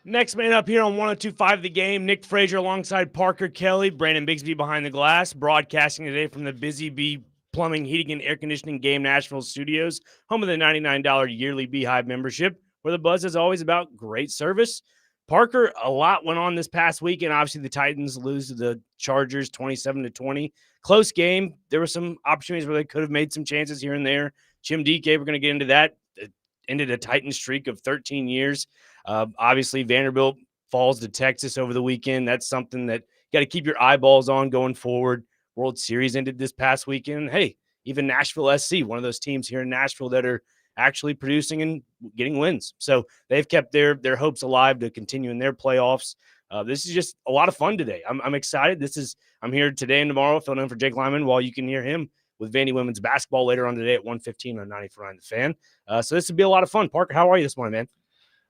Next man up here on 102.5 The Game, Nick Frazier alongside Parker Kelly, Brandon Bigsby behind the glass, broadcasting today from the Busy Bee Plumbing, Heating, and Air Conditioning Game Nashville studios, home of the $99 yearly Beehive membership, where the buzz is always about great service. Parker, a lot went on this past weekend. Obviously, the Titans lose to the Chargers 27-20. Close game. There were some opportunities where they could have made some chances here and there. Jim DK, we're going to get into that. It ended a Titan streak of 13 years. Obviously, Vanderbilt falls to Texas over the weekend. That's something that you got to keep your eyeballs on going forward. World Series ended this past weekend. Hey, even Nashville SC, one of those teams here in Nashville that are actually producing and getting wins. So they've kept their hopes alive to continue in their playoffs. This is just a lot of fun today. I'm excited. I'm here today and tomorrow filling in for Jake Lyman while you can hear him with Vandy women's basketball later on today at 1:15 on 94.9 The Fan. So this will be a lot of fun. Parker, how are you this morning, man?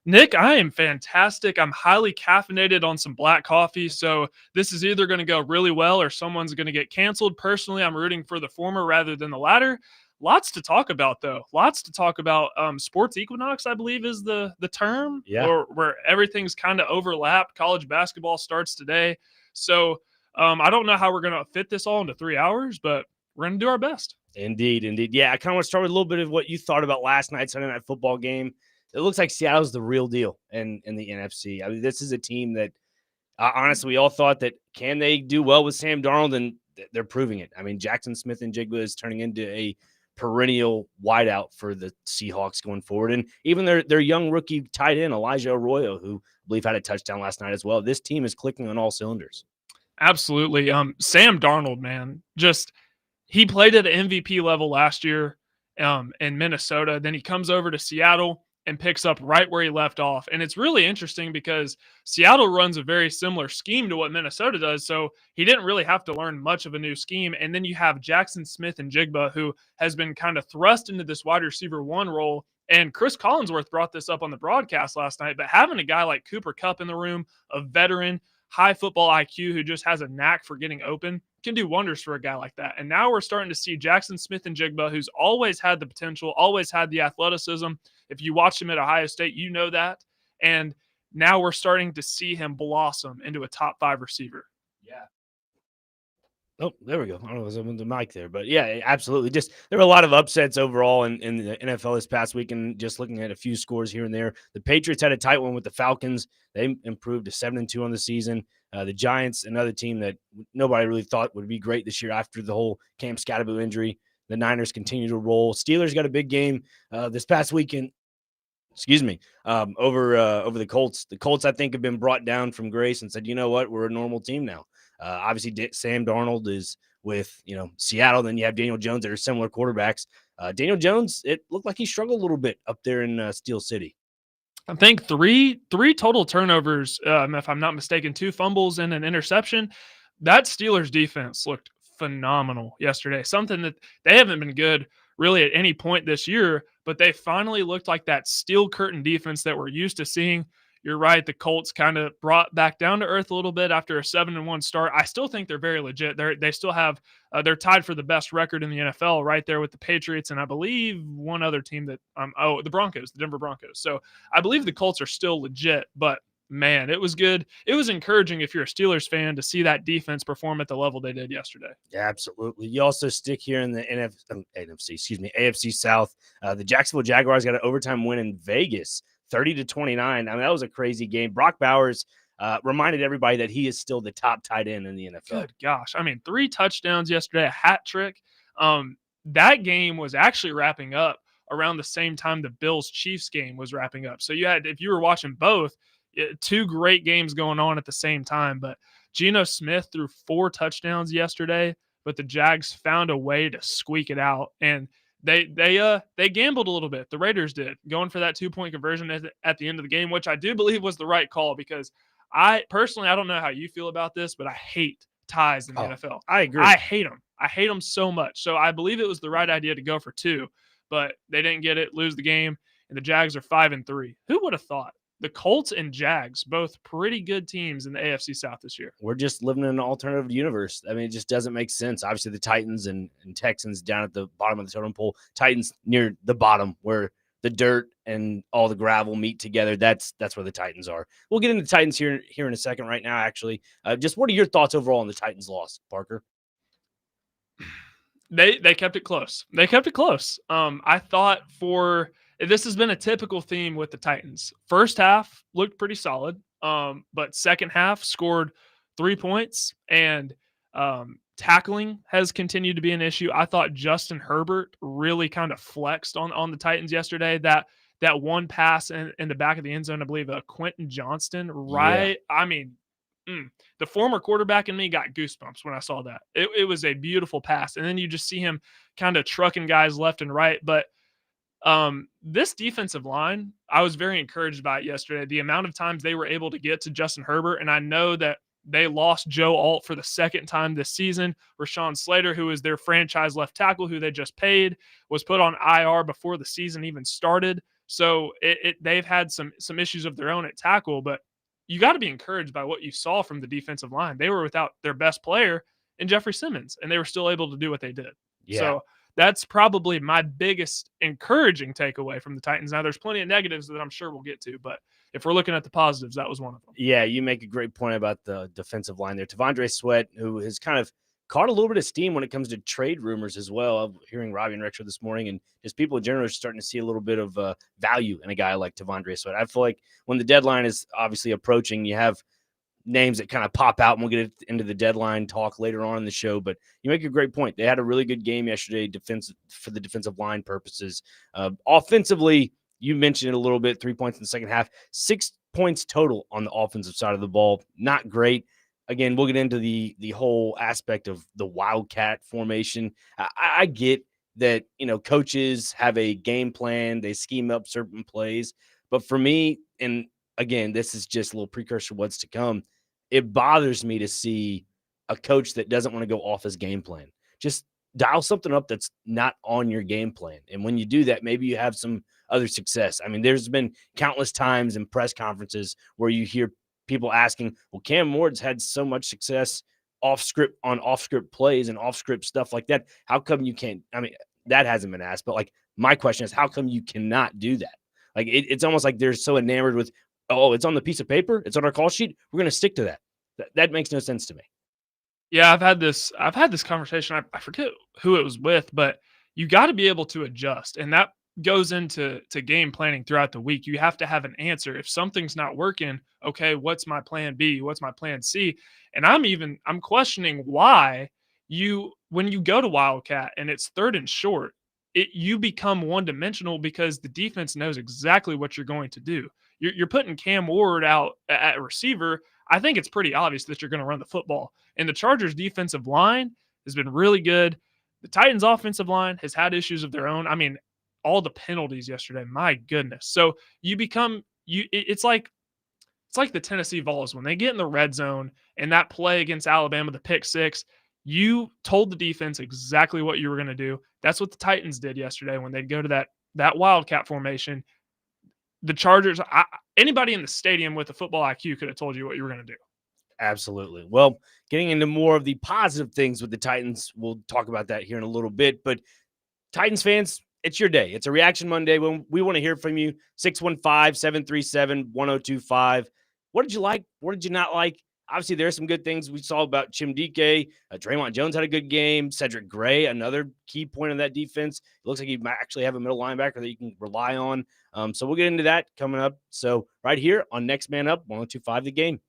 Nick, I am fantastic. I'm highly caffeinated on some black coffee, so this is either going to go really well or someone's going to get canceled. Personally, I'm rooting for the former rather than the latter. Lots to talk about, though. Lots to talk about. Sports equinox, I believe, is the term, or where everything's kind of overlapped. College basketball starts today, so I don't know how we're going to fit this all into 3 hours, but we're going to do our best. Indeed. Yeah, I kind of want to start with a little bit of what you thought about last night's Sunday Night Football game. It looks like Seattle's the real deal in the NFC. I mean, this is a team that, honestly, we all thought that can they do well with Sam Darnold, and they're proving it. I mean, Jackson Smith and Jigba is turning into a perennial wideout for the Seahawks going forward. And even their young rookie tight end, Elijah Arroyo, who I believe had a touchdown last night as well. This team is clicking on all cylinders. Absolutely. Sam Darnold, man, he played at an MVP level last year in Minnesota. Then he comes over to Seattle and picks up right where he left off. And it's really interesting because Seattle runs a very similar scheme to what Minnesota does. So he didn't really have to learn much of a new scheme. And then you have Jackson Smith and Jigba, who has been kind of thrust into this wide receiver one role. And Chris Collinsworth brought this up on the broadcast last night, but having a guy like Cooper Kupp in the room, a veteran, high football IQ who just has a knack for getting open, can do wonders for a guy like that. And now we're starting to see Jackson Smith and Jigba, who's always had the potential, always had the athleticism. If you watched him at Ohio State, you know that. And now we're starting to see him blossom into a top 5 receiver. Yeah. Oh, there we go. I don't know if I was on the mic there, but yeah, absolutely. Just there were a lot of upsets overall in the NFL this past week, and just looking at a few scores here and there. The Patriots had a tight one with the Falcons. They improved to 7-2 on the season. The Giants, another team that nobody really thought would be great this year after the whole Cam Scatterbo injury. The Niners continue to roll. Steelers got a big game this past weekend. Over the Colts. The Colts, I think, have been brought down from grace and said, you know what, we're a normal team now. Obviously, Sam Darnold is with, Seattle. Then you have Daniel Jones that are similar quarterbacks. Daniel Jones, it looked like he struggled a little bit up there in Steel City. I think three total turnovers, if I'm not mistaken, 2 fumbles and an interception. That Steelers defense looked phenomenal yesterday. Something that they haven't been good really at any point this year, but they finally looked like that steel curtain defense that we're used to seeing. You're right. The Colts kind of brought back down to earth a little bit after a 7-1 start. I still think they're very legit. They still have they're tied for the best record in the NFL, right there with the Patriots and I believe one other team that the Broncos, the Denver Broncos. So I believe the Colts are still legit, but man, it was good. It was encouraging if you're a Steelers fan to see that defense perform at the level they did yesterday. Yeah, absolutely. You also stick here in the AFC South. The Jacksonville Jaguars got an overtime win in Vegas, 30-29. I mean, that was a crazy game. Brock Bowers reminded everybody that he is still the top tight end in the NFL. Good gosh. I mean, 3 touchdowns yesterday, a hat trick. That game was actually wrapping up around the same time the Bills-Chiefs game was wrapping up. So if you were watching both, 2 great games going on at the same time. But Geno Smith threw 4 touchdowns yesterday, but the Jags found a way to squeak it out. And they gambled a little bit. The Raiders did, going for that 2-point conversion at the end of the game, which I do believe was the right call because I don't know how you feel about this, but I hate ties in the NFL. I agree. I hate them. I hate them so much. So I believe it was the right idea to go for 2, but they didn't get it, lose the game, and the Jags are 5-3. Who would have thought? The Colts and Jags, both pretty good teams in the AFC South this year. We're just living in an alternative universe. I mean, it just doesn't make sense. Obviously, the Titans and Texans down at the bottom of the totem pole. Titans near the bottom where the dirt and all the gravel meet together. That's where the Titans are. We'll get into the Titans here in a second. Right now, actually, just what are your thoughts overall on the Titans' loss, Parker? They kept it close. They kept it close. I thought for this has been a typical theme with the Titans. First half looked pretty solid, but second half scored 3 points, and tackling has continued to be an issue. I thought Justin Herbert really kind of flexed on the Titans yesterday. That one pass in the back of the end zone, I believe, Quentin Johnston, Yeah, right? I mean, mm, the former quarterback in me got goosebumps when I saw that. It was a beautiful pass, and then you just see him kind of trucking guys left and right. But this defensive line, I was very encouraged by it yesterday. The amount of times they were able to get to Justin Herbert, and I know that they lost Joe Alt for the second time this season. Rashawn Slater, who is their franchise left tackle, who they just paid, was put on IR before the season even started. So they've had some issues of their own at tackle, but you got to be encouraged by what you saw from the defensive line. They were without their best player in Jeffrey Simmons, and they were still able to do what they did. yeah. So that's probably my biggest encouraging takeaway from the Titans. Now, there's plenty of negatives that I'm sure we'll get to, but if we're looking at the positives, that was one of them. Yeah, you make a great point about the defensive line there. Tavondre Sweat, who has kind of caught a little bit of steam when it comes to trade rumors as well. I'm hearing Robbie and Rexer this morning, and just people in general are starting to see a little bit of value in a guy like Tavondre Sweat. I feel like when the deadline is obviously approaching, you have names that kind of pop out, and we'll get into the deadline talk later on in the show. But you make a great point. They had a really good game yesterday, for the defensive line purposes. Offensively, you mentioned it a little bit. 3 points in the second half, 6 points total on the offensive side of the ball. Not great. Again, we'll get into the whole aspect of the Wildcat formation. I get that coaches have a game plan, they scheme up certain plays, but for me, and again, this is just a little precursor of what's to come. It bothers me to see a coach that doesn't want to go off his game plan. Just dial something up that's not on your game plan. And when you do that, maybe you have some other success. I mean, there's been countless times in press conferences where you hear people asking, well, Cam Ward's had so much success off script plays and off script stuff like that. How come you can't? I mean, that hasn't been asked, but like my question is, how come you cannot do that? Like it's almost like they're so enamored with, oh, it's on the piece of paper, it's on our call sheet, we're going to stick to that. That makes no sense to me. Yeah, I've had this conversation. I forget who it was with, but you got to be able to adjust, and that goes into game planning throughout the week. You have to have an answer. If something's not working, okay, what's my plan B? What's my plan C? And I'm questioning why you when you go to Wildcat and it's third and short, you become one dimensional because the defense knows exactly what you're going to do. You're putting Cam Ward out at receiver. I think it's pretty obvious that you're going to run the football. And the Chargers defensive line has been really good. The Titans offensive line has had issues of their own. I mean, all the penalties yesterday, my goodness. So you become you it's like the Tennessee Vols when they get in the red zone and that play against Alabama, the pick six, you told the defense exactly what you were going to do. That's what the Titans did yesterday when they'd go to that wildcat formation. The Chargers, anybody in the stadium with a football IQ could have told you what you were going to do. Absolutely. Well, getting into more of the positive things with the Titans, we'll talk about that here in a little bit. But Titans fans, it's your day. It's a Reaction Monday when we want to hear from you. 615-737-1025. What did you like? What did you not like? Obviously, there's some good things we saw about Chimdike. Draymond Jones had a good game. Cedric Gray, another key point of that defense. It looks like you might actually have a middle linebacker that you can rely on. So we'll get into that coming up. So right here on Next Man Up, 1025 The Game.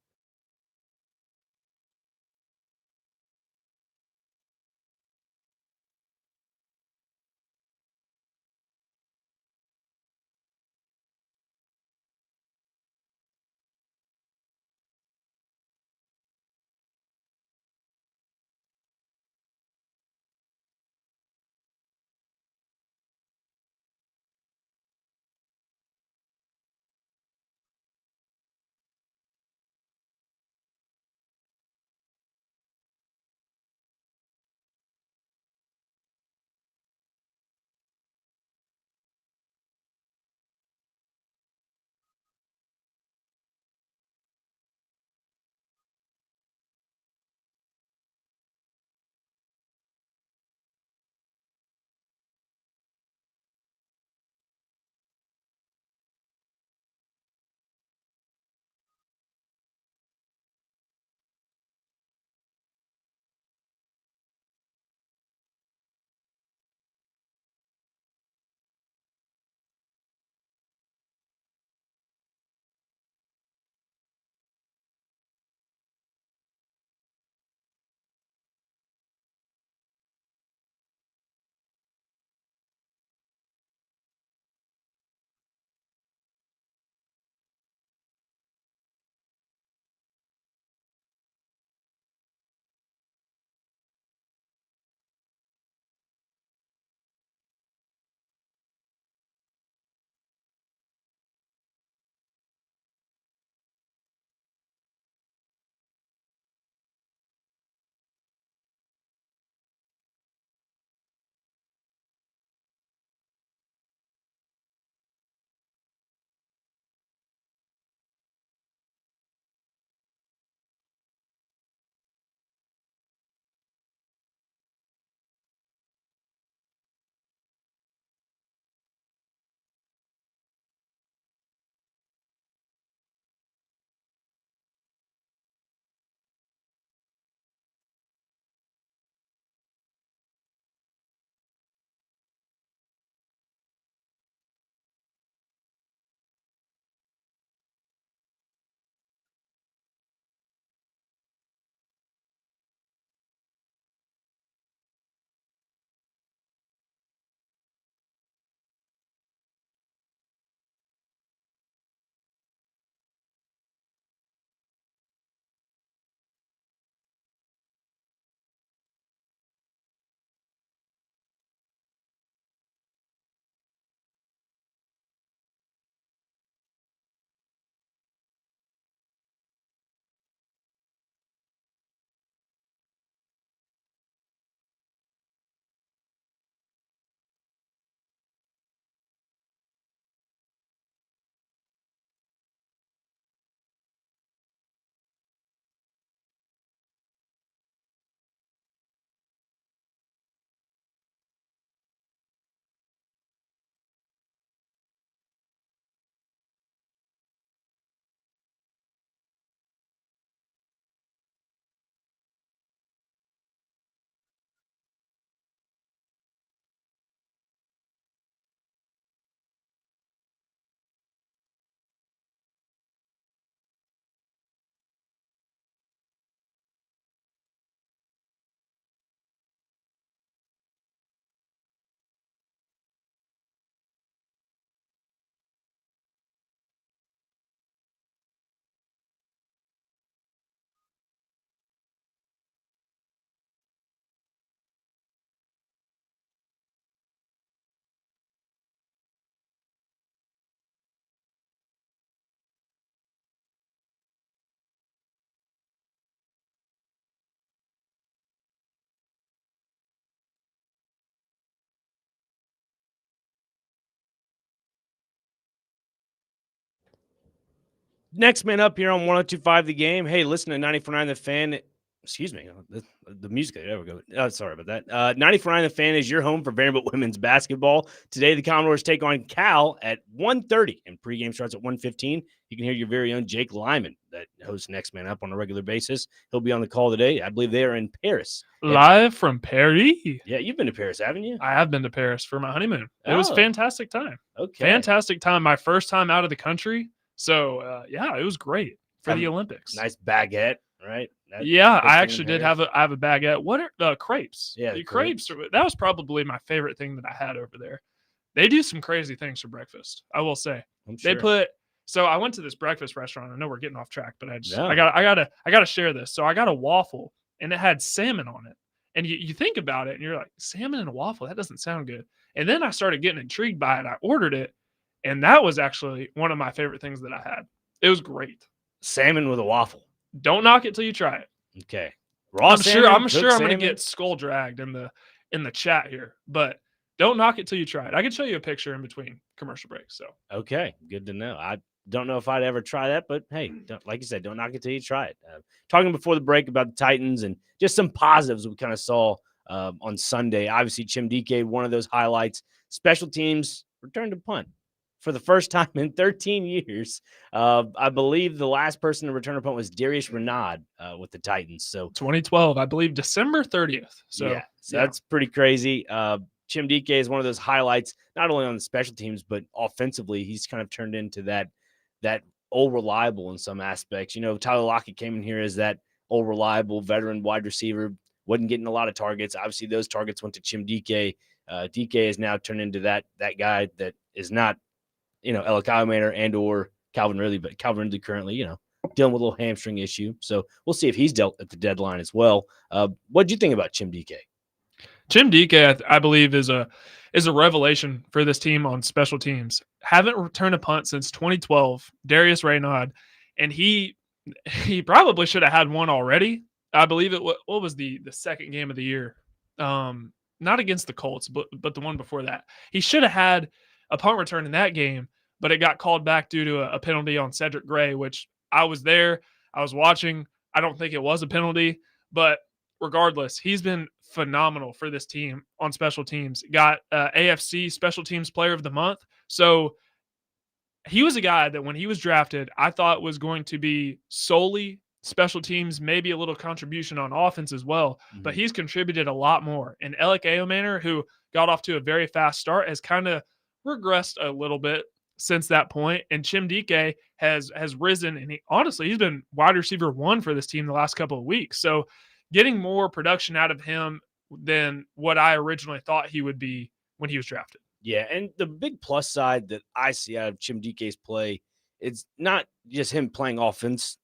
Next man up here on 102.5 The Game. Hey, listen to 94.9 The Fan. Excuse me, the music. There we go. Sorry about that. 94.9 The Fan is your home for Vanderbilt women's basketball. Today, the Commodores take on Cal at 1:30, and pregame starts at 1:15. You can hear your very own Jake Lyman that hosts Next Man Up on a regular basis. He'll be on the call today. I believe they are in Paris. Live from Paris. Yeah, you've been to Paris, haven't you? I have been to Paris for my honeymoon. It was a fantastic time. Okay. Fantastic time. My first time out of the country. So, yeah, it was great for the Olympics. Nice baguette, right? I actually did have a baguette. What are the crepes? Yeah, the crepes. That was probably my favorite thing that I had over there. They do some crazy things for breakfast, I will say. Sure. So I went to this breakfast restaurant. I know we're getting off track, but I gotta share this. So I got a waffle and it had salmon on it. And you think about it and you're like, salmon and a waffle, that doesn't sound good. And then I started getting intrigued by it. I ordered it, and that was actually one of my favorite things that I had. It was great. Salmon with a waffle. Don't knock it till you try it. Okay. I'm sure I'm going to get skull dragged in the chat here, but don't knock it till you try it. I can show you a picture in between commercial breaks. So okay, good to know. I don't know if I'd ever try that, but hey, like you said, don't knock it till you try it. Talking before the break about the Titans and just some positives we kind of saw on Sunday. Obviously, Chim DK, one of those highlights. Special teams returned to punt for the first time in 13 years. I believe the last person to return a punt was Darius Renaud with the Titans. So 2012, I believe December 30th. So that's pretty crazy. Chim DK is one of those highlights, not only on the special teams, but offensively, he's kind of turned into that old reliable in some aspects. You know, Tyler Lockett came in here as that old reliable veteran wide receiver, wasn't getting a lot of targets. Obviously, those targets went to Chim DK. DK has now turned into that guy that is not, Ella Kyle and or Calvin Ridley, but Calvin Ridley currently, dealing with a little hamstring issue. So we'll see if he's dealt at the deadline as well. What do you think about Chim DK? Chim DK, I believe, is a revelation for this team on special teams. Haven't returned a punt since 2012, Darius Renaud, and he probably should have had one already. I believe it. What was the second game of the year? Not against the Colts, but the one before that. He should have had a punt return in that game, but it got called back due to a penalty on Cedric Gray, which I was there. I was watching. I don't think it was a penalty, but regardless, he's been phenomenal for this team on special teams. Got AFC Special Teams Player of the Month. So he was a guy that when he was drafted, I thought was going to be solely special teams, maybe a little contribution on offense as well. Mm-hmm. But he's contributed a lot more. And Alec Ayomanor, who got off to a very fast start, has kind of regressed a little bit since that point. And Chim DK has risen, and he's been wide receiver 1 for this team the last couple of weeks. So getting more production out of him than what I originally thought he would be when he was drafted. Yeah, and the big plus side that I see out of Chim DK's play, it's not just him playing offense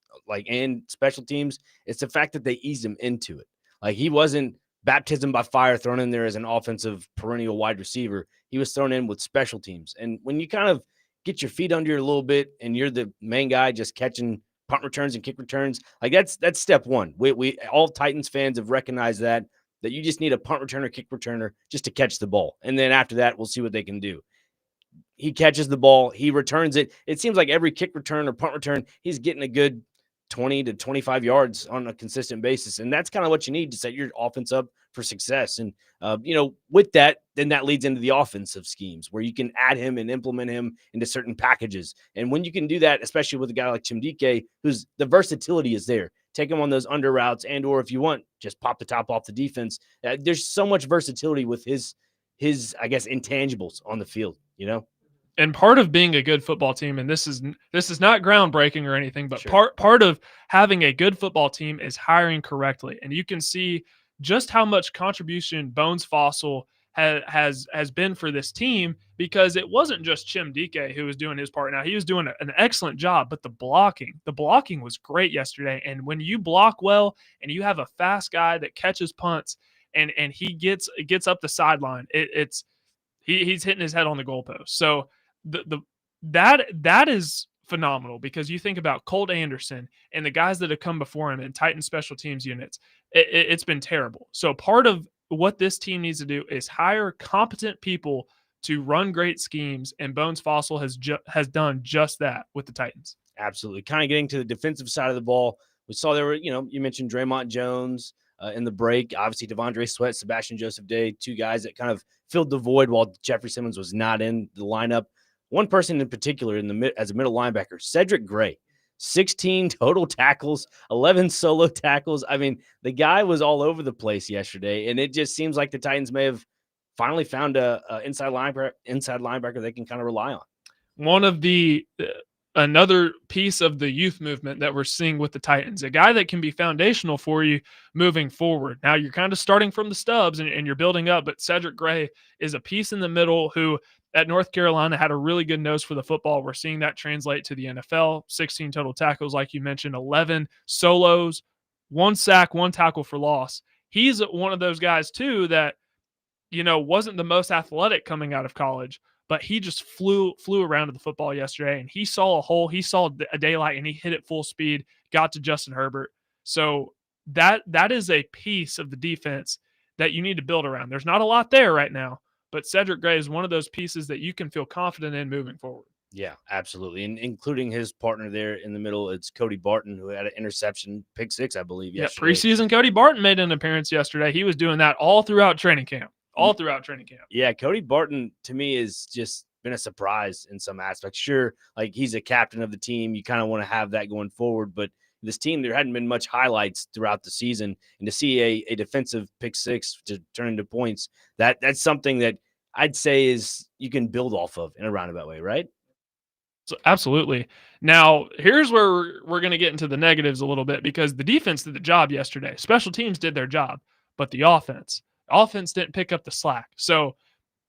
and special teams. It's the fact that they eased him into it. Like, he wasn't baptism by fire thrown in there as an offensive perennial wide receiver. He was thrown in with special teams. And when you kind of get your feet under you a little bit and you're the main guy just catching punt returns and kick returns, like that's step one. We all Titans fans have recognized that you just need a punt returner, kick returner just to catch the ball. And then after that, we'll see what they can do. He catches the ball, he returns it. It seems like every kick return or punt return, he's getting a good 20 to 25 yards on a consistent basis. And that's kind of what you need to set your offense up for success. And, with that, then that leads into the offensive schemes where you can add him and implement him into certain packages. And when you can do that, especially with a guy like Chim DK, who's the versatility is there, take him on those under routes and, or if you want, just pop the top off the defense. There's so much versatility with his, I guess, intangibles on the field, And part of being a good football team, and this is not groundbreaking or anything, but sure. part of having a good football team is hiring correctly. And you can see just how much contribution Bones Fossil has been for this team, because it wasn't just Chim DK who was doing his part. Now, he was doing an excellent job, but the blocking was great yesterday. And when you block well and you have a fast guy that catches punts and he gets up the sideline, he's hitting his head on the goalpost. So that is phenomenal, because you think about Colt Anderson and the guys that have come before him in Titan special teams units. It's been terrible. So part of what this team needs to do is hire competent people to run great schemes, and Bones Fossil has done just that with the Titans. Absolutely. Kind of getting to the defensive side of the ball. We saw there were, you mentioned Draymond Jones in the break. Obviously, Devondre Sweat, Sebastian Joseph Day, two guys that kind of filled the void while Jeffrey Simmons was not in the lineup. One person in particular as a middle linebacker, Cedric Gray, 16 total tackles, 11 solo tackles. I mean, the guy was all over the place yesterday, and it just seems like the Titans may have finally found a inside linebacker they can kind of rely on. One of the another piece of the youth movement that we're seeing with the Titans, a guy that can be foundational for you moving forward. Now you're kind of starting from the stubs and you're building up, but Cedric Gray is a piece in the middle who at North Carolina had a really good nose for the football. We're seeing that translate to the NFL. 16 total tackles, like you mentioned, 11 solos, 1 sack, 1 tackle for loss. He's one of those guys too that wasn't the most athletic coming out of college, but he just flew around to the football yesterday, and he saw a hole, he saw a daylight, and he hit it full speed, got to Justin Herbert. So that is a piece of the defense that you need to build around. There's not a lot there right now, but Cedric Gray is one of those pieces that you can feel confident in moving forward. Yeah, absolutely. And including his partner there in the middle, it's Cody Barton, who had an interception, pick 6, I believe, yesterday. Yeah, preseason Cody Barton made an appearance yesterday. He was doing that all throughout training camp. Yeah, Cody Barton to me has just been a surprise in some aspects. Sure, like he's a captain of the team. You kind of want to have that going forward, but this team, there hadn't been much highlights throughout the season. And to see a defensive pick 6 to turn into points, that's something that I'd say is you can build off of in a roundabout way, right? So absolutely. Now, here's where we're going to get into the negatives a little bit because the defense did the job yesterday. Special teams did their job, but the offense didn't pick up the slack. So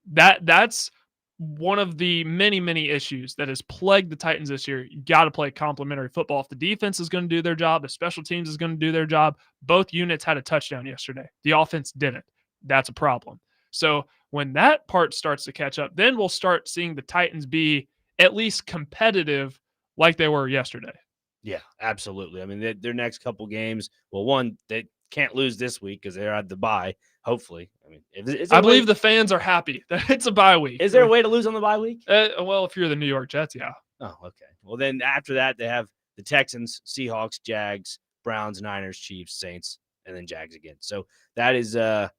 that's one of the many issues that has plagued the Titans this year. You got to play complementary football. If the defense is going to do their job, the special teams is going to do their job. Both units had a touchdown yesterday. The offense didn't. That's a problem. So when that part starts to catch up, then we'll start seeing the Titans be at least competitive like they were yesterday. Yeah, absolutely. I mean, their next couple games, well, one, they can't lose this week because they're at the bye, hopefully. I mean, I believe the fans are happy that it's a bye week. Is there a way to lose on the bye week? Well, if you're the New York Jets, yeah. Oh, okay. Well, then after that, they have the Texans, Seahawks, Jags, Browns, Niners, Chiefs, Saints, and then Jags again. So that is, I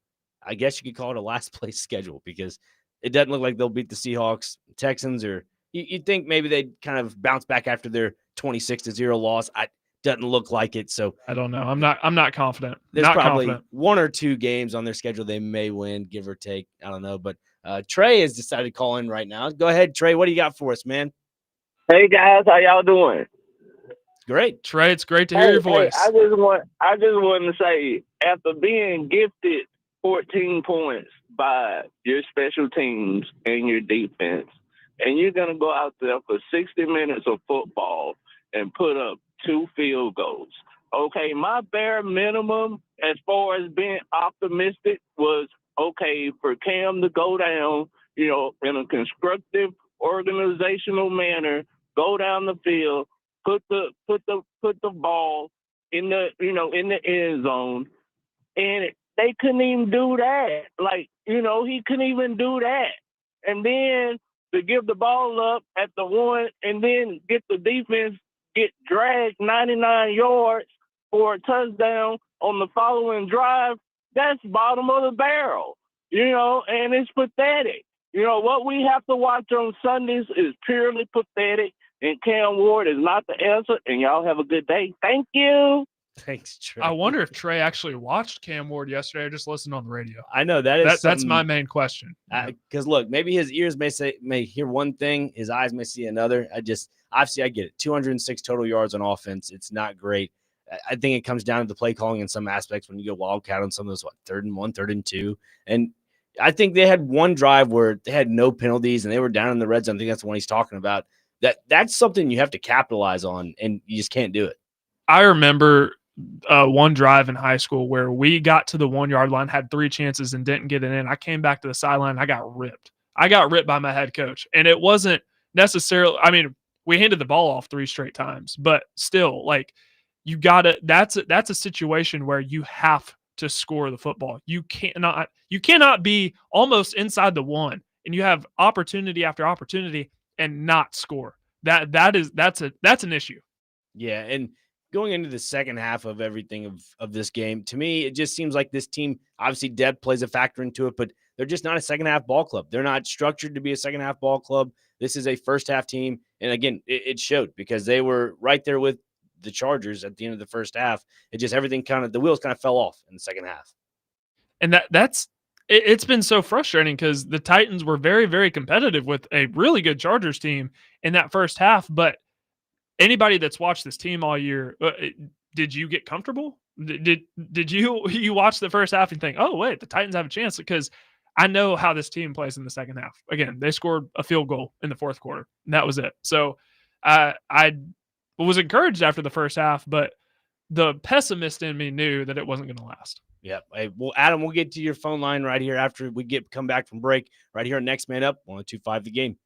guess you could call it a last place schedule because it doesn't look like they'll beat the Seahawks, Texans, or you'd think maybe they'd kind of bounce back after their 26-0 loss. Doesn't look like it. So I don't know. I'm not confident. There's not probably confident. 1 or 2 games on their schedule they may win, give or take. I don't know. But Trey has decided to call in right now. Go ahead, Trey. What do you got for us, man? Hey guys, how y'all doing? Great, Trey. It's great to hear your voice. I just want to say, after being gifted 14 points by your special teams and your defense, and you're gonna go out there for 60 minutes of football and put up 2 field goals. Okay, my bare minimum as far as being optimistic was okay for Cam to go down, in a constructive organizational manner, go down the field, put the ball in the in the end zone, and they couldn't even do that. He couldn't even do that, and then to give the ball up at the 1 and then get the defense get dragged 99 yards for a touchdown on the following drive, that's bottom of the barrel, and it's pathetic. What we have to watch on Sundays is purely pathetic, and Cam Ward is not the answer, and y'all have a good day. Thank you. Thanks, Trey. I wonder if Trey actually watched Cam Ward yesterday or just listened on the radio. I know that's my main question. Because look, maybe his ears may hear one thing, his eyes may see another. Obviously I get it. 206 total yards on offense. It's not great. I think it comes down to the play calling in some aspects when you go wildcat on some of those 3rd and 1, 3rd and 2. And I think they had one drive where they had no penalties and they were down in the red zone. I think that's the one he's talking about. That's something you have to capitalize on, and you just can't do it. I remember one drive in high school where we got to the 1 yard line, had 3 chances and didn't get it in. I came back to the sideline. I got ripped by my head coach. And it wasn't necessarily, we handed the ball off 3 straight times, but still, that's a situation where you have to score the football. You cannot be almost inside the 1 and you have opportunity after opportunity and not score. That's an issue. Yeah, and going into the second half of everything of this game, to me, it just seems like this team, obviously depth plays a factor into it, but they're just not a second half ball club. They're not structured to be a second half ball club. This is a first half team, and again, it showed because they were right there with the Chargers at the end of the first half. It just everything the wheels kind of fell off in the second half. And it's been so frustrating because the Titans were very, very competitive with a really good Chargers team in that first half. But anybody that's watched this team all year, did you get comfortable? Did you watch the first half and think, oh wait, the Titans have a chance? Because I know how this team plays in the second half. Again, they scored a field goal in the fourth quarter, and that was it. So I was encouraged after the first half, but the pessimist in me knew that it wasn't going to last. Yep. Hey, well, Adam, we'll get to your phone line right here after we come back from break. Right here on Next Man Up, 102.5 The Game.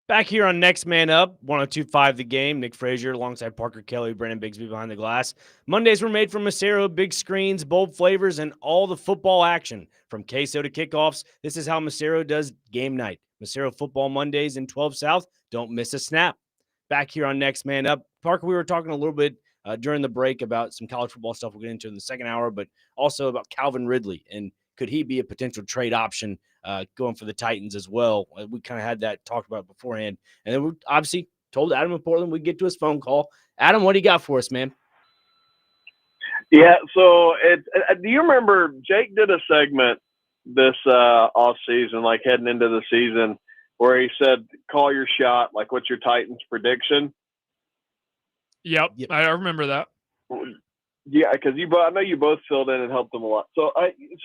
Back here on Next Man Up, 102.5 The Game. Nick Frazier alongside Parker Kelly, Brandon Bigsby behind the glass. Mondays were made from Macero, big screens, bold flavors, and all the football action. From queso to kickoffs, this is how Macero does game night. Macero Football Mondays in 12 South. Don't miss a snap. Back here on Next Man Up, Parker, we were talking a little bit during the break about some college football stuff we'll get into in the second hour, but also about Calvin Ridley and could he be a potential trade option going for the Titans as well? We kind of had that talked about beforehand. And then we obviously told Adam in Portland we'd get to his phone call. Adam, what do you got for us, man? Yeah, so do you remember Jake did a segment this off season, like heading into the season, where he said, call your shot, like what's your Titans prediction? Yep. I remember that. Yeah, because I know you both filled in and helped them a lot. So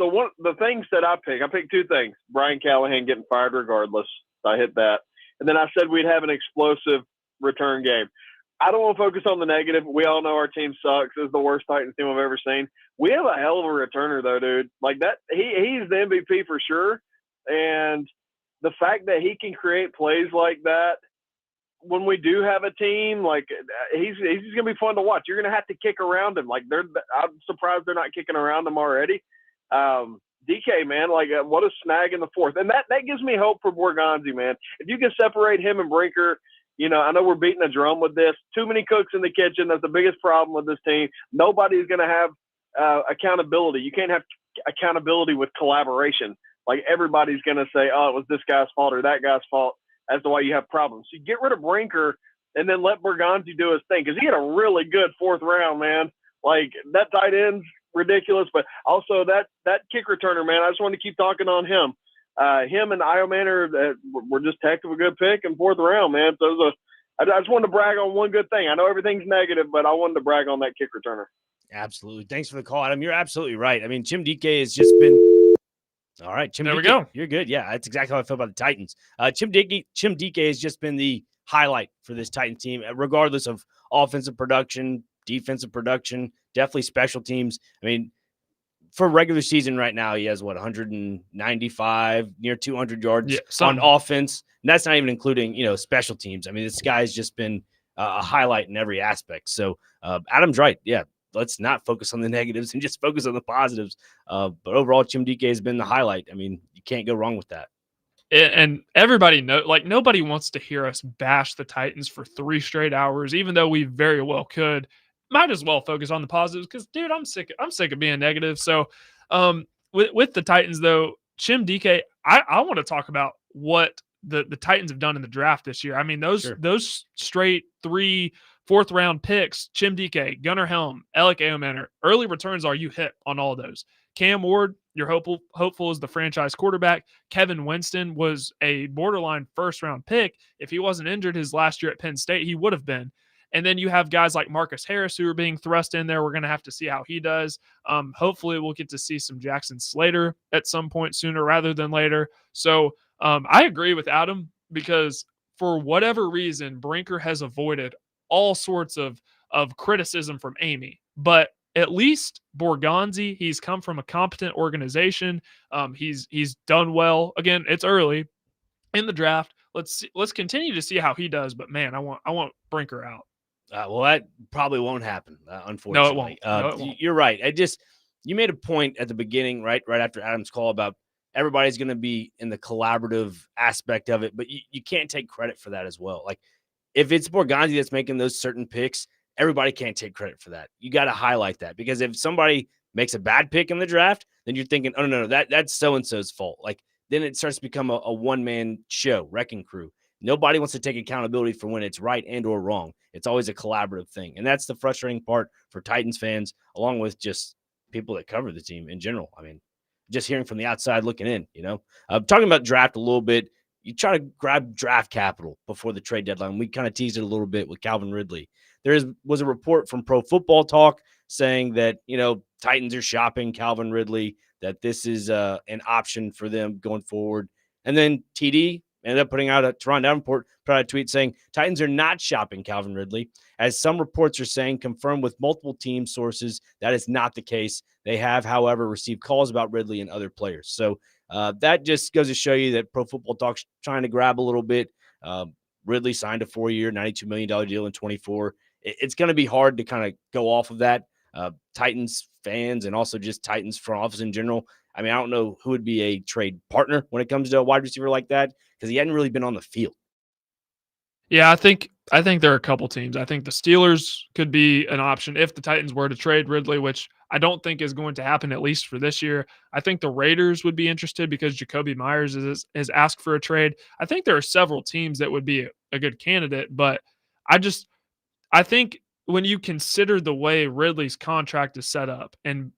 one the things that I picked two things. Brian Callahan getting fired regardless. I hit that. And then I said we'd have an explosive return game. I don't want to focus on the negative. We all know our team sucks. It's the worst Titans team I've ever seen. We have a hell of a returner though, dude. Like that, he's the MVP for sure. And the fact that he can create plays like that when we do have a team, like he's gonna be fun to watch. You're gonna have to kick around him. Like I'm surprised they're not kicking around him already. DK, man, like what a snag in the fourth, and that gives me hope for Borgonzi, man. If you can separate him and Brinker, you know, I know we're beating a drum with this. Too many cooks in the kitchen. That's the biggest problem with this team. Nobody's gonna have accountability. You can't have accountability with collaboration. Like everybody's gonna say, oh, it was this guy's fault or that guy's fault. As to why you have problems. So you get rid of Brinker and then let Borgonzi do his thing because he had a really good fourth round, man. Like that tight end's ridiculous, but also that kick returner, man. I just want to keep talking on him. Him and Iomanner were just a heck of a good pick in fourth round, man. So I just wanted to brag on one good thing. I know everything's negative, but I wanted to brag on that kick returner. Absolutely. Thanks for the call, Adam. You're absolutely right. I mean, Jim DK has just been. All right, Chim. There DK, we go. You're good. Yeah, that's exactly how I feel about the Titans. Chim DK has just been the highlight for this Titans team, regardless of offensive production, defensive production, definitely special teams. I mean, for regular season right now, he has 195, near 200 yards on offense. And that's not even including, special teams. I mean, this guy's just been a highlight in every aspect. So Adam's right. Yeah. Let's not focus on the negatives and just focus on the positives. But overall, Chim DK has been the highlight. I mean, you can't go wrong with that. And everybody knows, like, nobody wants to hear us bash the Titans for 3 straight hours, even though we very well could. Might as well focus on the positives because, dude, I'm sick of being negative. So, with the Titans, though, Chim DK, I want to talk about what the Titans have done in the draft this year. I mean, those straight 3 fourth-round picks, Chim DK, Gunnar Helm, Alec Aomanor, early returns are you hit on all those. Cam Ward, you're hopeful is the franchise quarterback. Kevin Winston was a borderline first-round pick. If he wasn't injured his last year at Penn State, he would have been. And then you have guys like Marcus Harris who are being thrust in there. We're going to have to see how he does. Hopefully we'll get to see some Jackson Slater at some point sooner rather than later. So I agree with Adam because for whatever reason, Brinker has avoided all sorts of criticism from Amy, but at least Borgonzi, he's come from a competent organization. He's done well. Again, it's early in the draft. Let's continue to see how he does. But man, I want Brinker out. Well, that probably won't happen. Unfortunately, no, it won't. You're right. You made a point at the beginning, right after Adam's call about everybody's going to be in the collaborative aspect of it, but you can't take credit for that as well. Like, if it's Borgonzi that's making those certain picks, everybody can't take credit for that. You got to highlight that because if somebody makes a bad pick in the draft, then you're thinking, oh, no, that's so-and-so's fault. Like, then it starts to become a one-man show, wrecking crew. Nobody wants to take accountability for when it's right and or wrong. It's always a collaborative thing. And that's the frustrating part for Titans fans, along with just people that cover the team in general. I mean, just hearing from the outside looking in, talking about draft a little bit. You try to grab draft capital before the trade deadline. We kind of teased it a little bit with Calvin Ridley. There was a report from Pro Football Talk saying that, Titans are shopping Calvin Ridley, that this is an option for them going forward. And then TD ended up putting out Teron Davenport put out a tweet saying Titans are not shopping Calvin Ridley. As some reports are saying, confirmed with multiple team sources, that is not the case. They have, however, received calls about Ridley and other players. So that just goes to show you that Pro Football Talk's trying to grab a little bit. Ridley signed a 4-year, $92 million deal in 24. It's going to be hard to kind of go off of that. Titans fans and also just Titans front office in general. I mean, I don't know who would be a trade partner when it comes to a wide receiver like that because he hadn't really been on the field. Yeah, I think there are a couple teams. I think the Steelers could be an option if the Titans were to trade Ridley, which I don't think is going to happen, at least for this year. I think the Raiders would be interested because Jacoby Myers has asked for a trade. I think there are several teams that would be a good candidate, but I think when you consider the way Ridley's contract is set up, and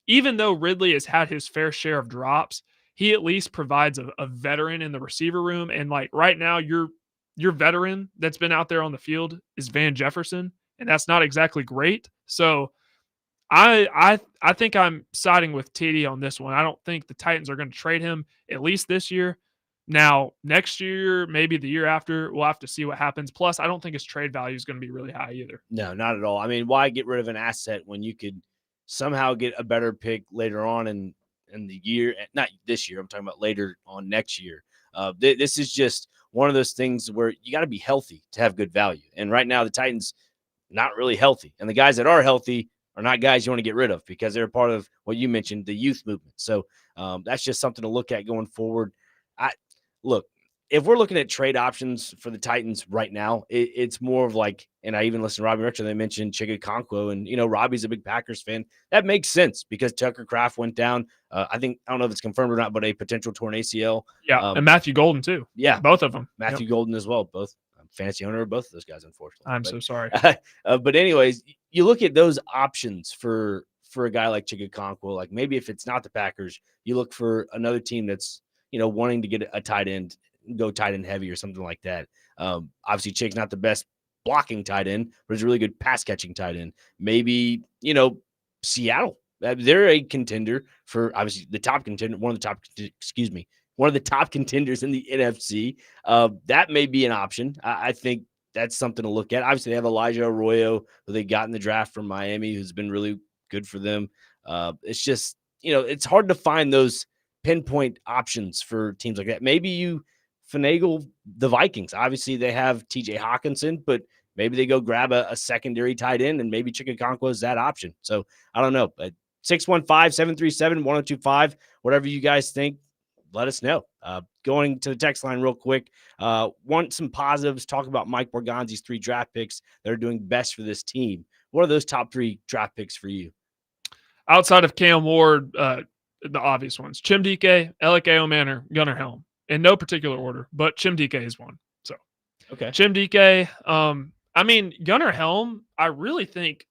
even though Ridley has had his fair share of drops, he at least provides a veteran in the receiver room. And like right now, your veteran that's been out there on the field is Van Jefferson, and that's not exactly great. So I think I'm siding with TD on this one. I don't think the Titans are going to trade him, at least this year. Now, next year, maybe the year after, we'll have to see what happens. Plus, I don't think his trade value is going to be really high either. No, not at all. I mean, why get rid of an asset when you could somehow get a better pick later on in the year? Not this year. I'm talking about later on next year. This is just one of those things where you got to be healthy to have good value. And right now, the Titans not really healthy, and the guys that are healthy are not guys you want to get rid of because they're part of what you mentioned, the youth movement. So that's just something to look at going forward. Look, if we're looking at trade options for the Titans right now, it's more of like, and I even listened to Robbie Richard, they mentioned Chigakonkwo, and, Robbie's a big Packers fan. That makes sense because Tucker Kraft went down. I don't know if it's confirmed or not, but a potential torn ACL. Yeah, and Matthew Golden too. Yeah. Both of them. Matthew Golden as well. Both. Fantasy owner of both of those guys, unfortunately. So sorry. But anyways, you look at those options for a guy like Chigakonkwo, like maybe if it's not the Packers, you look for another team that's, wanting to get a tight end, go tight end heavy or something like that. Obviously, Chig's not the best blocking tight end, but he's a really good pass catching tight end. Maybe, Seattle. They're a contender for obviously the top contender, one of the top contenders in the NFC. That may be an option. I think that's something to look at. Obviously, they have Elijah Arroyo, who they got in the draft from Miami, who's been really good for them. It's just, it's hard to find those pinpoint options for teams like that. Maybe you finagle the Vikings. Obviously, they have TJ Hawkinson, but maybe they go grab a secondary tight end, and maybe Chigakonkwo is that option. So I don't know. 615-737-1025, whatever you guys think, let us know. Going to the text line real quick. Want some positives, talk about Mike Borgonzi's 3 draft picks that are doing best for this team. What are those top 3 draft picks for you? Outside of Cam Ward, the obvious ones: Chim Dike, Alec Manor, Gunnar Helm, in no particular order, but Chim Dike is one. So, okay, Chim Dike. I mean, Gunnar Helm, I really think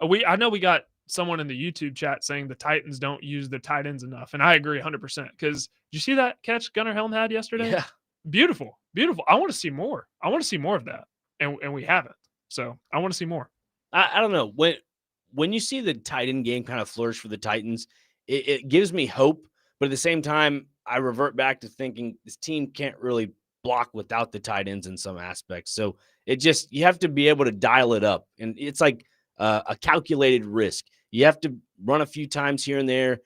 I know we got someone in the YouTube chat saying the Titans don't use the tight ends enough, and I agree 100%. Because did you see that catch Gunnar Helm had yesterday? Yeah, beautiful. I want to see more. I want to see more of that, and we haven't. So I want to see more. I don't know when you see the tight end game kind of flourish for the Titans, it gives me hope. But at the same time, I revert back to thinking this team can't really block without the tight ends in some aspects. So you have to be able to dial it up, and it's like a calculated risk. You have to run a few times here and there,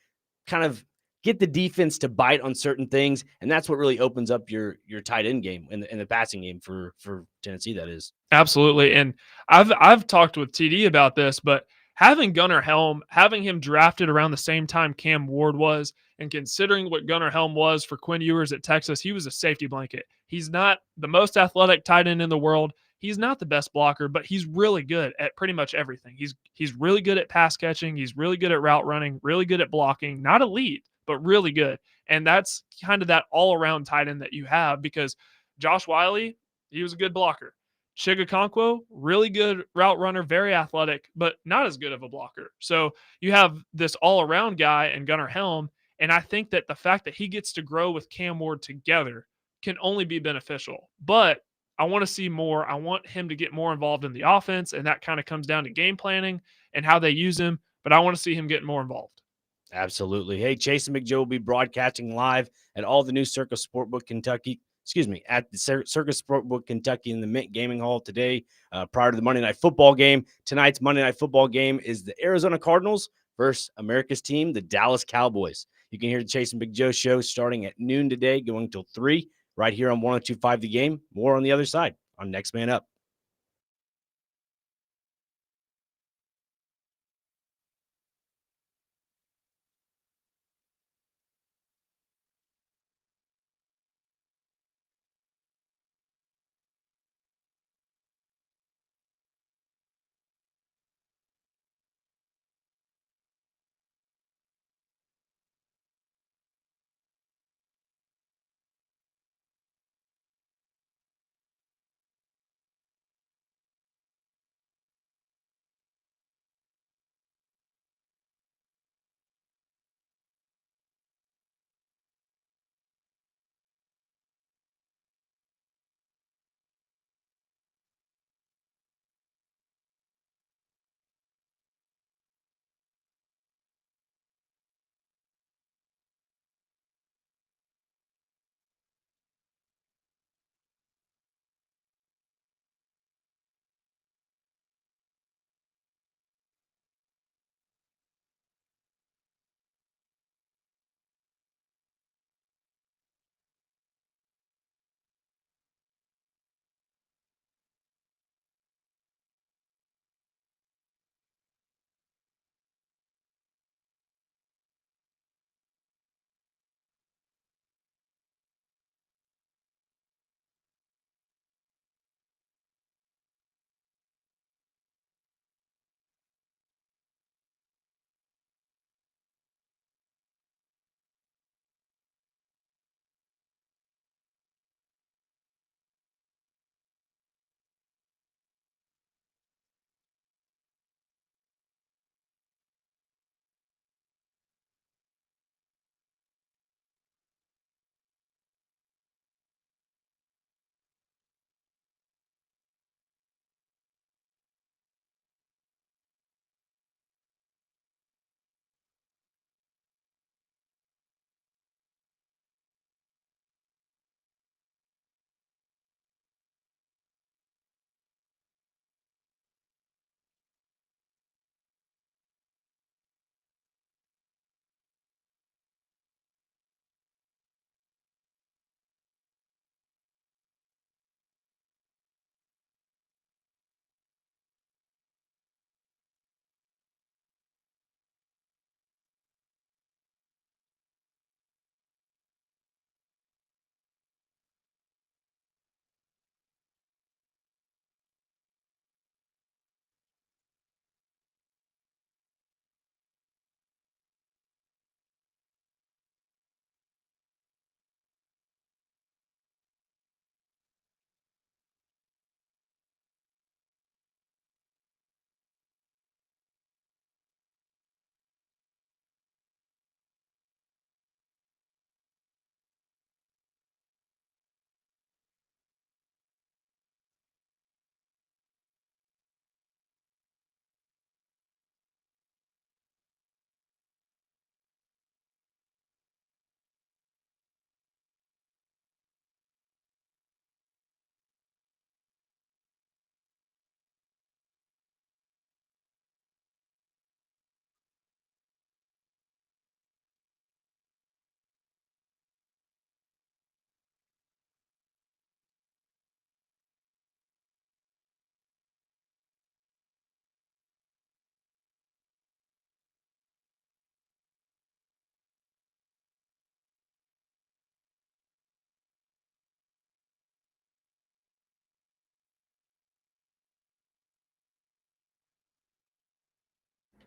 kind of get the defense to bite on certain things, and that's what really opens up your tight end game in the passing game for Tennessee. That is absolutely, and I've talked with TD about this, but having Gunnar Helm, having him drafted around the same time Cam Ward was, and considering what Gunnar Helm was for Quinn Ewers at Texas, he was a safety blanket. He's not the most athletic tight end in the world. He's not the best blocker, but he's really good at pretty much everything. He's really good at pass catching. He's really good at route running, really good at blocking. Not elite, but really good. And that's kind of that all-around tight end that you have, because Josh Wiley, he was a good blocker. Chigakonkwo, really good route runner, very athletic, but not as good of a blocker. So you have this all-around guy and Gunnar Helm, and I think that the fact that he gets to grow with Cam Ward together can only be beneficial. But I want to see more. I want him to get more involved in the offense, and that kind of comes down to game planning and how they use him. But I want to see him get more involved. Absolutely. Hey, Chase and McJoe will be broadcasting live at all the new Circus Sportbook Kentucky. At the Circus Sportbook Kentucky in the Mint Gaming Hall today, prior to the Monday Night Football game. Tonight's Monday Night Football game is the Arizona Cardinals versus America's team, the Dallas Cowboys. You can hear the Chase and Big Joe show starting at noon today, going till 3. right here on 102.5 The Game. More on the other side on Next Man Up.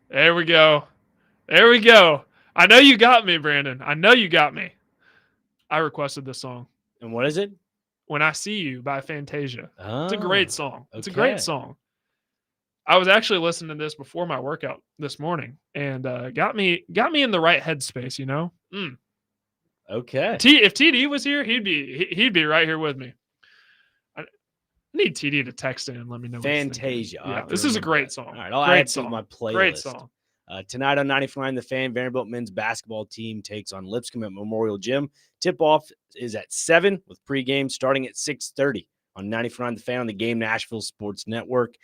There we go. There we go. I know you got me, Brandon. I know you got me. I requested this song. And what is it? When I See You by Fantasia. It's a Oh, great song. It's a okay. great song. I was actually listening to this before my workout this morning, and got me in the right headspace. You know. Okay. If TD was here, he'd be right here with me. I need TD to text in and let me know. Fantasia. Yeah, this is a great song. All right, I'll great add song. to my playlist. Great song. Tonight on 94.9 The Fan, Vanderbilt men's basketball team takes on Lipscomb at Memorial Gym. Tip-off is at 7 with pregame starting at 6:30 on 94.9 The Fan on the Game Nashville Sports Network.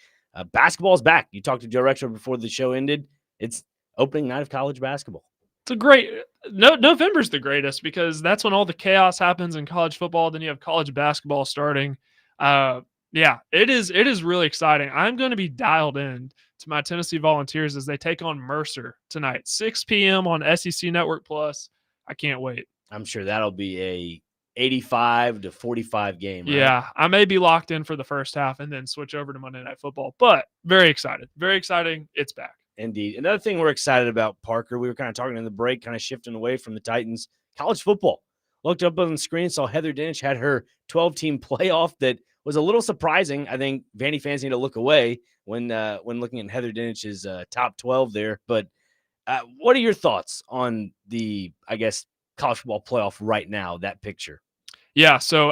Basketball's back. You talked to Joe Rexford before the show ended. It's opening night of college basketball. It's a great no November's the greatest because that's when all the chaos happens in college football. Then you have college basketball starting. Yeah, it is really exciting. I'm going to be dialed in to my Tennessee Volunteers as they take on Mercer tonight, 6 p.m. on SEC Network Plus. I can't wait. I'm sure that'll be a 85 to 45 game, right? Yeah, I may be locked in for the first half and then switch over to Monday Night Football, but very excited. Very exciting. It's back. Indeed. Another thing we're excited about, Parker, we were kind of talking in the break, kind of shifting away from the Titans, college football. Looked up on the screen, saw Heather Dinich had her 12-team playoff that was a little surprising. I think Vandy fans need to look away when looking at Heather Dinich's top 12 there. But what are your thoughts on the, I guess, college football playoff right now, that picture? Yeah, so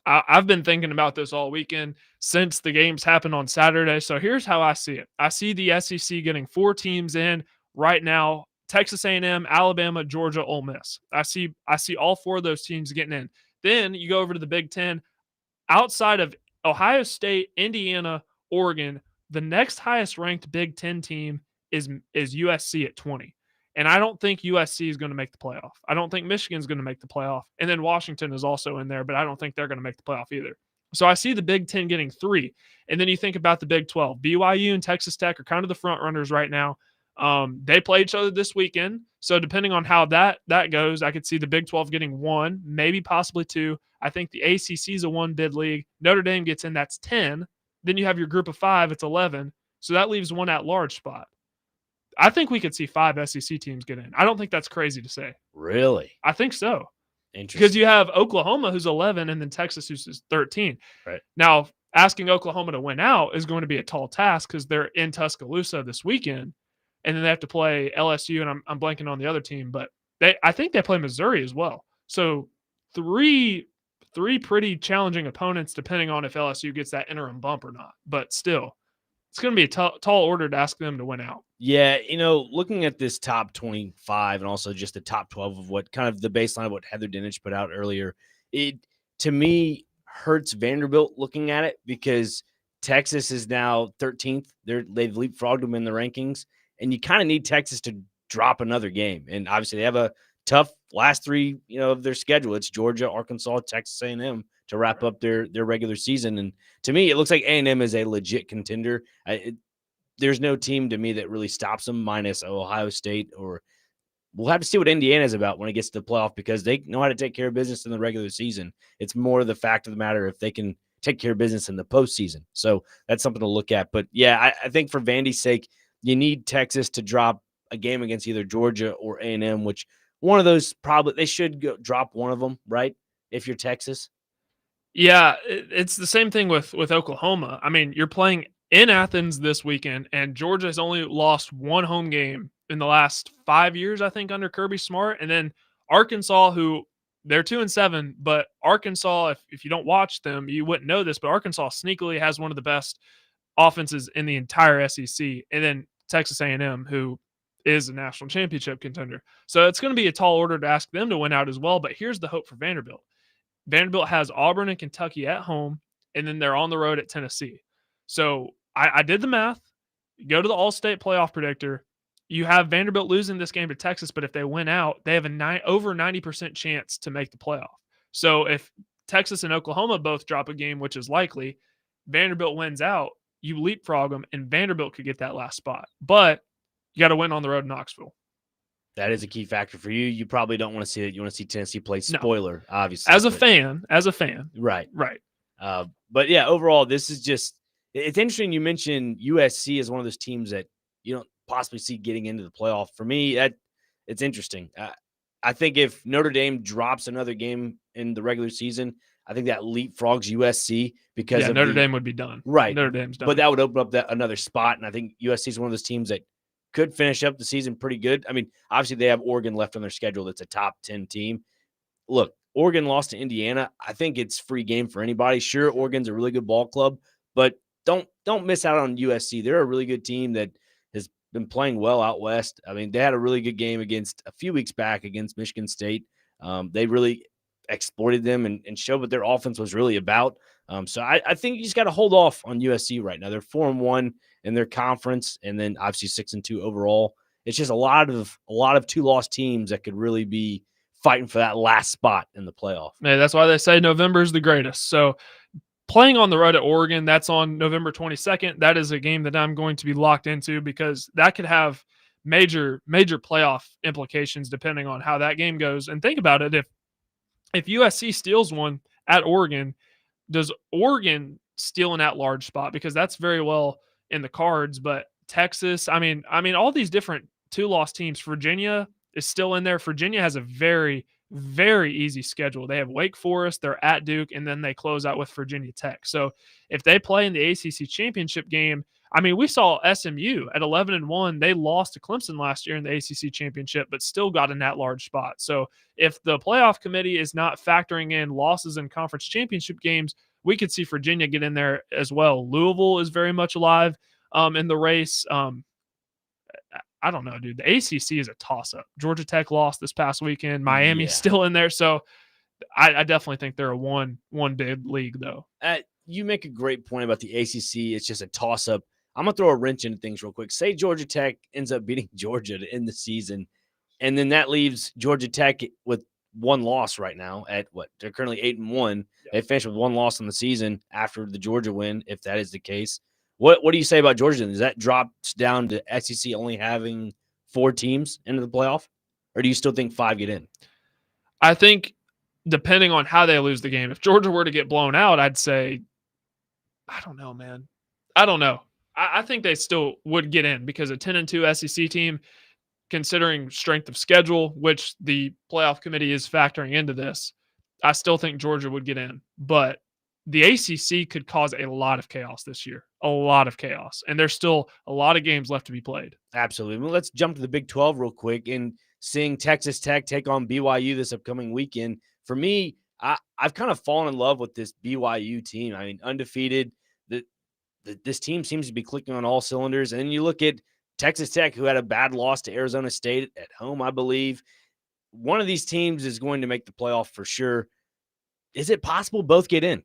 I've been thinking about this all weekend since the games happened on Saturday. So here's how I see it. I see the SEC getting 4 teams in right now: Texas A&M, Alabama, Georgia, Ole Miss. I see all 4 of those teams getting in. Then you go over to the Big 10. Outside of Ohio State, Indiana, Oregon, the next highest ranked Big 10 team is USC at 20. And I don't think USC is going to make the playoff. I don't think Michigan's going to make the playoff. And then Washington is also in there, but I don't think they're going to make the playoff either. So I see the Big 10 getting 3. And then you think about the Big 12. BYU and Texas Tech are kind of the front runners right now. They play each other this weekend. So depending on how that goes, I could see the Big 12 getting 1, maybe possibly 2. I think the ACC is a 1-bid league. Notre Dame gets in, that's 10. Then you have your group of 5, it's 11. So that leaves 1 at-large spot. I think we could see 5 SEC teams get in. I don't think that's crazy to say. Really? I think so. Interesting. Because you have Oklahoma, who's 11, and then Texas, who's 13. Right. Now, asking Oklahoma to win out is going to be a tall task because they're in Tuscaloosa this weekend, and then they have to play LSU, and I'm blanking on the other team, but I think they play Missouri as well. So 3 pretty challenging opponents, depending on if LSU gets that interim bump or not. But still, it's going to be a tall order to ask them to win out. Yeah, looking at this top 25 and also just the top 12 of what kind of the baseline of what Heather Dinich put out earlier, it to me hurts Vanderbilt looking at it because Texas is now 13th. They've leapfrogged them in the rankings, and you kind of need Texas to drop another game. And obviously they have a tough last 3, of their schedule. It's Georgia, Arkansas, Texas A&M to wrap up their regular season. And to me, it looks like A&M is a legit contender. There's no team to me that really stops them, minus Ohio State, or we'll have to see what Indiana's about when it gets to the playoff because they know how to take care of business in the regular season. It's more the fact of the matter if they can take care of business in the postseason. So that's something to look at. But yeah, I think for Vandy's sake, you need Texas to drop a game against either Georgia or A&M, which one of those probably they should drop one of them, right? If you're Texas. Yeah, it's the same thing with Oklahoma. I mean, you're playing in Athens this weekend, and Georgia has only lost 1 home game in the last 5 years, I think, under Kirby Smart. And then Arkansas, who they're 2-7, but Arkansas, if you don't watch them, you wouldn't know this, but Arkansas sneakily has one of the best offenses in the entire SEC. And then Texas A&M, who is a national championship contender. So it's going to be a tall order to ask them to win out as well. But here's the hope for Vanderbilt. Vanderbilt has Auburn and Kentucky at home, and then they're on the road at Tennessee. So I did the math. You go to the All-State playoff predictor. You have Vanderbilt losing this game to Texas, but if they win out, they have over 90% chance to make the playoff. So if Texas and Oklahoma both drop a game, which is likely, Vanderbilt wins out, you leapfrog them, and Vanderbilt could get that last spot. But you got to win on the road in Knoxville. That is a key factor for you. You probably don't want to see it. You want to see Tennessee play spoiler, obviously. As a fan. Right. Right. But yeah, overall, this is just – it's interesting you mentioned USC as one of those teams that you don't possibly see getting into the playoff. For me, it's interesting. I think if Notre Dame drops another game in the regular season, I think that leapfrogs USC because Notre Dame would be done. Right. Notre Dame's done. But that would open up another spot, and I think USC is one of those teams that could finish up the season pretty good. I mean, obviously they have Oregon left on their schedule. That's a top 10 team. Look, Oregon lost to Indiana. I think it's free game for anybody. Sure, Oregon's a really good ball club, but don't miss out on USC. They're a really good team that has been playing well out west. I mean, they had a really good game a few weeks back against Michigan State. They really exploited them and showed what their offense was really about. So I think you just got to hold off on USC right now. They're 4-1 in their conference, and then obviously 6-2 overall. it's just a lot of 2-loss teams that could really be fighting for that last spot in the playoff. Man, that's why they say November is the greatest. So playing on the road at Oregon, that's on November 22nd. That is a game that I'm going to be locked into because that could have major playoff implications depending on how that game goes. And think about it, if USC steals one at Oregon, does Oregon steal an at-large spot? Because that's very well in the cards. But Texas, I mean, all these different 2-loss teams. Virginia is still in there. Virginia has a very, very easy schedule. They have Wake Forest, they're at Duke, and then they close out with Virginia Tech. So if they play in the ACC championship game, I mean, we saw SMU at 11-1. They lost to Clemson last year in the ACC championship, but still got an at-large spot. So if the playoff committee is not factoring in losses in conference championship games, we could see Virginia get in there as well. Louisville is very much alive in the race. I don't know, dude. The ACC is a toss-up. Georgia Tech lost this past weekend. Miami's still in there. So I definitely think they're a one big league, though. You make a great point about the ACC. It's just a toss-up. I'm going to throw a wrench into things real quick. Say Georgia Tech ends up beating Georgia to end the season, and then that leaves Georgia Tech with one loss right now at what? They're currently 8-1. Yeah. They finished with one loss on the season after the Georgia win, if that is the case. What do you say about Georgia? Does that drop down to SEC only having 4 teams into the playoff? Or do you still think 5 get in? I think depending on how they lose the game, if Georgia were to get blown out, I'd say, I don't know, man. I don't know. I think they still would get in because a 10-2 SEC team, considering strength of schedule, which the playoff committee is factoring into this, I still think Georgia would get in. But the ACC could cause a lot of chaos this year, a lot of chaos. And there's still a lot of games left to be played. Absolutely. Well, let's jump to the Big 12 real quick and seeing Texas Tech take on BYU this upcoming weekend. For me, I've kind of fallen in love with this BYU team. I mean, undefeated. This team seems to be clicking on all cylinders. And then you look at Texas Tech, who had a bad loss to Arizona State at home, I believe. One of these teams is going to make the playoff for sure. Is it possible both get in?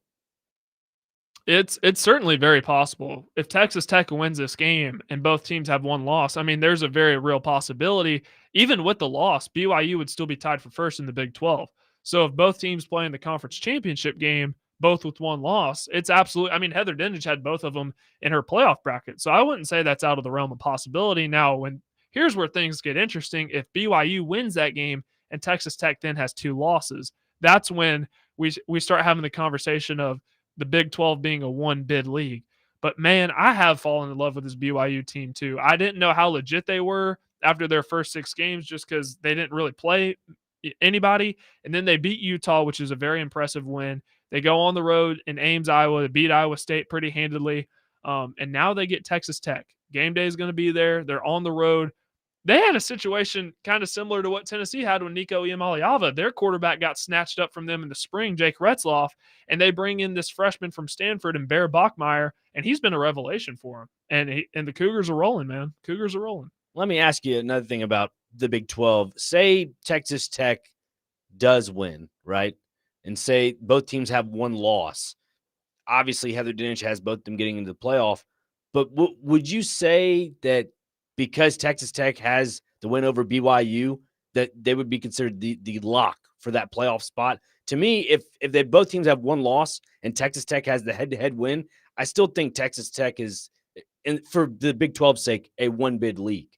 It's certainly very possible. If Texas Tech wins this game and both teams have one loss, I mean, there's a very real possibility. Even with the loss, BYU would still be tied for first in the Big 12. So if both teams play in the conference championship game, both with one loss, it's absolutely, I mean, Heather Dinich had both of them in her playoff bracket. So I wouldn't say that's out of the realm of possibility. Now, here's where things get interesting. If BYU wins that game and Texas Tech then has 2 losses, that's when we start having the conversation of the Big 12 being a one-bid league. But, man, I have fallen in love with this BYU team too. I didn't know how legit they were after their first 6 games just because they didn't really play anybody. And then they beat Utah, which is a very impressive win. They go on the road in Ames, Iowa. They beat Iowa State pretty handedly. And now they get Texas Tech. Game day is going to be there. They're on the road. They had a situation kind of similar to what Tennessee had when Nico Iamaleava. Their quarterback got snatched up from them in the spring, Jake Retzloff, and they bring in this freshman from Stanford and Bear Bachmeier, and he's been a revelation for them. And the Cougars are rolling, man. Cougars are rolling. Let me ask you another thing about the Big 12. Say Texas Tech does win, right? And say both teams have one loss. Obviously, Heather Dinich has both them getting into the playoff. But would you say that because Texas Tech has the win over BYU, that they would be considered the lock for that playoff spot? To me, if they both teams have one loss and Texas Tech has the head-to-head win, I still think Texas Tech is, for the Big 12's sake, a one-bid league.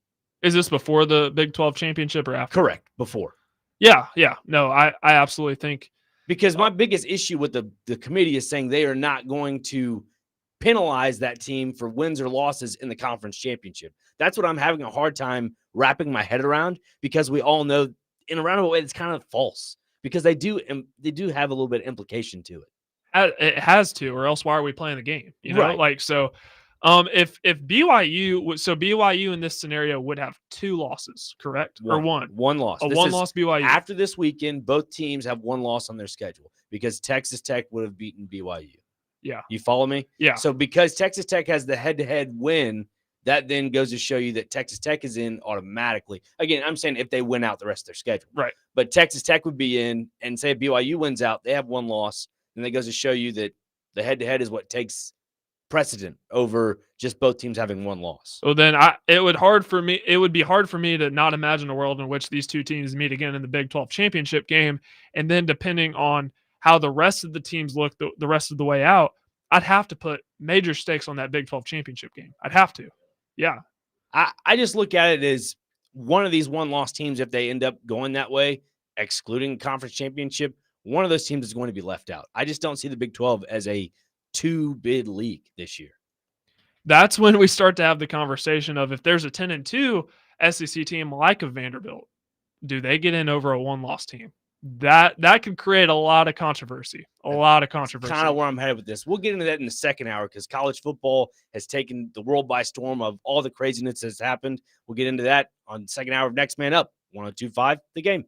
Is this before the Big 12 championship or after? Correct, before. Yeah. No, I absolutely think. Because my biggest issue with the committee is saying they are not going to penalize that team for wins or losses in the conference championship. That's what I'm having a hard time wrapping my head around, because we all know in a roundabout way it's kind of false, because they do have a little bit of implication to it. It has to, or else why are we playing the game? You know, right. Like, so if BYU in this scenario would have 2 losses, correct? Or one loss. One-loss BYU. After this weekend, both teams have one loss on their schedule because Texas Tech would have beaten BYU. Yeah. You follow me? Yeah. So because Texas Tech has the head-to-head win, that then goes to show you that Texas Tech is in automatically. Again, I'm saying if they win out the rest of their schedule. Right. But Texas Tech would be in, and say if BYU wins out, they have one loss, and that goes to show you that the head-to-head is what takes precedent over just both teams having one loss. Well, then it would be hard for me to not imagine a world in which these two teams meet again in the Big 12 championship game. And then depending on how the rest of the teams look the rest of the way out, I'd have to put major stakes on that Big 12 championship game. I'd have to. Yeah. I just look at it as one of these one-loss teams, if they end up going that way, excluding conference championship, one of those teams is going to be left out. I just don't see the Big 12 as a two-bid league this year. That's when we start to have the conversation of if there's a 10-2 SEC team like a Vanderbilt, do they get in over a one-loss team? That could create a lot of controversy. Kind of where I'm headed with this. We'll get into that in the second hour because college football has taken the world by storm of all the craziness that's happened. We'll get into that on the second hour of Next Man Up, 102.5 The Game.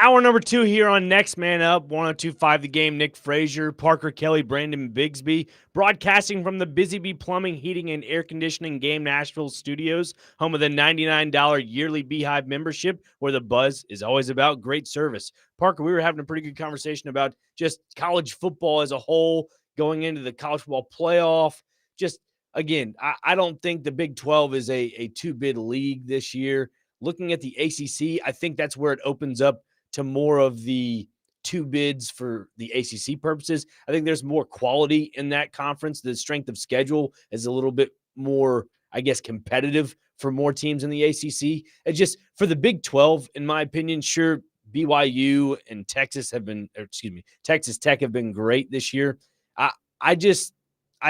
Hour number 2 here on Next Man Up, 102.5 The Game. Nick Frazier, Parker Kelly, Brandon Bigsby, broadcasting from the Busy Bee Plumbing, Heating, and Air Conditioning Game Nashville studios, home of the $99 yearly Beehive membership, where the buzz is always about great service. Parker, we were having a pretty good conversation about just college football as a whole, going into the college football playoff. Just, again, I don't think the Big 12 is a two-bid league this year. Looking at the ACC, I think that's where it opens up to more of the two bids for the ACC purposes. I think there's more quality in that conference. The strength of schedule is a little bit more, I guess, competitive for more teams in the ACC. And just for the Big 12, in my opinion, sure, BYU and Texas Tech have been great this year. I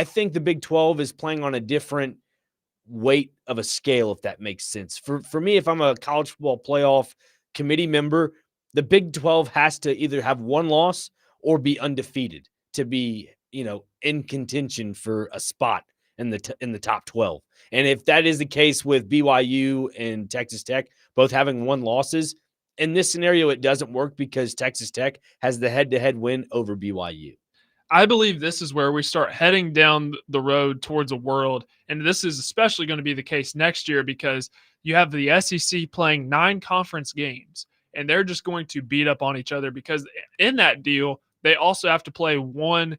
think the Big 12 is playing on a different weight of a scale, if that makes sense. For me, if I'm a college football playoff committee member, the Big 12 has to either have one loss or be undefeated to be, in contention for a spot in the top 12. And if that is the case with BYU and Texas Tech both having one losses, in this scenario it doesn't work because Texas Tech has the head-to-head win over BYU. I believe this is where we start heading down the road towards a world, and this is especially going to be the case next year because you have the SEC playing 9 conference games, and they're just going to beat up on each other because in that deal, they also have to play one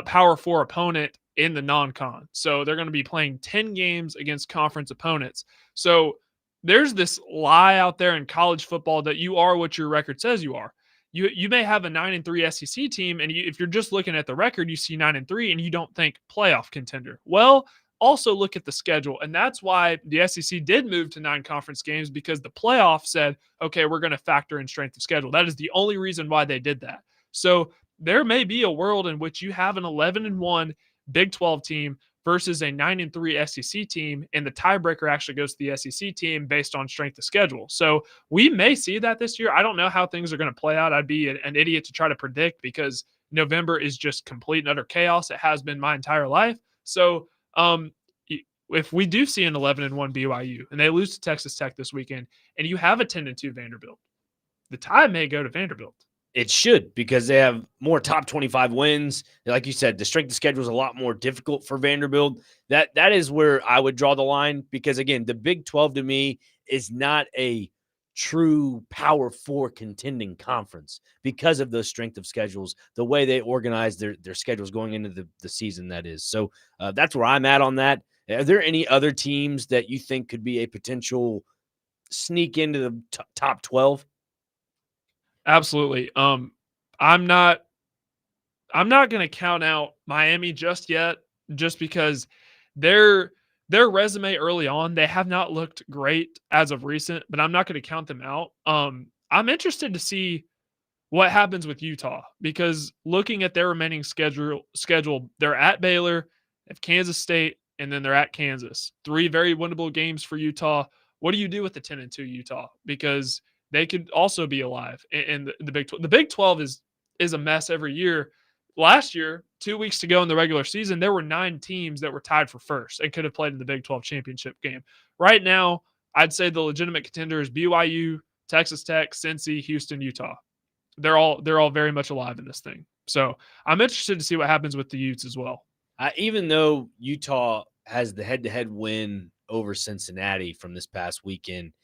Power 4 opponent in the non-con. So they're going to be playing 10 games against conference opponents. So there's this lie out there in college football that you are what your record says you are. You may have a 9-3 SEC team, and if you're just looking at the record, you see 9-3, and you don't think playoff contender. Well, also look at the schedule, and that's why the SEC did move to 9 conference games because the playoff said, okay, we're going to factor in strength of schedule. That is the only reason why they did that. So there may be a world in which you have an 11-1 Big 12 team versus a 9-3 SEC team, and the tiebreaker actually goes to the SEC team based on strength of schedule. So we may see that this year. I don't know how things are going to play out. I'd be an idiot to try to predict because November is just complete and utter chaos. It has been my entire life. So if we do see an 11-1 BYU and they lose to Texas Tech this weekend, and you have a 10-2 Vanderbilt, the tie may go to Vanderbilt. It should, because they have more top 25 wins. Like you said, the strength of schedule is a lot more difficult for Vanderbilt. That is where I would draw the line because, again, the Big 12 to me is not a true Power 4 contending conference because of those strength of schedules, the way they organize their schedules going into the season, that is. So that's where I'm at on that. Are there any other teams that you think could be a potential sneak into the top 12? Absolutely. I'm not going to count out Miami just yet, just because their resume early on, they have not looked great as of recent, but I'm not going to count them out. I'm interested to see what happens with Utah because looking at their remaining schedule, they're at Baylor, they have Kansas State, and then they're at Kansas. 3 very winnable games for Utah. What do you do with the 10-2 Utah? Because they could also be alive in the Big 12. The Big 12 is a mess every year. Last year, 2 weeks to go in the regular season, there were 9 teams that were tied for first and could have played in the Big 12 championship game. Right now, I'd say the legitimate contender is BYU, Texas Tech, Cincy, Houston, Utah. They're all very much alive in this thing. So I'm interested to see what happens with the Utes as well. Even though Utah has the head-to-head win over Cincinnati from this past weekend,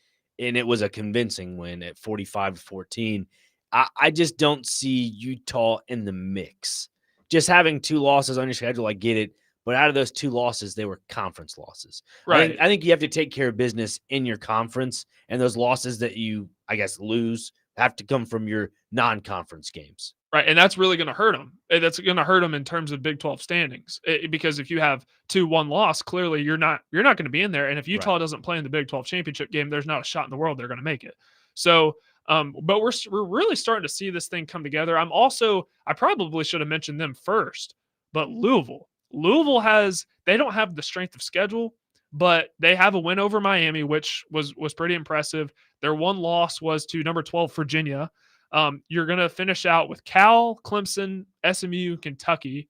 and it was a convincing win at 45-14, I just don't see Utah in the mix. Just having 2 losses on your schedule, I get it. But out of those 2 losses, they were conference losses. Right. I think you have to take care of business in your conference, and those losses that you, I guess, lose have to come from your non-conference games. Right, and that's really going to hurt them. That's going to hurt them in terms of Big 12 standings because if you have 2-1 loss, clearly you're not going to be in there. And if Utah doesn't play in the Big 12 championship game, there's not a shot in the world they're going to make it. So, but we're really starting to see this thing come together. I probably should have mentioned them first, but Louisville they don't have the strength of schedule, but they have a win over Miami, which was pretty impressive. Their one loss was to number 12 Virginia. You're going to finish out with Cal, Clemson, SMU, Kentucky.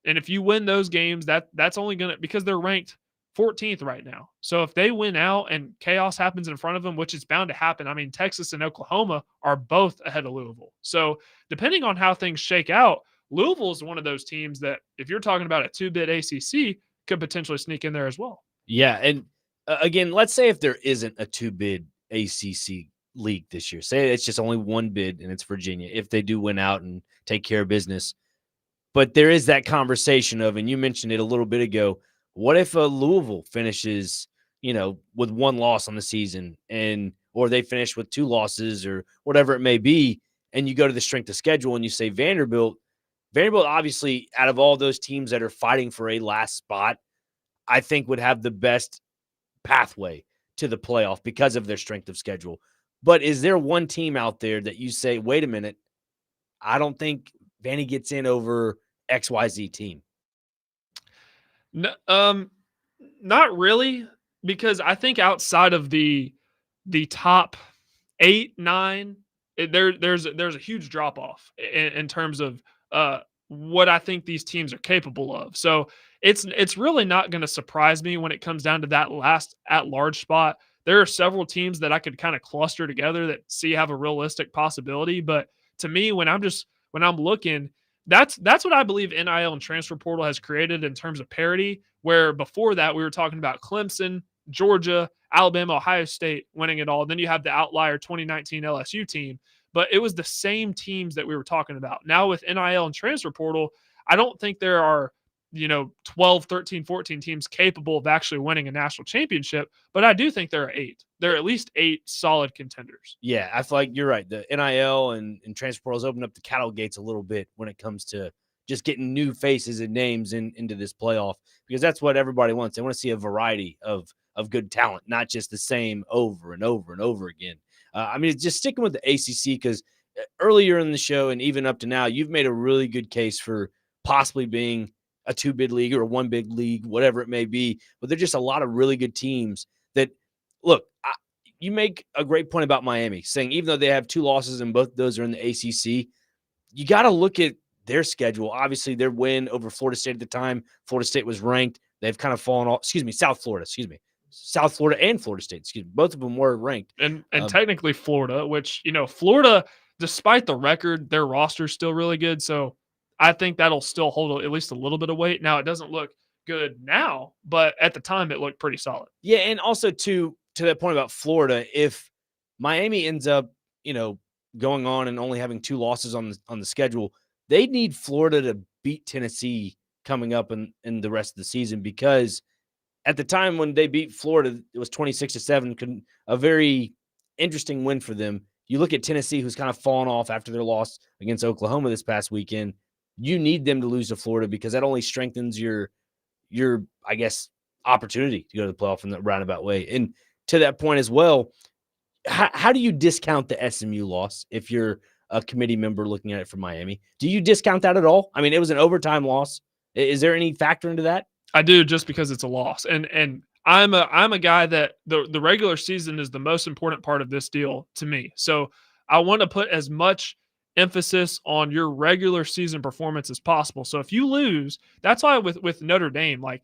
And if you win those games, that's only going to, because they're ranked 14th right now. So if they win out and chaos happens in front of them, which is bound to happen, I mean, Texas and Oklahoma are both ahead of Louisville. So depending on how things shake out, Louisville is one of those teams that, if you're talking about a 2-bid ACC, could potentially sneak in there as well. Yeah, and again, let's say if there isn't a 2-bid ACC league this year, say it's just only 1 bid and it's Virginia, if they do win out and take care of business. But there is that conversation of, and you mentioned it a little bit ago, what if Louisville finishes, with 1 loss on the season, or they finish with 2 losses or whatever it may be, and you go to the strength of schedule and you say Vanderbilt obviously, out of all those teams that are fighting for a last spot, I think would have the best pathway to the playoff because of their strength of schedule. But is there one team out there that you say, wait a minute, I don't think Vandy gets in over XYZ team? No, not really, because I think outside of the top 8, 9, there's a huge drop off in terms of what I think these teams are capable of. So it's really not going to surprise me when it comes down to that last at-large spot. There are several teams that I could kind of cluster together that have a realistic possibility. But to me, when I'm looking, that's what I believe NIL and transfer portal has created in terms of parity. Where before that we were talking about Clemson, Georgia, Alabama, Ohio State winning it all. Then you have the outlier 2019 LSU team. But it was the same teams that we were talking about. Now with NIL and transfer portal, I don't think there are 12, 13, 14 teams capable of actually winning a national championship, but I do think there are 8. There are at least 8 solid contenders. Yeah, I feel like you're right. The NIL and transfer portals open up the cattle gates a little bit when it comes to just getting new faces and names into this playoff, because that's what everybody wants. They want to see a variety of good talent, not just the same over and over and over again. I mean, it's just sticking with the ACC, because earlier in the show and even up to now, you've made a really good case for possibly being a 2-bid league or a 1-bid league, whatever it may be. But there's just a lot of really good teams that, look, you make a great point about Miami, saying even though they have 2 losses and both of those are in the ACC, you got to look at their schedule. Obviously, their win over Florida State at the time, Florida State was ranked. They've kind of fallen off. South Florida and Florida State, both of them were ranked. And technically Florida, which, Florida, despite the record, their roster is still really good. So I think that'll still hold at least a little bit of weight. Now, it doesn't look good now, but at the time it looked pretty solid. Yeah, and also to that point about Florida, if Miami ends up, going on and only having 2 losses on the schedule, they need Florida to beat Tennessee coming up in the rest of the season, because at the time when they beat Florida, it was 26-7, a very interesting win for them. You look at Tennessee, who's kind of fallen off after their loss against Oklahoma this past weekend. You need them to lose to Florida, because that only strengthens your I guess, opportunity to go to the playoff in the roundabout way. And to that point as well, how do you discount the SMU loss if you're a committee member looking at it from Miami? Do you discount that at all? I mean, it was an overtime loss. Is there any factor into that? I do, just because it's a loss. And I'm a guy that the regular season is the most important part of this deal to me. So I want to put as much emphasis on your regular season performance as possible. So if you lose, that's why with Notre Dame, like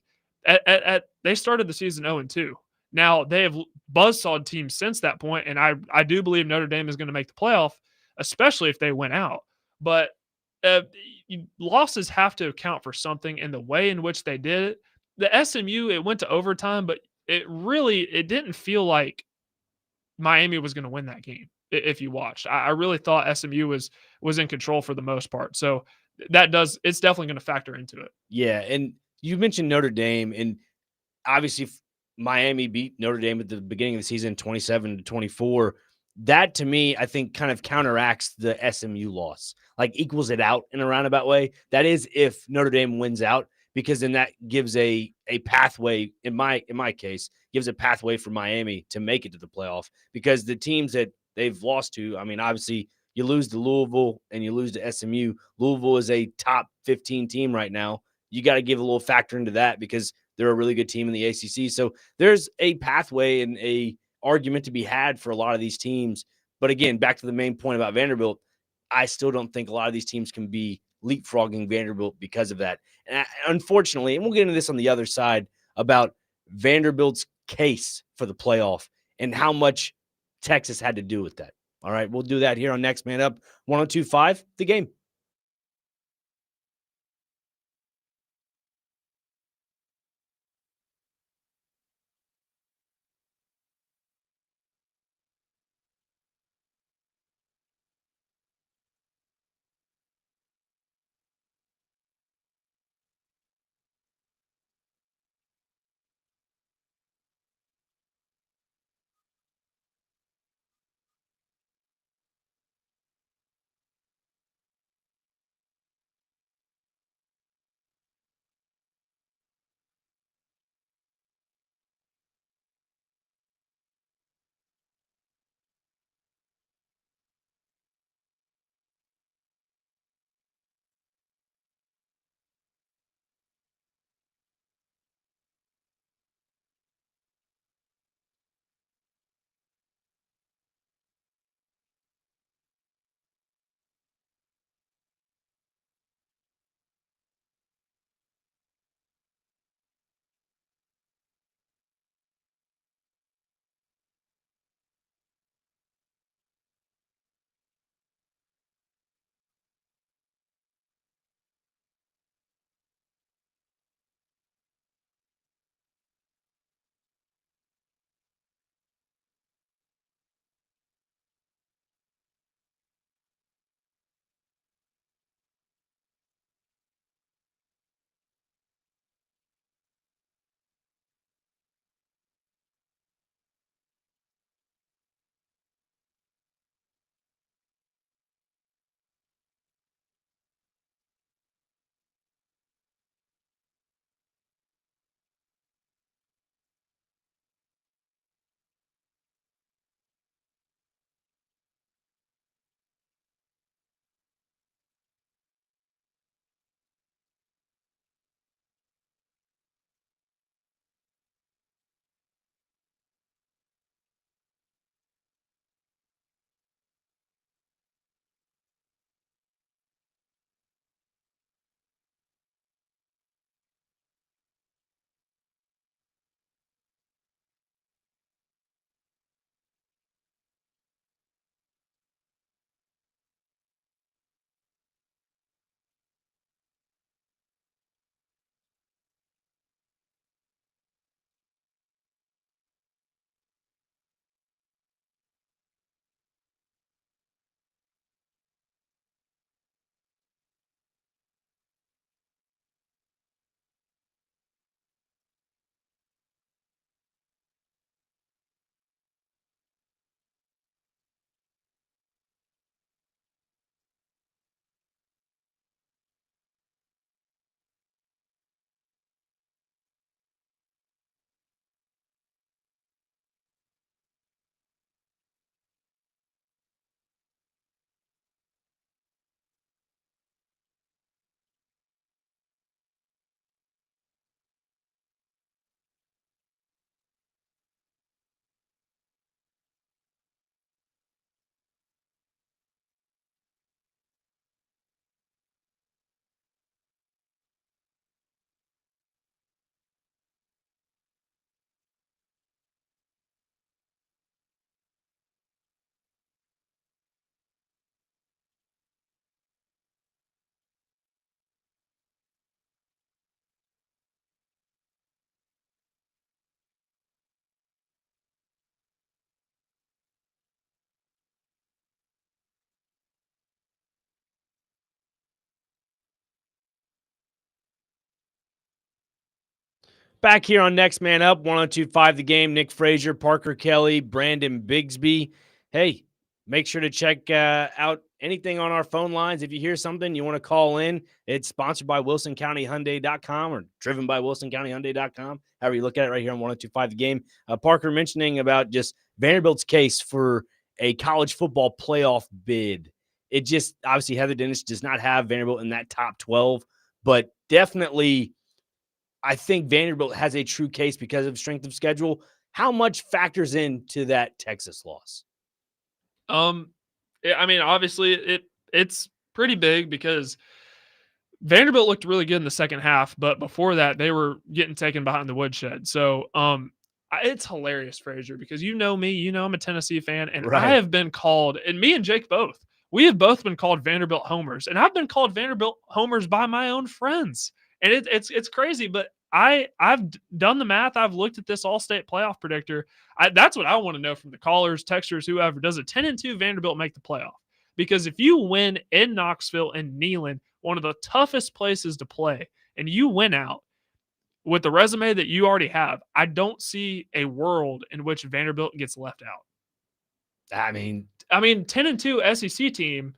they started the season 0-2. Now they have buzzsawed teams since that point, and I do believe Notre Dame is going to make the playoff, especially if they win out. But losses have to account for something, in the way in which they did it. The SMU, it went to overtime, but it didn't feel like Miami was going to win that game. If you watched, I really thought SMU was in control for the most part. So it's definitely going to factor into it. Yeah, and you mentioned Notre Dame, and obviously Miami beat Notre Dame at the beginning of the season 27-24. That, to me, I think kind of counteracts the SMU loss, like equals it out in a roundabout way. That is, if Notre Dame wins out, because then that gives a pathway, in my case, gives a pathway for Miami to make it to the playoff, because the teams that they've lost to, I mean, obviously you lose to Louisville and you lose to SMU. Louisville is a top 15 team right now. You got to give a little factor into that, because they're a really good team in the ACC. So there's a pathway and a argument to be had for a lot of these teams. But again, back to the main point about Vanderbilt, I still don't think a lot of these teams can be leapfrogging Vanderbilt because of that. And unfortunately, and we'll get into this on the other side about Vanderbilt's case for the playoff and how much Texas had to do with that. All right, we'll do that here on Next Man Up, 102.5 The Game. Back here on Next Man Up, 102.5 The Game. Nick Frazier, Parker Kelly, Brandon Bigsby. Hey, make sure to check out anything on our phone lines. If you hear something you want to call in, it's sponsored by WilsonCountyHyundai.com or driven by WilsonCountyHyundai.com. However you look at it right here on 102.5 The Game. Parker mentioning about just Vanderbilt's case for a college football playoff bid. It just, obviously, Heather Dennis does not have Vanderbilt in that top 12, but definitely I think Vanderbilt has a true case because of strength of schedule. How much factors into that Texas loss? I mean, obviously it's pretty big because Vanderbilt looked really good in the second half, but before that, they were getting taken behind the woodshed. So, it's hilarious, Frazier, because you know me, I'm a Tennessee fan, and I Right. have been called, and me and Jake both, we have both been called Vanderbilt homers, and I've been called Vanderbilt homers by my own friends, and it's crazy. But I've done the math. I've looked at this all-state playoff predictor. That's what I want to know from the callers, texters, whoever. Does a 10-2 Vanderbilt make the playoff? Because if you win in Knoxville and Neyland, one of the toughest places to play, and you win out with the resume that you already have, I don't see a world in which Vanderbilt gets left out. I mean, 10-2 SEC team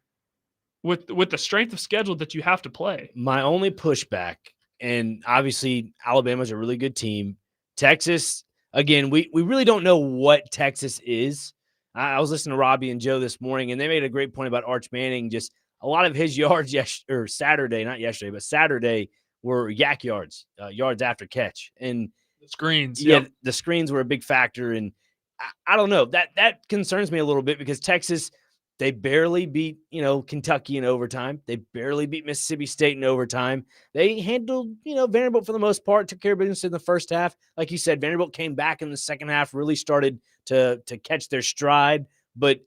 with the strength of schedule that you have to play. my only pushback, and obviously Alabama's a really good team. Texas, again, we really don't know what Texas is. I was listening to Robbie and Joe this morning, and they made a great point about Arch Manning. Just a lot of his yards Saturday, not yesterday, but Saturday were yak yards, yards after catch. And The screens. yeah, Yep. the screens were a big factor. And I don't know. That concerns me a little bit because Texas, they barely beat, Kentucky in overtime. They barely beat Mississippi State in overtime. They handled, Vanderbilt for the most part, took care of business in the first half. Like you said, Vanderbilt came back in the second half, really started to catch their stride. But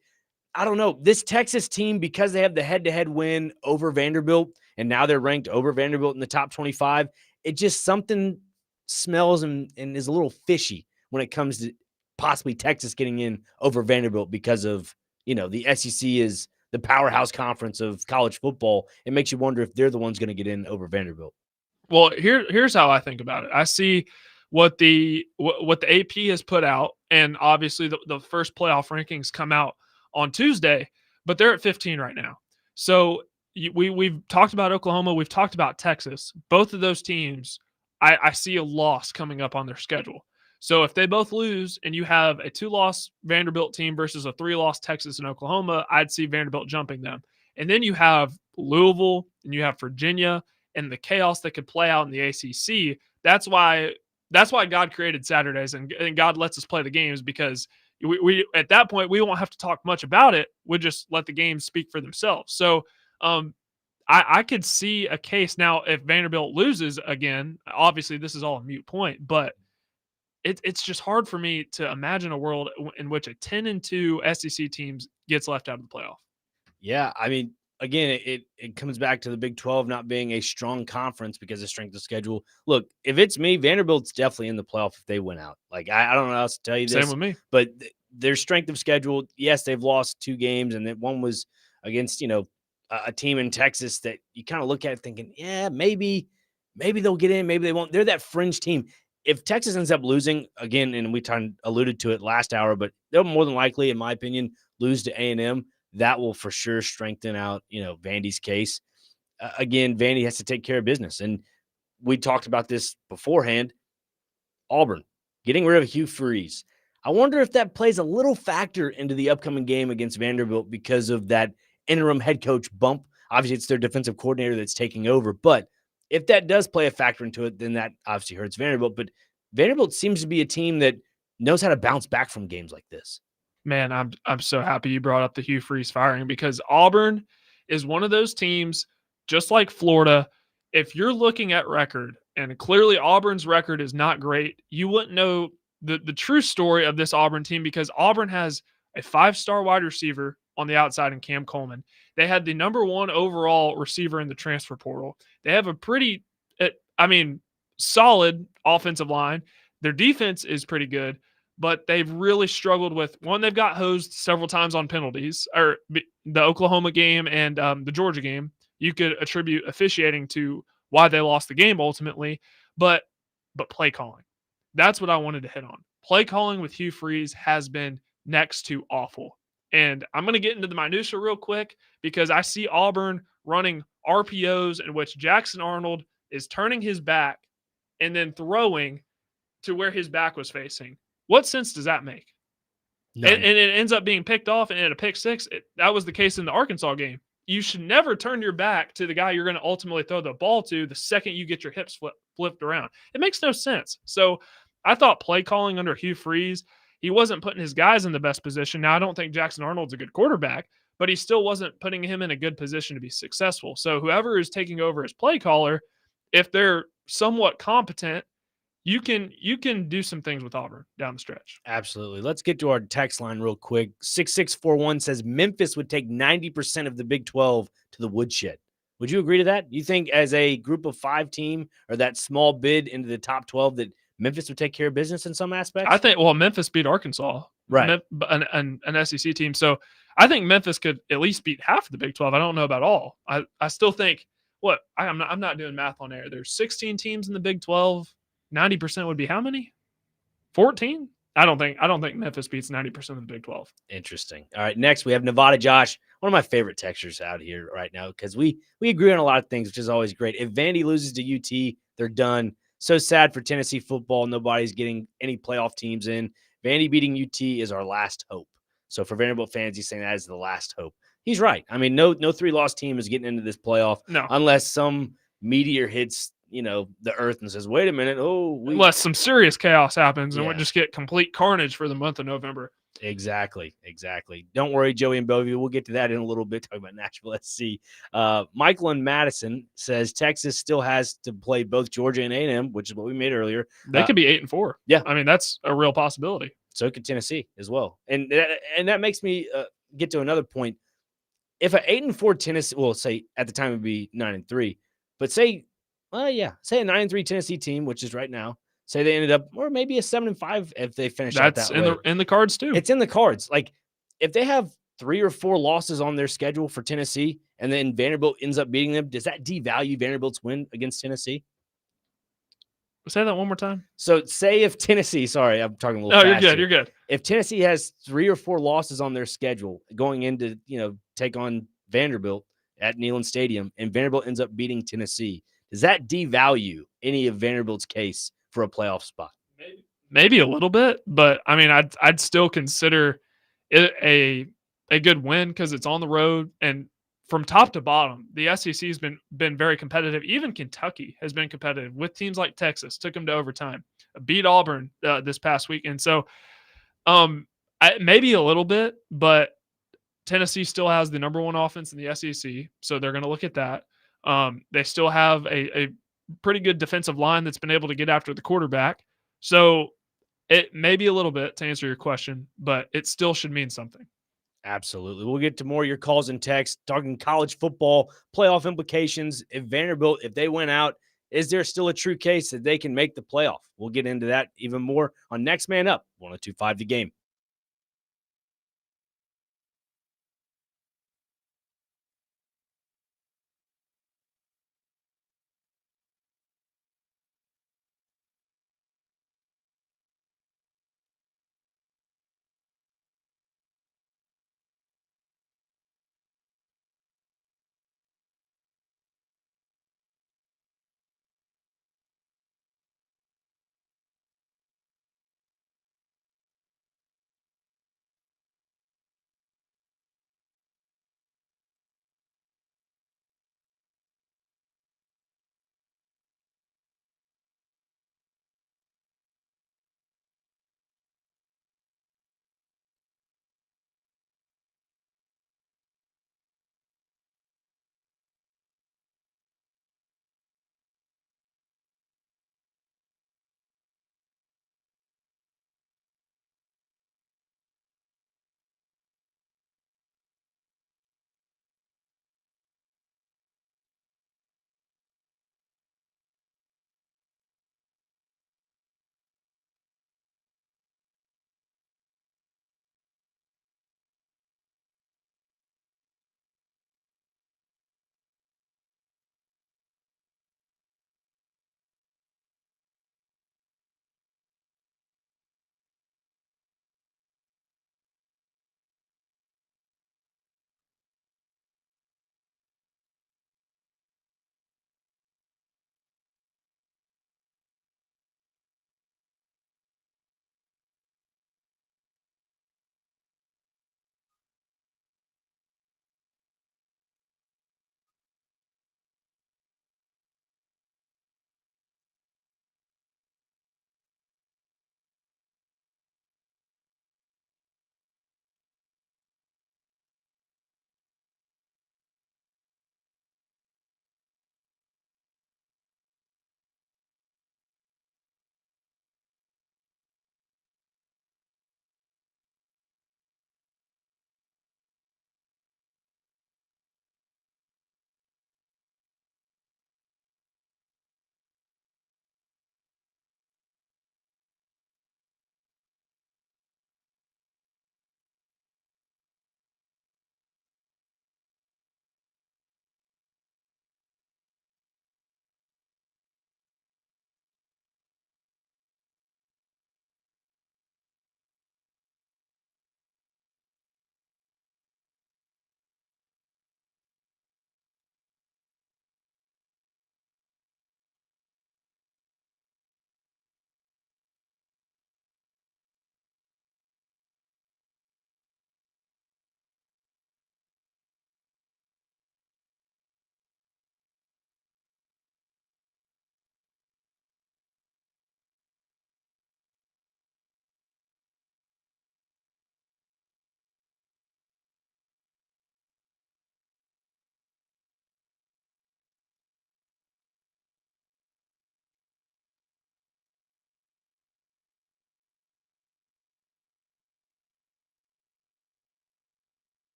I don't know. This Texas team, because they have the head-to-head win over Vanderbilt, and now they're ranked over Vanderbilt in the top 25, it just something smells and is a little fishy when it comes to possibly Texas getting in over Vanderbilt because of, the SEC is the powerhouse conference of college football. It makes you wonder if they're the ones going to get in over Vanderbilt. Well, here's how I think about it. I see what the AP has put out, and obviously the first playoff rankings come out on Tuesday, but they're at 15 right now. So we've talked about Oklahoma, we've talked about Texas. Both of those teams, I see a loss coming up on their schedule. So if they both lose and you have a 2-loss Vanderbilt team versus a 3-loss Texas and Oklahoma, I'd see Vanderbilt jumping them. And then you have Louisville and you have Virginia and the chaos that could play out in the ACC. That's why God created Saturdays and God lets us play the games, because we at that point we won't have to talk much about it. We'll just let the games speak for themselves. So I could see a case now if Vanderbilt loses again. Obviously, this is all a moot point, but it's just hard for me to imagine a world in which a 10-2 SEC team gets left out of the playoff. Yeah, again, it comes back to the Big 12 not being a strong conference because of strength of schedule. Look, if it's me, Vanderbilt's definitely in the playoff if they win out. Like, I don't know how else to tell you this. Same with me. But their strength of schedule, yes, they've lost 2 games, and that one was against, a team in Texas that you kind of look at it thinking, yeah, maybe they'll get in, maybe they won't. They're that fringe team. If Texas ends up losing, again, and we alluded to it last hour, but they'll more than likely, in my opinion, lose to A&M. That will for sure strengthen out, Vandy's case. Again, Vandy has to take care of business. And we talked about this beforehand. Auburn, getting rid of Hugh Freeze. I wonder if that plays a little factor into the upcoming game against Vanderbilt because of that interim head coach bump. Obviously, it's their defensive coordinator that's taking over. But if that does play a factor into it, then that obviously hurts Vanderbilt. But Vanderbilt seems to be a team that knows how to bounce back from games like this. Man, I'm so happy you brought up the Hugh Freeze firing, because Auburn is one of those teams, just like Florida. If you're looking at record, and clearly Auburn's record is not great, you wouldn't know the true story of this Auburn team, because Auburn has a 5-star wide receiver on the outside in Cam Coleman. They had the number 1 overall receiver in the transfer portal. They have a pretty, solid offensive line. Their defense is pretty good, but they've really struggled with, one, they've got hosed several times on penalties, or the Oklahoma game and the Georgia game. You could attribute officiating to why they lost the game ultimately, but play calling. That's what I wanted to hit on. Play calling with Hugh Freeze has been next to awful. And I'm going to get into the minutia real quick, because I see Auburn running RPOs in which Jackson Arnold is turning his back and then throwing to where his back was facing. What sense does that make? And it ends up being picked off and at a pick six. That was the case in the Arkansas game. You should never turn your back to the guy you're going to ultimately throw the ball to the second you get your hips flipped around. It makes no sense. So I thought play calling under Hugh Freeze, he wasn't putting his guys in the best position. Now, I don't think Jackson Arnold's a good quarterback, but he still wasn't putting him in a good position to be successful. So whoever is taking over as play caller, if they're somewhat competent, you can do some things with Auburn down the stretch. Absolutely. Let's get to our text line real quick. 6641 says Memphis would take 90% of the Big 12 to the woodshed. Would you agree to that? You think as a group of 5 team or that small bid into the top 12 that Memphis would take care of business in some aspects? I think Memphis beat Arkansas, Right. an SEC team. So I think Memphis could at least beat half of the Big 12. I don't know about all. I still think I'm not doing math on air. There's 16 teams in the Big 12. 90% would be how many? 14? I don't think Memphis beats 90% of the Big 12. Interesting. All right, next we have Nevada Josh, one of my favorite textures out here right now because we agree on a lot of things, which is always great. If Vandy loses to UT, they're done. So sad for Tennessee football. Nobody's getting any playoff teams in. Vandy beating UT is our last hope. So for Vanderbilt fans, he's saying that is the last hope. He's right. I mean, no 3-loss team is getting into this playoff unless some meteor hits the earth and says, wait a minute. Unless some serious chaos happens and we'll just get complete carnage for the month of November. Exactly. Don't worry, Joey and Bellevue. We'll get to that in a little bit, talking about Nashville SC. Michael and Madison says Texas still has to play both Georgia and A&M, which is what we made earlier. They could be 8-4. Yeah. I mean, that's a real possibility. So could Tennessee as well. And that makes me get to another point. If an 8-4 Tennessee, well, say at the time it would be 9-3, but say a 9-3 Tennessee team, which is right now, say they ended up, or maybe a 7-5 if they finish out that way. In the cards too. It's in the cards. Like if they have 3 or 4 losses on their schedule for Tennessee, and then Vanderbilt ends up beating them, does that devalue Vanderbilt's win against Tennessee? Say that one more time. So say if Tennessee, sorry, I'm talking a little fast. You're good. If Tennessee has 3 or 4 losses on their schedule going into, take on Vanderbilt at Neyland Stadium, and Vanderbilt ends up beating Tennessee, does that devalue any of Vanderbilt's case for a playoff spot? Maybe a little bit, but I mean, I'd still consider it a good win because it's on the road, and from top to bottom, the SEC has been very competitive. Even Kentucky has been competitive with teams like Texas. Took them to overtime, beat Auburn this past week, and so maybe a little bit, but Tennessee still has the number 1 offense in the SEC, so they're going to look at that. They still have a pretty good defensive line that's been able to get after the quarterback. So it may be a little bit to answer your question, but it still should mean something. Absolutely. We'll get to more of your calls and texts, talking college football, playoff implications. If Vanderbilt, if they went out, is there still a true case that they can make the playoff? We'll get into that even more on Next Man Up, 102.5 The Game.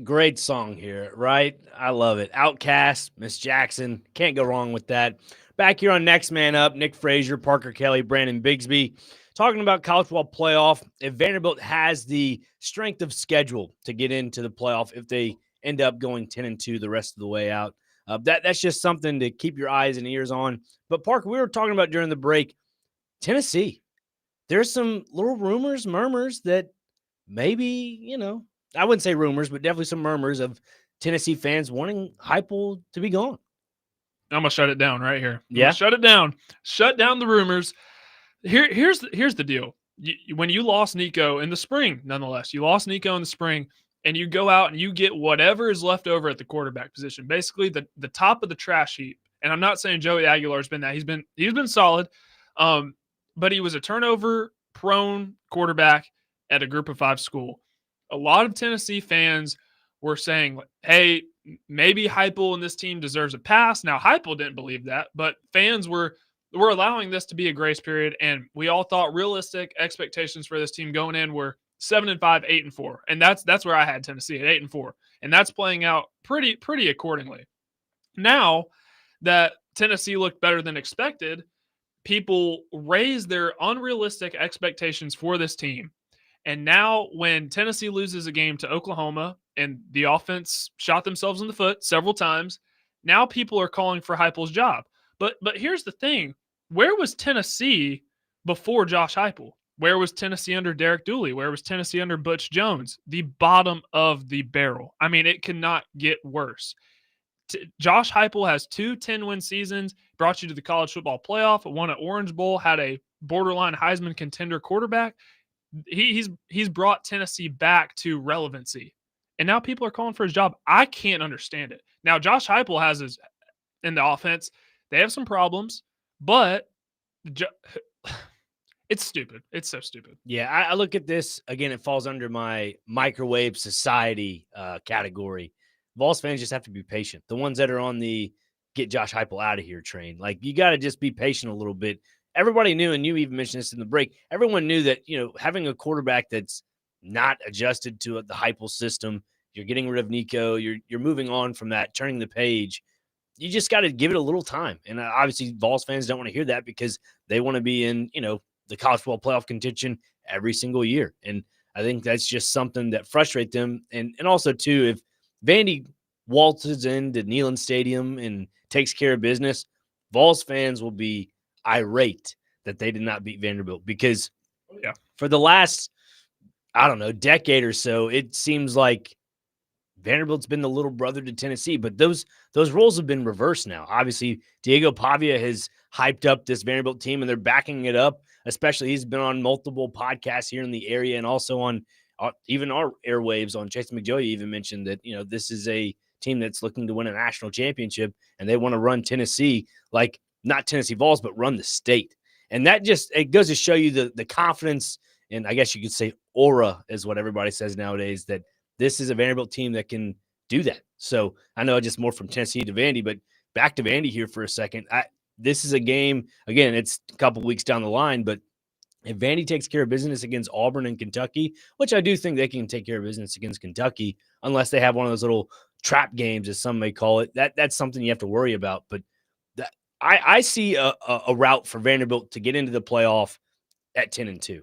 Great song here, right? I love it. Outcast, Miss Jackson. Can't go wrong with that. Back here on Next Man Up, Nick Frazier, Parker Kelly, Brandon Bigsby, talking about college football playoff. If Vanderbilt has the strength of schedule to get into the playoff, if they end up going 10-2 the rest of the way out, that's just something to keep your eyes and ears on. But Parker, we were talking about during the break, Tennessee. There's some little rumors, murmurs that maybe, I wouldn't say rumors, but definitely some murmurs of Tennessee fans wanting Heupel to be gone. I'm gonna shut it down right here. Yeah. Shut it down. Shut down the rumors. Here's the deal. When you lost Nico in the spring, nonetheless, you lost Nico in the spring, and you go out and you get whatever is left over at the quarterback position, basically the top of the trash heap. And I'm not saying Joey Aguilar's been that. He's been solid, but he was a turnover prone quarterback at a Group of 5 school. A lot of Tennessee fans were saying, "Hey, maybe Heupel and this team deserves a pass." Now Heupel didn't believe that, but fans were allowing this to be a grace period, and we all thought realistic expectations for this team going in were 7-5, 8-4, and that's where I had Tennessee at 8-4, and that's playing out pretty accordingly. Now that Tennessee looked better than expected, people raised their unrealistic expectations for this team. And now when Tennessee loses a game to Oklahoma and the offense shot themselves in the foot several times, now people are calling for Heupel's job. But here's the thing. Where was Tennessee before Josh Heupel? Where was Tennessee under Derek Dooley? Where was Tennessee under Butch Jones? The bottom of the barrel. I mean, it cannot get worse. Josh Heupel has 2 10-win seasons, brought you to the college football playoff, won an Orange Bowl, had a borderline Heisman contender quarterback. He's brought Tennessee back to relevancy. And now people are calling for his job. I can't understand it. Now, Josh Heupel has his in the offense. They have some problems, but it's stupid. It's so stupid. Yeah, I look at this, again, it falls under my microwave society category. Vols fans just have to be patient. The ones that are on the get Josh Heupel out of here train, like, you got to just be patient a little bit. Everybody knew, and you even mentioned this in the break, everyone knew that, having a quarterback that's not adjusted to the Heupel system, you're getting rid of Nico, you're moving on from that, turning the page. You just got to give it a little time. And obviously Vols fans don't want to hear that because they want to be in, the college football playoff contention every single year. And I think that's just something that frustrates them. And also, too, if Vandy waltzes into Neyland Stadium and takes care of business, Vols fans will be irate that they did not beat Vanderbilt because for the last, decade or so, it seems like Vanderbilt's been the little brother to Tennessee, but those roles have been reversed now. Obviously, Diego Pavia has hyped up this Vanderbilt team, and they're backing it up. Especially, he's been on multiple podcasts here in the area and also on even our airwaves on Chase McJoy. Even mentioned that, this is a team that's looking to win a national championship, and they want to run Tennessee, like not Tennessee Vols, but run the state. And that it goes to show you the confidence, and I guess you could say aura is what everybody says nowadays, that this is a Vanderbilt team that can do that. So I know just more from Tennessee to Vandy, but back to Vandy here for a second. This is a game, again, it's a couple weeks down the line, but if Vandy takes care of business against Auburn and Kentucky, which I do think they can take care of business against Kentucky, unless they have one of those little trap games, as some may call it, that's something you have to worry about. But I see a route for Vanderbilt to get into the playoff at 10-2.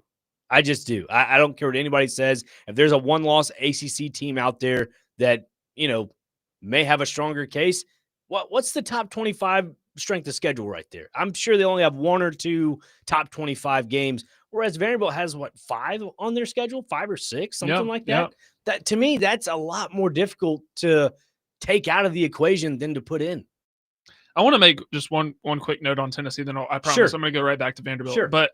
I just do. I don't care what anybody says. If there's a one-loss ACC team out there that, may have a stronger case, what's the top 25 strength of schedule right there? I'm sure they only have 1 or 2 top 25 games, whereas Vanderbilt has, 5 on their schedule, 5 or 6, something like that. Yep. That, to me, that's a lot more difficult to take out of the equation than to put in. I want to make just one quick note on Tennessee, then I promise Sure. I'm going to go right back to Vanderbilt. Sure. But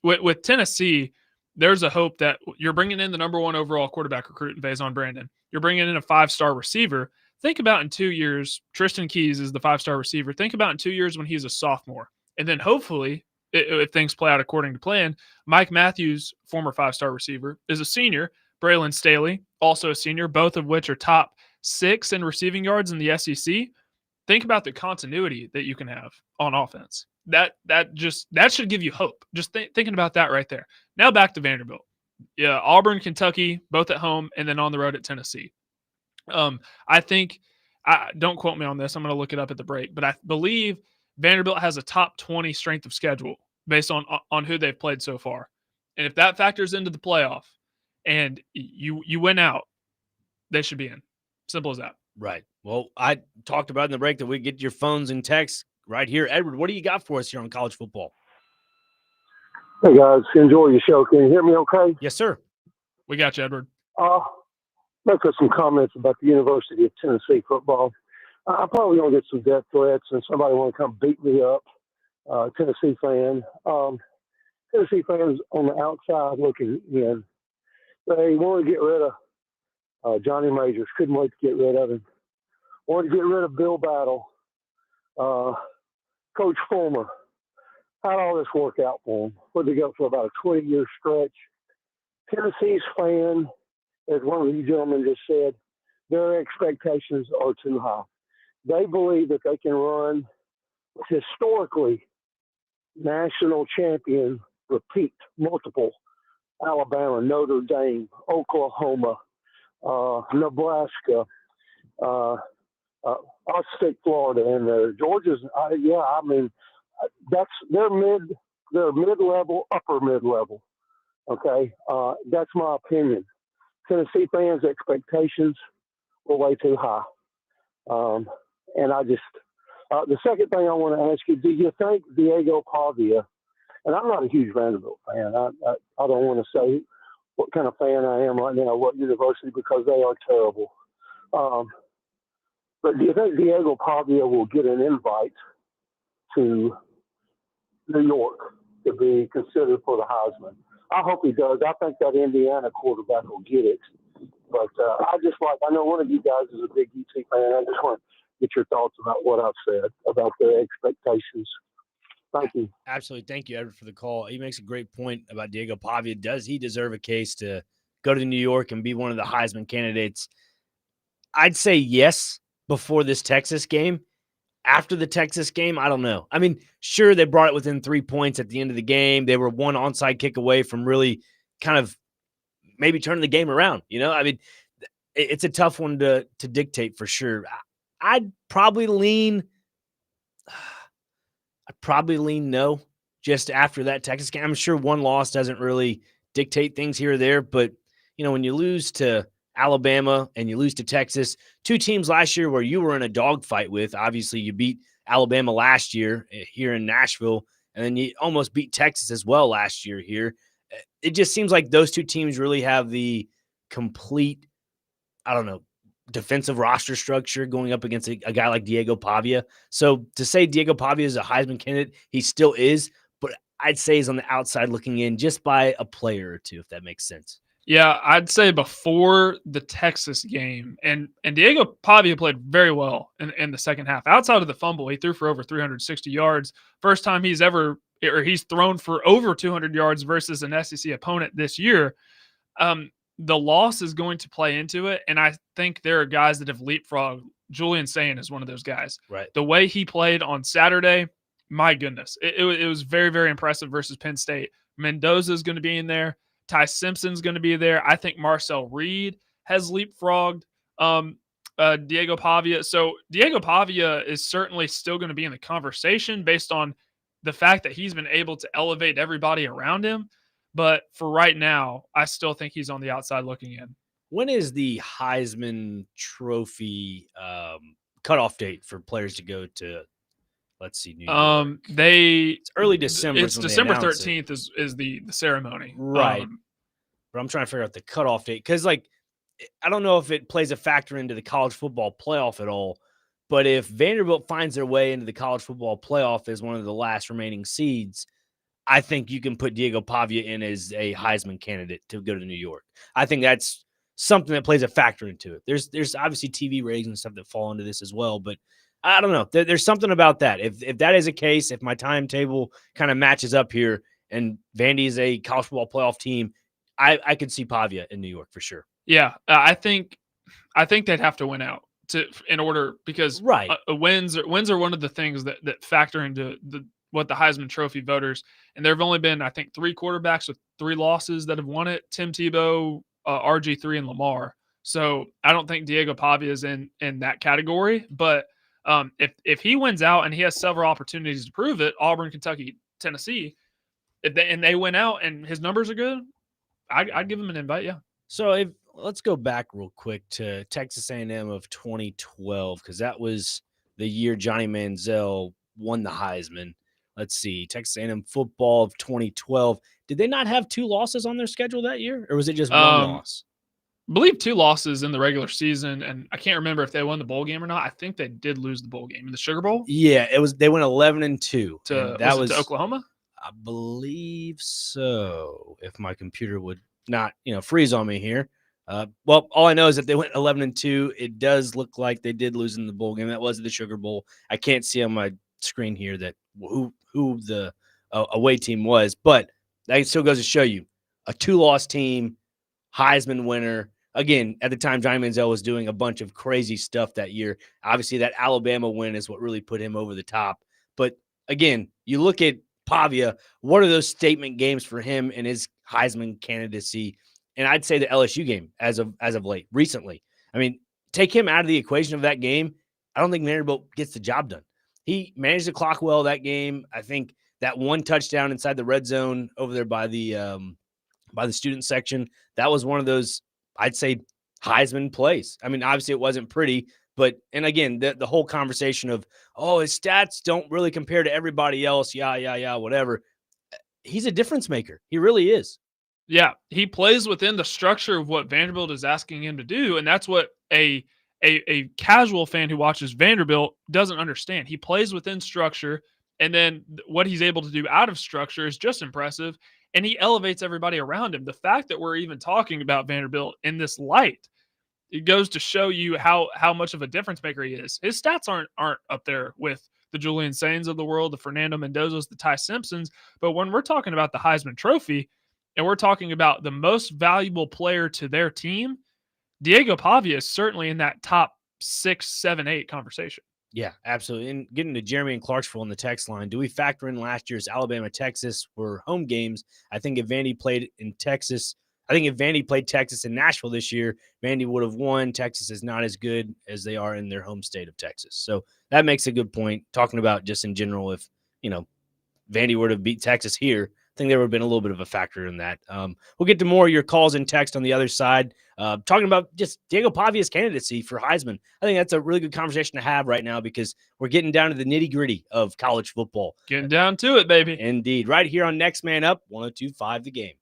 with Tennessee, there's a hope that you're bringing in the number 1 overall quarterback recruit in Faison Brandon. You're bringing in a 5-star receiver. Think about in 2 years, Tristan Keys is the 5-star receiver. Think about in 2 years when he's a sophomore. And then hopefully, if things play out according to plan, Mike Matthews, former 5-star receiver, is a senior. Braylon Staley, also a senior, both of which are top 6 in receiving yards in the SEC. Think about the continuity that you can have on offense. That should give you hope. Just thinking about that right there. Now back to Vanderbilt. Yeah, Auburn, Kentucky, both at home, and then on the road at Tennessee. I think don't quote me on this. I'm going to look it up at the break, but I believe Vanderbilt has a top 20 strength of schedule based on who they've played so far. And if that factors into the playoff and you win out, they should be in. Simple as that. Right. Well, I talked about in the break that we get your phones and texts right here. Edward, what do you got for us here on college football? Hey guys, enjoy your show. Can you hear me okay? Yes, sir. We got you, Edward. Make some comments about the University of Tennessee football. I'm probably going to get some death threats and somebody want to come beat me up. Tennessee fan. Tennessee fans on the outside looking in. They want to get rid of Johnny Majors. Couldn't wait to get rid of him. Wanted to get rid of Bill Battle. Coach Fulmer. How'd all this work out for them? Where'd they go for about a 20-year stretch? Tennessee's fan, as one of you gentlemen just said, their expectations are too high. They believe that they can run historically national champion, repeat, multiple, Alabama, Notre Dame, Oklahoma, Nebraska, I'll stick Florida in there. Georgia's, that's they're mid-level, upper mid-level. Okay, that's my opinion. Tennessee fans' expectations were way too high, and I just. The second thing I want to ask you: do you think Diego Pavia? And I'm not a huge Vanderbilt fan. I don't want to say what kind of fan I am right now, what university, because they are terrible. But do you think Diego Pavia will get an invite to New York to be considered for the Heisman? I hope he does. I think that Indiana quarterback will get it. But I know one of you guys is a big UT fan. I just want to get your thoughts about what I've said about their expectations. Thank you. Absolutely. Thank you, Edward, for the call. He makes a great point about Diego Pavia. Does he deserve a case to go to New York and be one of the Heisman candidates? I'd say yes before this Texas game. After the Texas game, I don't know. I mean, sure, they brought it within 3 points at the end of the game. They were one onside kick away from really kind of maybe turning the game around. I mean, it's a tough one to dictate for sure. I'd probably lean no just after that Texas game. I'm sure one loss doesn't really dictate things here or there, but when you lose to Alabama and you lose to Texas, two teams last year where you were in a dogfight with. Obviously, you beat Alabama last year here in Nashville, and then you almost beat Texas as well last year here. It just seems like those two teams really have the complete, defensive roster structure going up against a guy like Diego Pavia. So to say Diego Pavia is a Heisman candidate, he still is, but I'd say he's on the outside looking in just by a player or two, if that makes sense. Yeah, I'd say before the Texas game, and Diego Pavia played very well in the second half. Outside of the fumble, he threw for over 360 yards. First time he's thrown for over 200 yards versus an SEC opponent this year. The loss is going to play into it, and I think there are guys that have leapfrogged. Julian Sayin is one of those guys. Right. The way he played on Saturday, my goodness, it was very, very impressive versus Penn State. Mendoza is going to be in there. Ty Simpson's going to be there. I think Marcel Reed has leapfrogged Diego Pavia. So Diego Pavia is certainly still going to be in the conversation based on the fact that he's been able to elevate everybody around him. But for right now, I still think he's on the outside looking in. When is the Heisman Trophy cutoff date for players to go to? Let's see, New York. It's early December. It's December 13th is the ceremony. Right. But I'm trying to figure out the cutoff date because, I don't know if it plays a factor into the college football playoff at all. But if Vanderbilt finds their way into the college football playoff as one of the last remaining seeds, I think you can put Diego Pavia in as a Heisman candidate to go to New York. I think that's something that plays a factor into it. There's obviously TV ratings and stuff that fall into this as well, but I don't know. There's something about that. If that is a case, if my timetable kind of matches up here and Vandy is a college football playoff team, I could see Pavia in New York for sure. Yeah, I think they'd have to win out in order because right. Wins are one of the things that factor into what the Heisman Trophy voters, and there have only been, I think, 3 quarterbacks with 3 losses that have won it: Tim Tebow, RG3, and Lamar. So I don't think Diego Pavia is in that category. But if he wins out and he has several opportunities to prove it, Auburn, Kentucky, Tennessee, if they win out and his numbers are good, I'd give him an invite. Yeah. So let's go back real quick to Texas A&M of 2012 because that was the year Johnny Manziel won the Heisman. Let's see, Texas A&M football of 2012. Did they not have 2 losses on their schedule that year, or was it just one loss? I believe 2 losses in the regular season, and I can't remember if they won the bowl game or not. I think they did lose the bowl game in the Sugar Bowl. Yeah, it was. They went 11-2. To That was it to Oklahoma? I believe so. If my computer would not, freeze on me here. Well, all I know is that they went 11-2. It does look like they did lose in the bowl game. That was the Sugar Bowl. I can't see on my screen here that who the away team was, but that still goes to show you a 2-loss team, Heisman winner. Again, at the time, Johnny Manziel was doing a bunch of crazy stuff that year. Obviously, that Alabama win is what really put him over the top. But again, you look at Pavia, what are those statement games for him and his Heisman candidacy? And I'd say the LSU game as of late, recently. I mean, take him out of the equation of that game. I don't think Vanderbilt gets the job done. He managed the clock well that game. I think that one touchdown inside the red zone over there by the student section, that was one of those, I'd say, Heisman plays. I mean, obviously it wasn't pretty, but, and again, the whole conversation of, oh, his stats don't really compare to everybody else. Yeah, whatever. He's a difference maker. He really is. Yeah, he plays within the structure of what Vanderbilt is asking him to do, and that's what a casual fan who watches Vanderbilt doesn't understand. He plays within structure, and then what he's able to do out of structure is just impressive, and he elevates everybody around him. The fact that we're even talking about Vanderbilt in this light, it goes to show you how much of a difference maker he is. His stats aren't up there with the Julian Sains of the world, the Fernando Mendozas, the Ty Simpsons, but when we're talking about the Heisman Trophy, and we're talking about the most valuable player to their team, Diego Pavia is certainly in that top 6, 7, 8 conversation. Yeah, absolutely. And getting to Jeremy and Clarksville in the text line, do we factor in last year's Alabama, Texas were home games? I think if Vandy played Texas in Nashville this year, Vandy would have won. Texas is not as good as they are in their home state of Texas. So that makes a good point. Talking about just in general, if, Vandy were to beat Texas here, I think there would have been a little bit of a factor in that. We'll get to more of your calls and text on the other side. Talking about just Diego Pavia's candidacy for Heisman. I think that's a really good conversation to have right now because we're getting down to the nitty-gritty of college football. Getting down to it, baby. Indeed. Right here on Next Man Up, 102.5 The Game.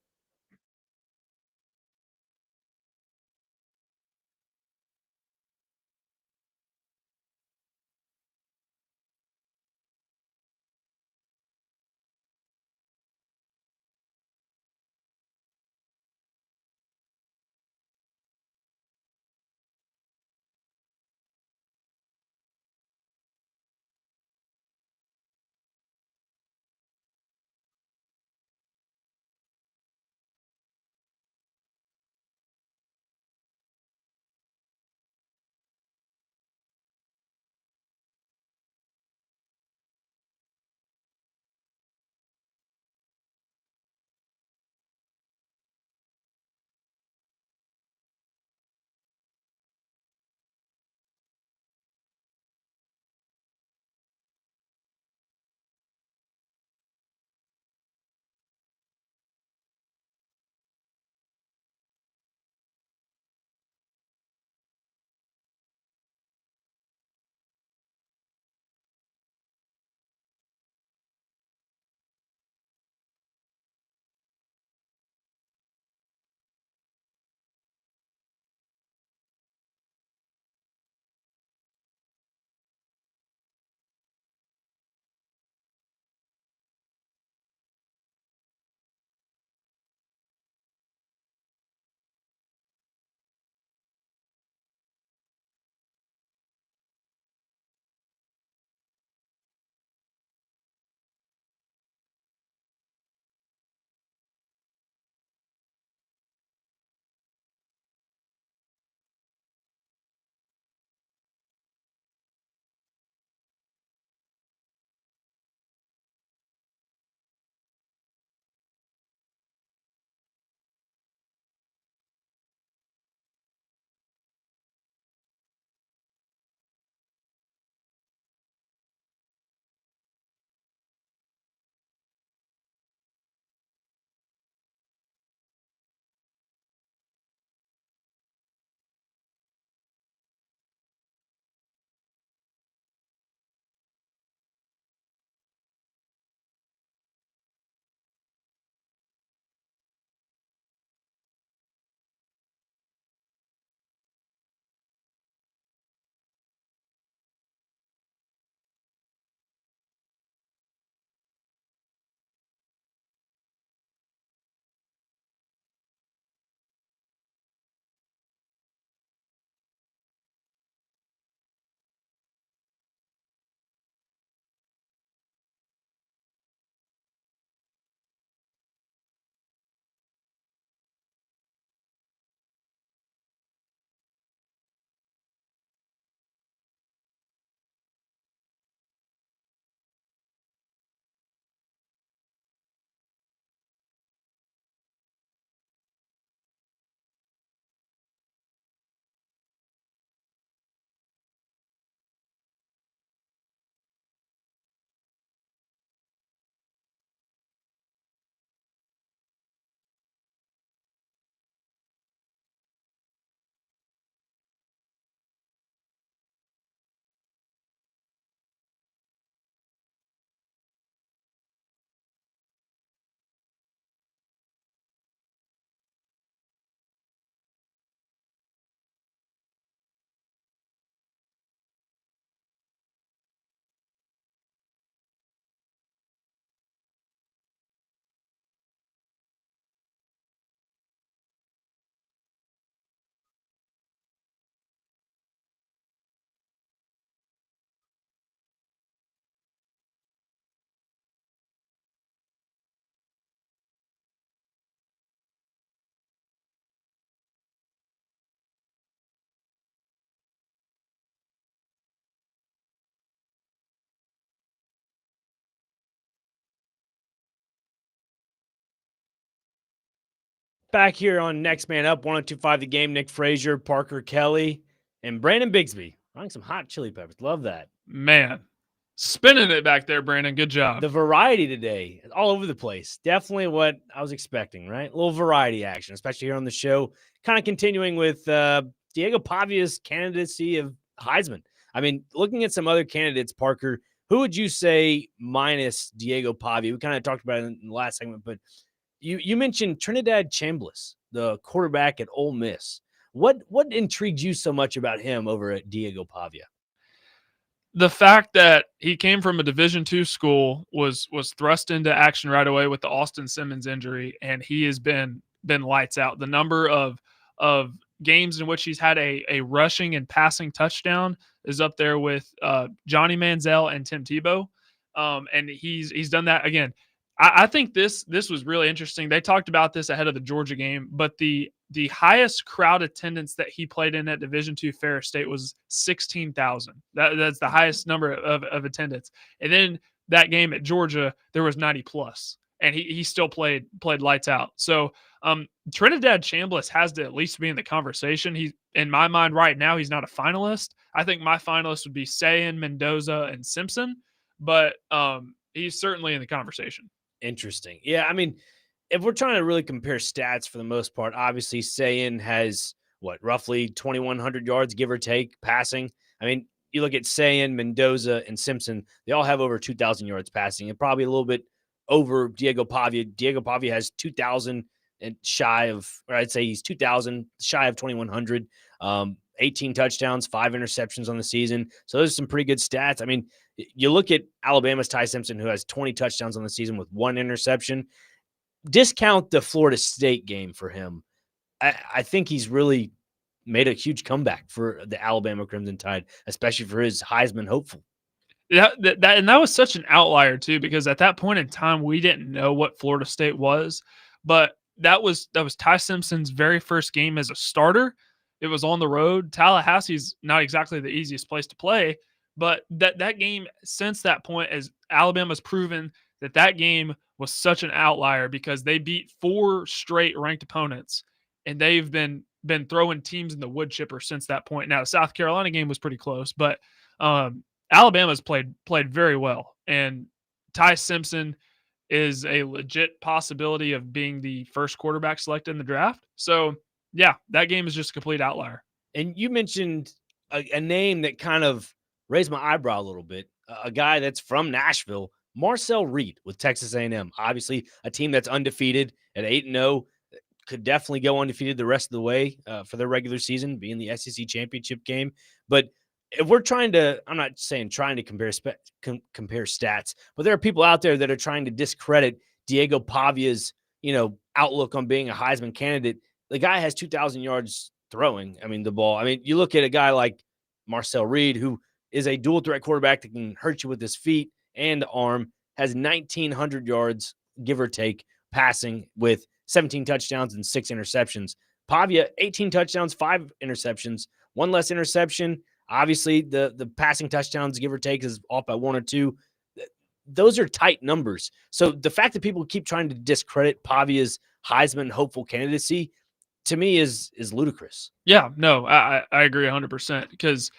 Back here on Next Man Up, 102.5 The Game, Nick Frazier, Parker Kelly, and Brandon Bigsby. Running some hot chili peppers. Love that. Man, spinning it back there, Brandon. Good job. The variety today, all over the place. Definitely what I was expecting, right? A little variety action, especially here on the show. Kind of continuing with Diego Pavia's candidacy of Heisman. I mean, looking at some other candidates, Parker, who would you say minus Diego Pavia? We kind of talked about it in the last segment, but you mentioned Trinidad Chambliss, the quarterback at Ole Miss. What intrigued you so much about him over at Diego Pavia? The fact that he came from a Division II school was thrust into action right away with the Austin Simmons injury, and he has been lights out. The number of games in which he's had a rushing and passing touchdown is up there with Johnny Manziel and Tim Tebow, and he's done that again. I think this was really interesting. They talked about this ahead of the Georgia game, but the highest crowd attendance that he played in at Division II Ferris State was 16,000. That's the highest number of attendance. And then that game at Georgia, there was 90 plus, and he still played lights out. So Trinidad Chambliss has to at least be in the conversation. He, in my mind right now, he's not a finalist. I think my finalists would be Sayin, Mendoza, and Simpson, but he's certainly in the conversation. Interesting. Yeah, I mean, if we're trying to really compare stats for the most part, obviously Sayin has roughly 2,100 yards, give or take, passing. I mean, you look at Sayin, Mendoza, and Simpson, they all have over 2,000 yards passing, and probably a little bit over Diego Pavia. Diego Pavia has 2,000 and shy of, or I'd say he's 2,000 shy of 2,100. 18 touchdowns, 5 interceptions on the season. So those are some pretty good stats. I mean, you look at Alabama's Ty Simpson, who has 20 touchdowns on the season with 1 interception. Discount the Florida State game for him. I think he's really made a huge comeback for the Alabama Crimson Tide, especially for his Heisman hopeful. That was such an outlier too, because at that point in time, we didn't know what Florida State was, but that was Ty Simpson's very first game as a starter. It was on the road. Tallahassee's not exactly the easiest place to play, but that game, since that point, as Alabama's proven that game was such an outlier because they beat 4 straight ranked opponents, and they've been throwing teams in the wood chipper since that point. Now, the South Carolina game was pretty close, but Alabama's played very well, and Ty Simpson is a legit possibility of being the first quarterback selected in the draft. So, yeah, that game is just a complete outlier. And you mentioned a name that kind of raised my eyebrow a little bit, a guy that's from Nashville, Marcel Reed with Texas A&M. Obviously, a team that's undefeated at 8-0, could definitely go undefeated the rest of the way for their regular season, be in the SEC championship game. But if we're trying to, I'm not saying trying to compare stats, but there are people out there that are trying to discredit Diego Pavia's, outlook on being a Heisman candidate. The guy has 2,000 yards throwing. I mean, the ball. I mean, you look at a guy like Marcel Reed, who is a dual threat quarterback that can hurt you with his feet and arm, has 1,900 yards, give or take, passing with 17 touchdowns and 6 interceptions. Pavia, 18 touchdowns, 5 interceptions, 1 less interception. Obviously, the passing touchdowns, give or take, is off by 1 or 2. Those are tight numbers. So the fact that people keep trying to discredit Pavia's Heisman hopeful candidacy, to me, is ludicrous. Yeah, no, I agree 100% because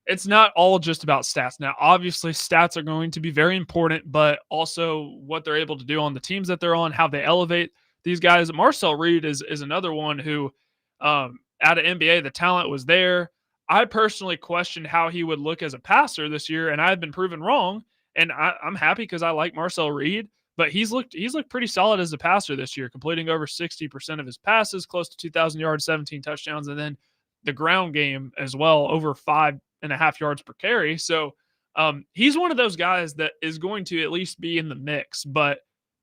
it's not all just about stats. Now, obviously, stats are going to be very important, but also what they're able to do on the teams that they're on, how they elevate these guys. Marcel Reed is another one who, out of NBA, the talent was there. I personally questioned how he would look as a passer this year, and I had been proven wrong. And I'm happy because I like Marcel Reed, but he's looked pretty solid as a passer this year, completing over 60% of his passes, close to 2,000 yards, 17 touchdowns, and then the ground game as well, over 5.5 yards per carry. So he's one of those guys that is going to at least be in the mix, but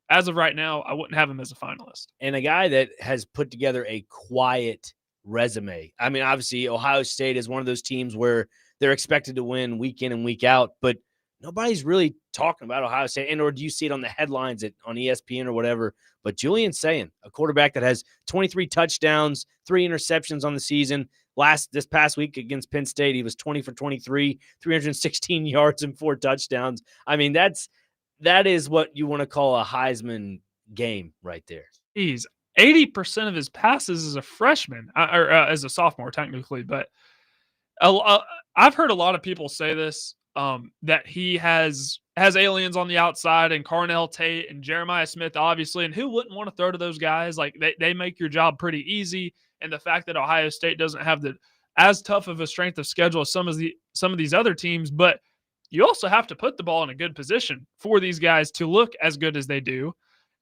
as of right now, I wouldn't have him as a finalist. And a guy that has put together a quiet resume. I mean, obviously, Ohio State is one of those teams where they're expected to win week in and week out, but nobody's really talking about Ohio State, and or do you see it on the headlines on ESPN or whatever? But Julian Sayin, a quarterback that has 23 touchdowns, 3 interceptions on the season. This past week against Penn State, he was 20 for 23, 316 yards and 4 touchdowns. I mean, that is what you want to call a Heisman game right there. Jeez, 80% of his passes as a freshman, or as a sophomore technically, but I've heard a lot of people say this, that he has aliens on the outside, and Carnell Tate and Jeremiah Smith, obviously, and who wouldn't want to throw to those guys? Like they make your job pretty easy. And the fact that Ohio State doesn't have as tough of a strength of schedule as some of these other teams, but you also have to put the ball in a good position for these guys to look as good as they do.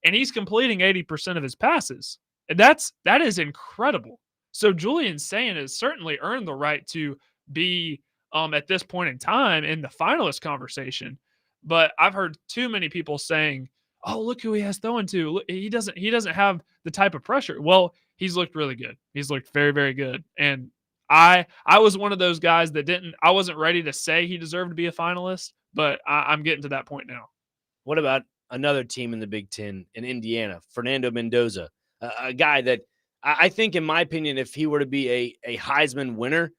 And he's completing 80% of his passes. And that is incredible. So Julian Sayin has certainly earned the right to be at this point in time in the finalist conversation. But I've heard too many people saying, "Oh, look who he has throwing to. Look, he doesn't have the type of pressure." Well, he's looked really good. He's looked very, very good. And I was one of those guys that I wasn't ready to say he deserved to be a finalist, but I'm getting to that point now. What about another team in the Big Ten in Indiana, Fernando Mendoza, a guy that I think, in my opinion, if he were to be a Heisman winner,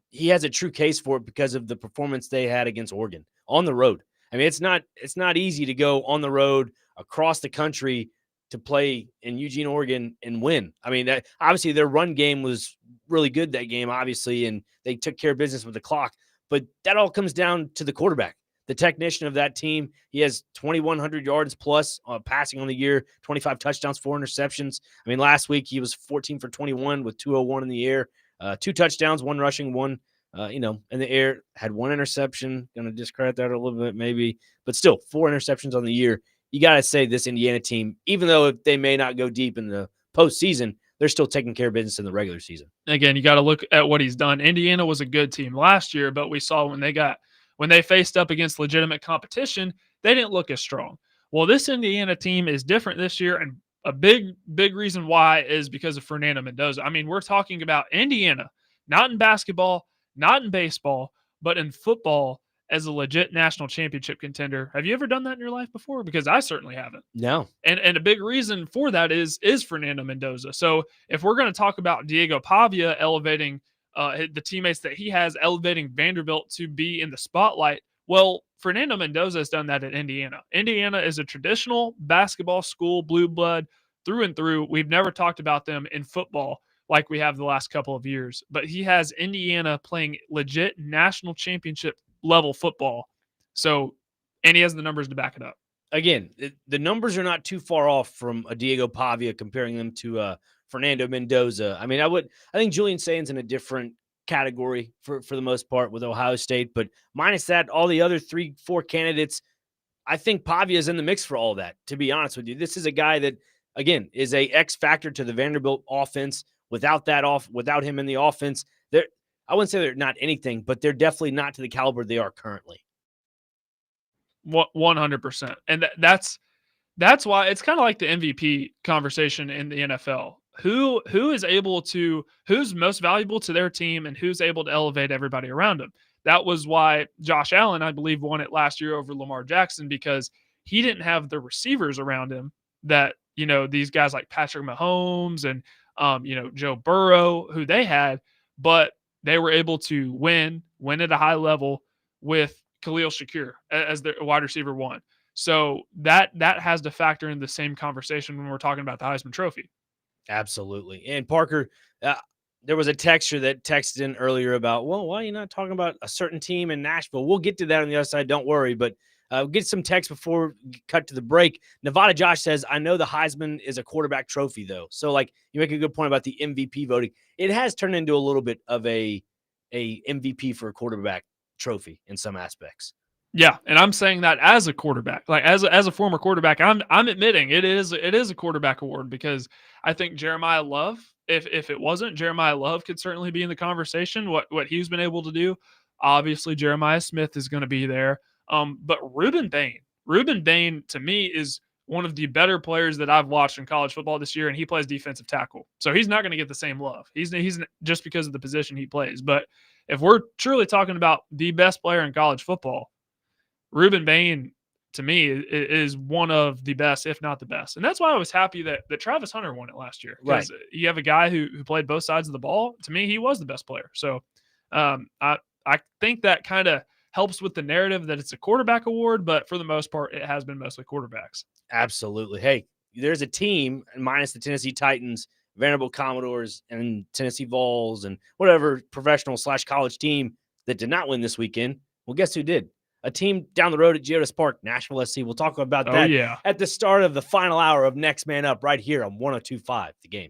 he has a true case for it because of the performance they had against Oregon on the road. I mean, it's not easy to go on the road across the country to play in Eugene, Oregon, and win. I mean, obviously their run game was really good that game, obviously, and they took care of business with the clock. But that all comes down to the quarterback, the technician of that team. He has 2,100 yards plus passing on the year, 25 touchdowns, 4 interceptions. I mean, last week he was 14 for 21 with 201 in the air, 2 touchdowns, 1 rushing, 1 in the air, had 1 interception. Going to discredit that a little bit maybe, but still 4 interceptions on the year. You got to say this Indiana team, even though they may not go deep in the postseason, they're still taking care of business in the regular season. Again, you got to look at what he's done. Indiana was a good team last year, but we saw when they faced up against legitimate competition, they didn't look as strong. Well, this Indiana team is different this year, and a big reason why is because of Fernando Mendoza. I mean, we're talking about Indiana, not in basketball, not in baseball, but in football as a legit national championship contender. Have you ever done that in your life before? Because I certainly haven't. No. And a big reason for that is Fernando Mendoza. So if we're going to talk about Diego Pavia elevating the teammates that he has, elevating Vanderbilt to be in the spotlight, well, Fernando Mendoza has done that at Indiana. Indiana is a traditional basketball school, blue blood through and through. We've never talked about them in football like we have the last couple of years, but he has Indiana playing legit national championship level football. So, and he has the numbers to back it up. Again, the numbers are not too far off from a Diego Pavia comparing them to Fernando Mendoza. I mean, I think Julian Sayin's in a different category for the most part with Ohio State, but minus that, all the other 3-4 candidates, I think Pavia is in the mix for all that, to be honest with you. This is a guy that, again, is a X factor to the Vanderbilt offense. Without him in the offense, I wouldn't say they're not anything, but they're definitely not to the caliber they are currently. 100%. And that's why it's kind of like the MVP conversation in the NFL. Who's most valuable to their team and who's able to elevate everybody around them. That was why Josh Allen, I believe, won it last year over Lamar Jackson, because he didn't have the receivers around him that, these guys like Patrick Mahomes and, Joe Burrow, who they had, but they were able to win at a high level with Khalil Shakir as their wide receiver 1. So that has to factor in the same conversation when we're talking about the Heisman Trophy. Absolutely. And Parker, there was a texter that texted in earlier about, well, why are you not talking about a certain team in Nashville? We'll get to that on the other side. Don't worry. But get some text before we cut to the break. Nevada Josh says, I know the Heisman is a quarterback trophy, though. So, you make a good point about the MVP voting. It has turned into a little bit of a MVP for a quarterback trophy in some aspects. Yeah, and I'm saying that as a quarterback, like as a former quarterback, I'm admitting it is a quarterback award, because I think Jeremiah Love, if it wasn't, Jeremiah Love could certainly be in the conversation. What he's been able to do, obviously Jeremiah Smith is going to be there. But Ruben Bain to me is one of the better players that I've watched in college football this year, and he plays defensive tackle, so he's not going to get the same love. He's just because of the position he plays. But if we're truly talking about the best player in college football, Ruben Bain, to me, is one of the best, if not the best. And that's why I was happy that Travis Hunter won it last year. Right. You have a guy who played both sides of the ball. To me, he was the best player. So I think that kind of helps with the narrative that it's a quarterback award, but for the most part, it has been mostly quarterbacks. Absolutely. Hey, there's a team minus the Tennessee Titans, Vanderbilt Commodores, and Tennessee Vols, and whatever professional/college team that did not win this weekend. Well, guess who did? A team down the road at Geodis Park, Nashville SC. We'll talk about Oh, that yeah. at the start of the final hour of Next Man Up right here on 102.5 The Game.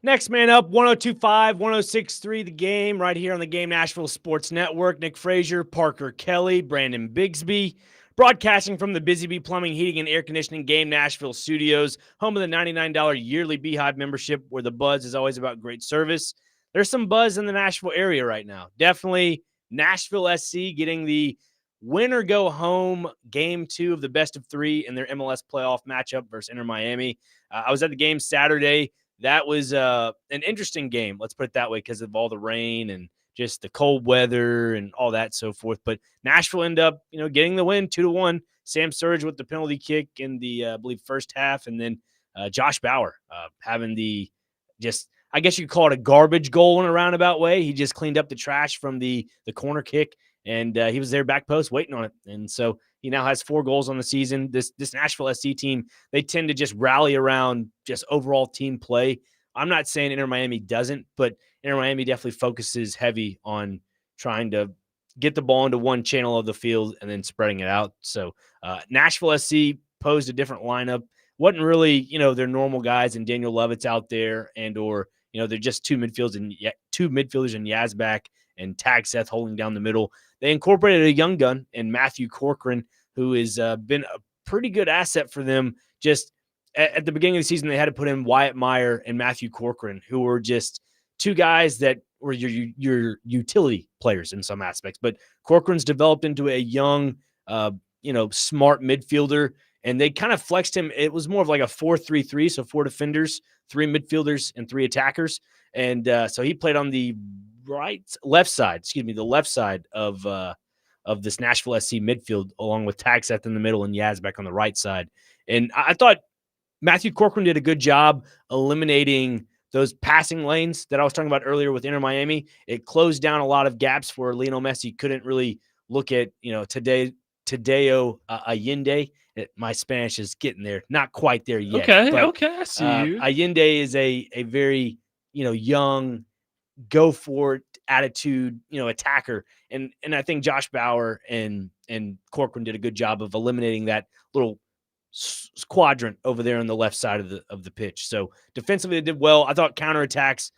Next man up, 102.5, 106.3 The Game, right here on the Game Nashville Sports Network. Nick Frazier, Parker Kelly, Brandon Bigsby, broadcasting from the Busy Bee Plumbing, Heating, and Air Conditioning Game Nashville studios, home of the $99 yearly Beehive membership, where the buzz is always about great service. There's some buzz in the Nashville area right now. Definitely Nashville SC getting the win or go home game 2 of the best of 3 in their MLS playoff matchup versus Inter Miami. I was at the game Saturday. That was an interesting game, let's put it that way, because of all the rain and just the cold weather and all that so forth. But Nashville ended up, getting the win 2-1. Sam Surge with the penalty kick in the, I believe, first half, and then Josh Bauer having the I guess you could call it a garbage goal in a roundabout way. He just cleaned up the trash from the corner kick, and he was there back post waiting on it. And so he now has 4 goals on the season. This Nashville SC team, they tend to just rally around just overall team play. I'm not saying Inter Miami doesn't, but Inter Miami definitely focuses heavy on trying to get the ball into one channel of the field and then spreading it out. So Nashville SC posed a different lineup. Wasn't really, their normal guys, and Daniel Lovett's out there, or they're just two midfielders and Yazbak and Tag Seth holding down the middle. They incorporated a young gun in Matthew Corcoran, who has been a pretty good asset for them. Just at the beginning of the season, they had to put in Wyatt Meyer and Matthew Corcoran, who were just two guys that were your utility players in some aspects. But Corcoran's developed into a young, smart midfielder, and they kind of flexed him. It was more of like a 4-3-3, so 4 defenders, 3 midfielders, and 3 attackers. And so he played on the left side of this Nashville SC midfield, along with Tagseth in the middle and Yazbek on the right side. And I thought Matthew Corcoran did a good job eliminating those passing lanes that I was talking about earlier with Inter Miami. It closed down a lot of gaps where Lionel Messi couldn't really look at, Tadeo Allende. My Spanish is getting there. Not quite there yet. Okay, I see you. Allende is a very, young, go for it attitude, attacker. And I think Josh Bauer and Corcoran did a good job of eliminating that little quadrant over there on the left side of the pitch. So defensively, they did well. I thought counterattacks,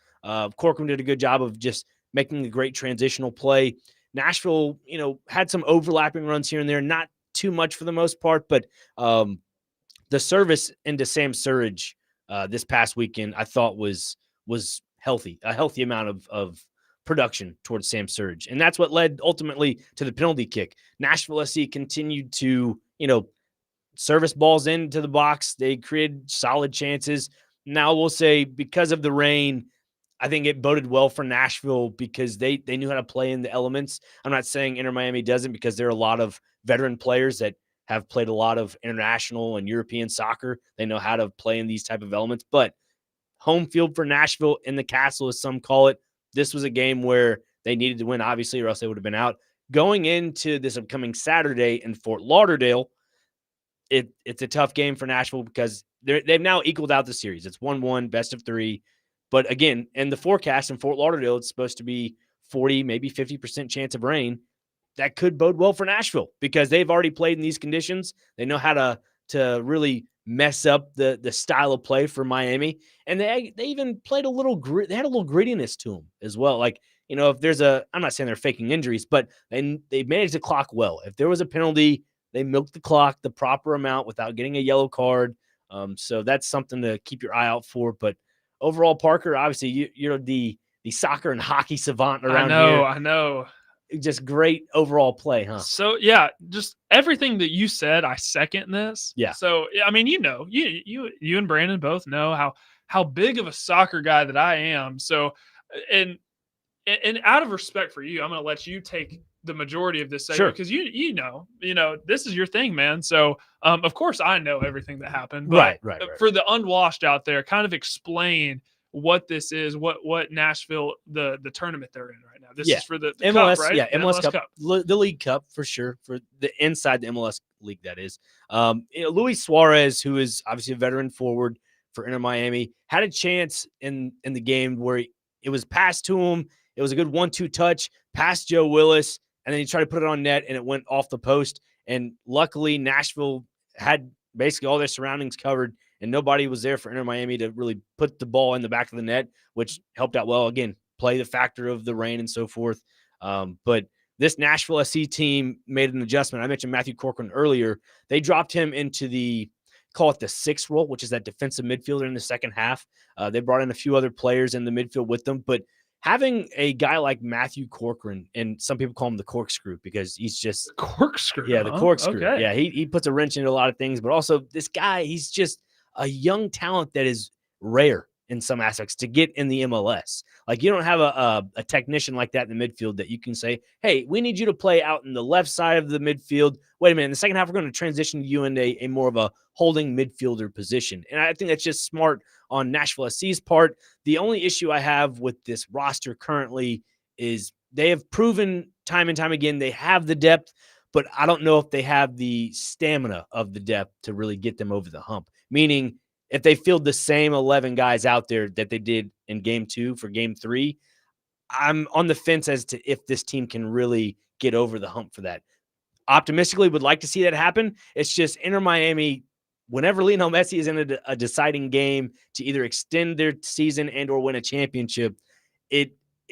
Corcoran did a good job of just making a great transitional play. Nashville, had some overlapping runs here and there, not too much for the most part, but the service into Sam Surridge this past weekend, I thought was healthy, a healthy amount of production towards Sam Surridge. And that's what led ultimately to the penalty kick. Nashville SC continued to, service balls into the box. They created solid chances. Now we'll say, because of the rain, I think it boded well for Nashville because they knew how to play in the elements. I'm not saying Inter Miami doesn't, because there are a lot of veteran players that have played a lot of international and European soccer. They know how to play in these type of elements. But home field for Nashville in the castle, as some call it, this was a game where they needed to win, obviously, or else they would have been out. Going into this upcoming Saturday in Fort Lauderdale, it's a tough game for Nashville because they've now equaled out the series. It's 1-1, best of 3. But again, in the forecast in Fort Lauderdale, it's supposed to be 40, maybe 50% chance of rain. That could bode well for Nashville because they've already played in these conditions. They know how to really mess up the style of play for Miami. And they even played they had a little grittiness to them as well. Like, if there's I'm not saying they're faking injuries, but they managed the clock well. If there was a penalty, they milked the clock the proper amount without getting a yellow card. So that's something to keep your eye out for. But overall, Parker, obviously you're the soccer and hockey savant around here. I know. Just great overall play, huh? So yeah, just everything that you said, I second this. Yeah. So I mean, you and Brandon both know how big of a soccer guy that I am. So and out of respect for you, I'm going to let you take the majority of this segment because you know this is your thing, man. So of course I know everything that happened, but right. For the unwashed out there, kind of explain what this is, what Nashville, the tournament they're in right now. This is for the MLS, Cup, right? Yeah, MLS Cup. The League Cup for sure, for the inside the MLS League, that is. Luis Suarez, who is obviously a veteran forward for Inter Miami, had a chance in the game where it was passed to him. It was a good 1-2 touch, past Joe Willis, and then he tried to put it on net, and it went off the post. And luckily, Nashville had basically all their surroundings covered, and nobody was there for Inter Miami to really put the ball in the back of the net, which helped out well. Again, play the factor of the rain and so forth. But this Nashville SC team made an adjustment. I mentioned Matthew Corcoran earlier. They dropped him into call it the 6th role, which is that defensive midfielder in the second half. They brought in a few other players in the midfield with them, but having a guy like Matthew Corcoran, and some people call him the corkscrew because he's just corkscrew. Yeah, the corkscrew. Okay. Yeah, he puts a wrench into a lot of things, but also this guy, he's just a young talent that is rare in some aspects to get in the MLS. Like, you don't have a technician like that in the midfield that you can say, hey, we need you to play out in the left side of the midfield. Wait a minute, in the second half, we're going to transition you into a more of a holding midfielder position. And I think that's just smart on Nashville SC's part. The only issue I have with this roster currently is they have proven time and time again they have the depth, but I don't know if they have the stamina of the depth to really get them over the hump. Meaning, if they field the same 11 guys out there that they did in game 2 for game 3, I'm on the fence as to if this team can really get over the hump for that. Optimistically, would like to see that happen. It's just Inter Miami, whenever Lionel Messi is in a deciding game to either extend their season and or win a championship,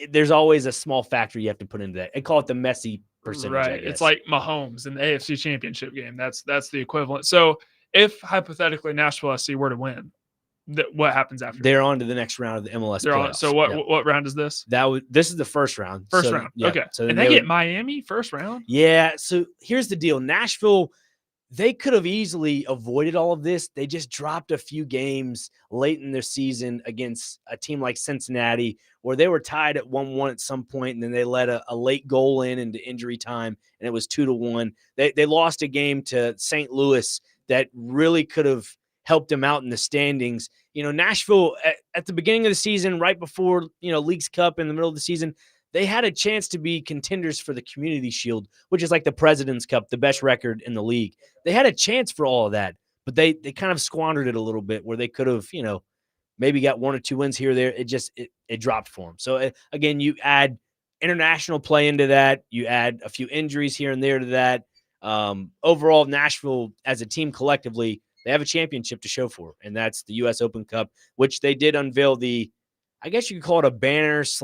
there's always a small factor you have to put into that. And call it the Messi percentage. Right. It's like Mahomes in the AFC Championship game. That's the equivalent. So if hypothetically Nashville SC were to win, what happens after? They're on to the next round of the MLS playoffs. So what round is this? This is the first round. First round. Yeah, okay. So and they get Miami first round? Yeah. So here's the deal. Nashville, they could have easily avoided all of this. They just dropped a few games late in their season against a team like Cincinnati, where they were tied at 1-1 at some point, and then they let a late goal into injury time, and it was 2-1. They lost a game to St. Louis that really could have helped them out in the standings. Nashville at the beginning of the season, right before, Leagues Cup in the middle of the season, they had a chance to be contenders for the Community Shield, which is like the President's Cup, the best record in the league. They had a chance for all of that, but they kind of squandered it a little bit where they could have, maybe got 1 or 2 wins here or there. It dropped for them. So again, you add international play into that. You add a few injuries here and there to that. Overall, Nashville as a team collectively, they have a championship to show for, and that's the U.S. Open Cup, which they did unveil I guess you could call it a banner /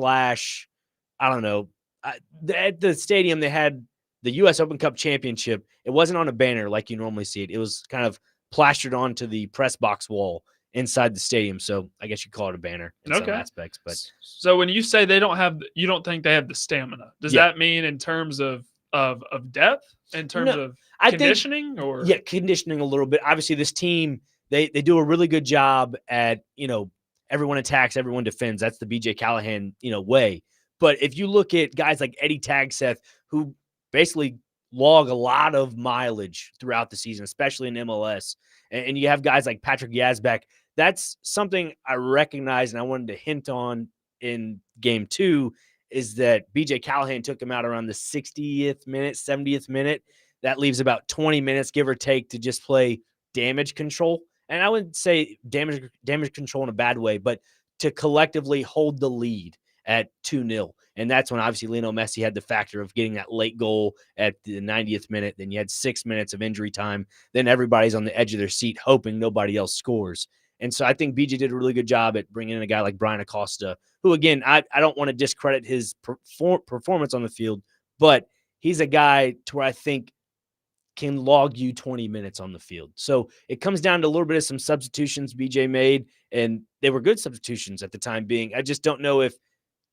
I don't know. At the stadium, they had the U.S. Open Cup championship. It wasn't on a banner like you normally see it. It was kind of plastered onto the press box wall inside the stadium. So I guess you call it a banner in some aspects. But so when you say you don't think they have the stamina, does that mean in terms of depth, in terms of conditioning, or conditioning a little bit? Obviously, this team they do a really good job at everyone attacks, everyone defends. That's the BJ Callahan way. But if you look at guys like Eddie Tagseth, who basically log a lot of mileage throughout the season, especially in MLS, and you have guys like Patrick Yazbek, that's something I recognize and I wanted to hint on in game 2, is that BJ Callahan took him out around the 60th minute, 70th minute. That leaves about 20 minutes, give or take, to just play damage control. And I wouldn't say damage control in a bad way, but to collectively hold the lead at 2-0. And that's when obviously Lionel Messi had the factor of getting that late goal at the 90th minute. Then you had 6 minutes of injury time. Then everybody's on the edge of their seat hoping nobody else scores. And so I think BJ did a really good job at bringing in a guy like Brian Acosta, who, again, I don't want to discredit his performance on the field, but he's a guy to where I think can log you 20 minutes on the field. So it comes down to a little bit of some substitutions BJ made, and they were good substitutions at the time being. I just don't know if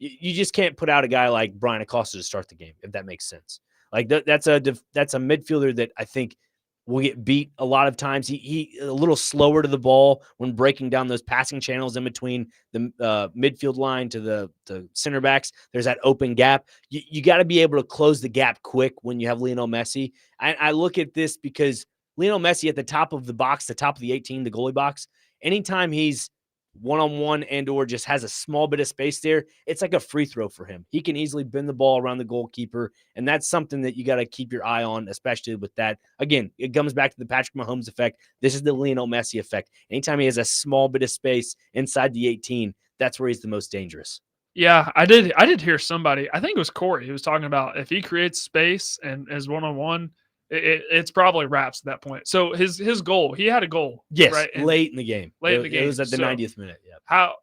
you just can't put out a guy like Brian Acosta to start the game, if that makes sense. Like that's a midfielder that I think will get beat a lot of times. He a little slower to the ball when breaking down those passing channels in between the midfield line to the center backs. There's that open gap. You got to be able to close the gap quick when you have Lionel Messi. I look at this because Lionel Messi at the top of the box, the top of the 18, the goalie box, anytime he's one-on-one and or just has a small bit of space there, it's like a free throw for him. He can easily bend the ball around the goalkeeper, and that's something that you got to keep your eye on, especially with that. Again, it comes back to the Patrick Mahomes effect. This is the Lionel Messi effect. Anytime he has a small bit of space inside the 18, that's where he's the most dangerous. Yeah, I did hear somebody, I think it was Corey, who was talking about if he creates space and is one-on-one, it's probably wraps at that point. So his goal, he had a goal, Yes, right? And late in the game. late in the It was game. at the So 90th minute. Yeah. how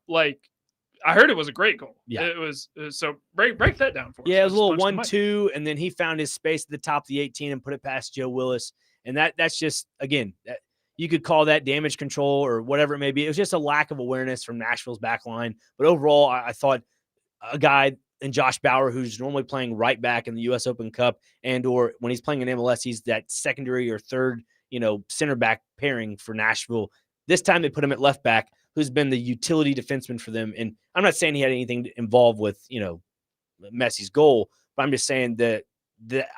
I heard it was a great goal. Yeah. It was so break that down for us. Yeah, it was I a little just punched the mic. 1-2, and then he found his space at the top of the 18 and put it past Joe Willis. And that's just, again, you could call that damage control or whatever it may be. It was just a lack of awareness from Nashville's back line. But overall, I thought a guy in Josh Bauer, who's normally playing right back in the U.S. Open Cup, and or when he's playing in MLS, he's that secondary or third, center back pairing for Nashville. This time they put him at left back, who's been the utility defenseman for them. And I'm not saying he had anything involved with, Messi's goal, but I'm just saying that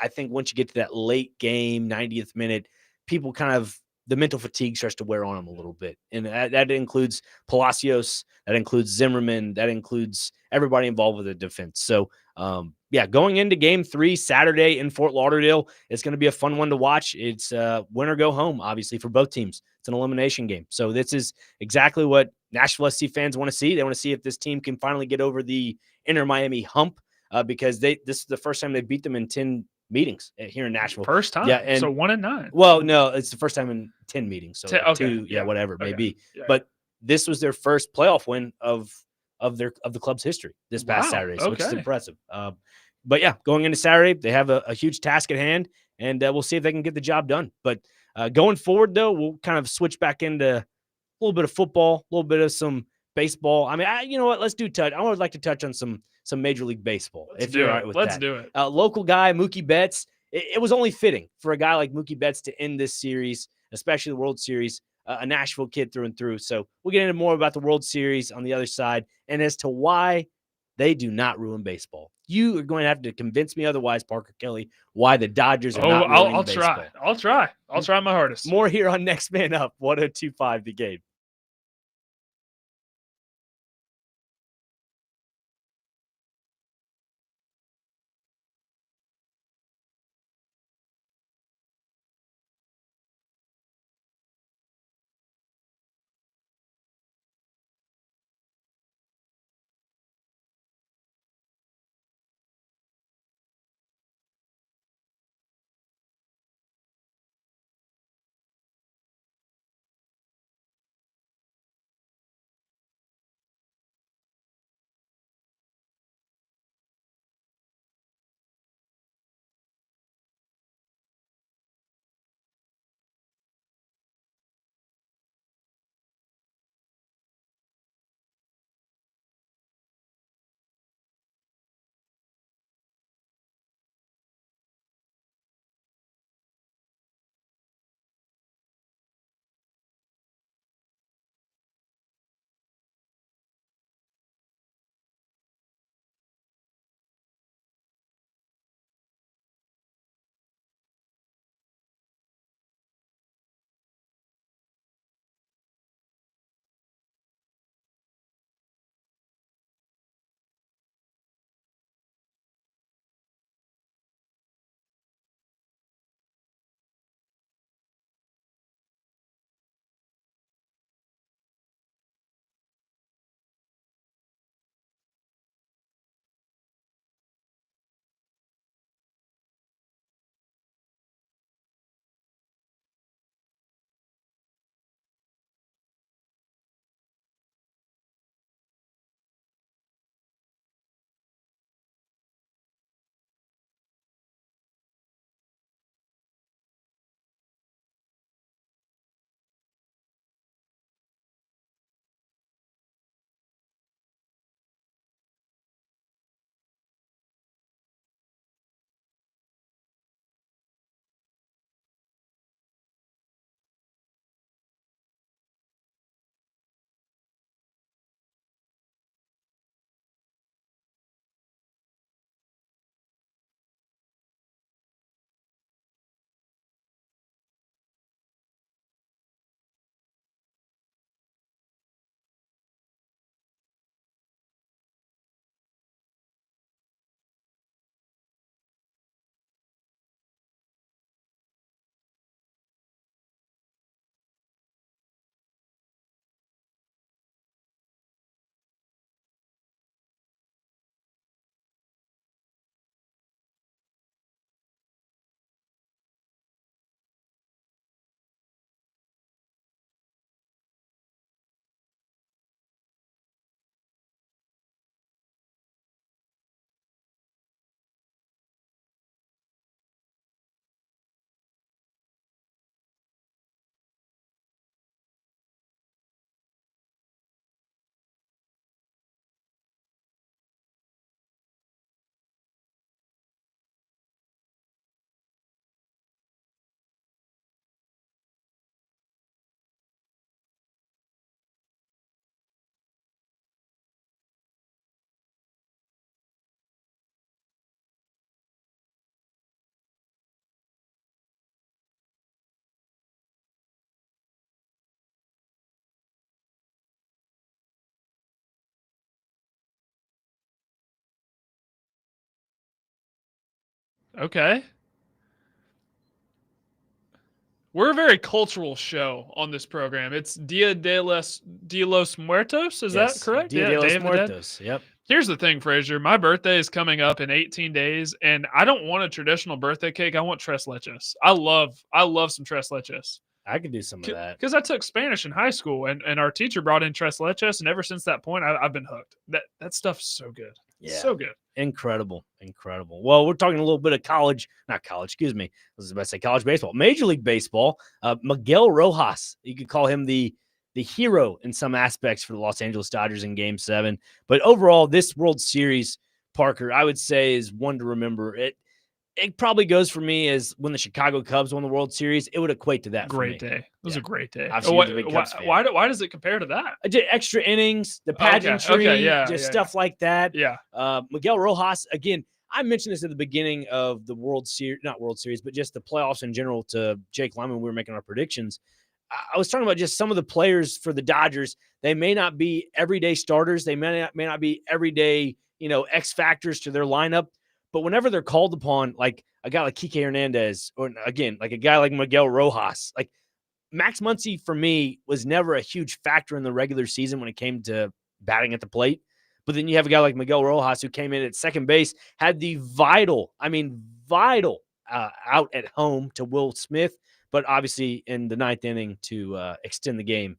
I think once you get to that late game, 90th minute, people kind of the mental fatigue starts to wear on them a little bit, and that includes Palacios, that includes Zimmerman, that includes everybody involved with the defense. So, going into Game 3 Saturday in Fort Lauderdale, it's going to be a fun one to watch. It's win or go home, obviously, for both teams. It's an elimination game, so this is exactly what Nashville SC fans want to see. They want to see if this team can finally get over the Inter Miami hump. Because this is the first time they beat them in 10 meetings here in Nashville. First time. Yeah. And so 1-9. Well, no, it's the first time in 10 meetings. So Okay. 2, whatever it may be. Yeah. But this was their first playoff win of the club's history this past Saturday, which is impressive. But yeah, going into Saturday, they have a huge task at hand, and we'll see if they can get the job done. But going forward, though, we'll kind of switch back into a little bit of football, a little bit of some baseball. I mean, you know what? Let's do touch. I would like to touch on some Major League Baseball. Let's do it. Local guy, Mookie Betts. It was only fitting for a guy like Mookie Betts to end this series, especially the World Series, a Nashville kid through and through. So we'll get into more about the World Series on the other side and as to why they do not ruin baseball. You are going to have to convince me otherwise, Parker Kelly, why the Dodgers are not ruining baseball. I'll try my hardest. More here on Next Man Up, 102.5 The Game. Okay. We're a very cultural show on this program. It's de los Muertos. Is that correct? Dia Yeah, de Day los of the Dead. Muertos. Yep. Here's the thing, Frazier. My birthday is coming up in 18 days, and I don't want a traditional birthday cake. I want tres leches. I love some tres leches. I could do some of that. Because I took Spanish in high school, and our teacher brought in tres leches, and ever since that point, I've been hooked. That stuff's so good. Yeah. So good. Incredible. Well, we're talking a little bit of not college, excuse me. I was about to say college baseball. Major League Baseball. Miguel Rojas, you could call him the hero in some aspects for the Los Angeles Dodgers in Game 7. But overall, this World Series, Parker, I would say is one to remember. It probably goes for me as when the Chicago Cubs won the World Series. It would equate to that. Great for me. day. It was a great day. Obviously, you're the big Cubs fan. Why does it compare to that? I did extra innings, the pageantry, stuff like that. Yeah. Miguel Rojas, again, I mentioned this at the beginning of the World Series, not World Series, but just the playoffs in general to Jake Lyman when we were making our predictions. I was talking about just some of the players for the Dodgers. They may not be everyday starters. They may not be everyday, X factors to their lineup. But whenever they're called upon, like a guy like Kike Hernandez, or again, like a guy like Miguel Rojas, like Max Muncy for me was never a huge factor in the regular season when it came to batting at the plate. But then you have a guy like Miguel Rojas who came in at second base, had the vital out at home to Will Smith, but obviously in the ninth inning to extend the game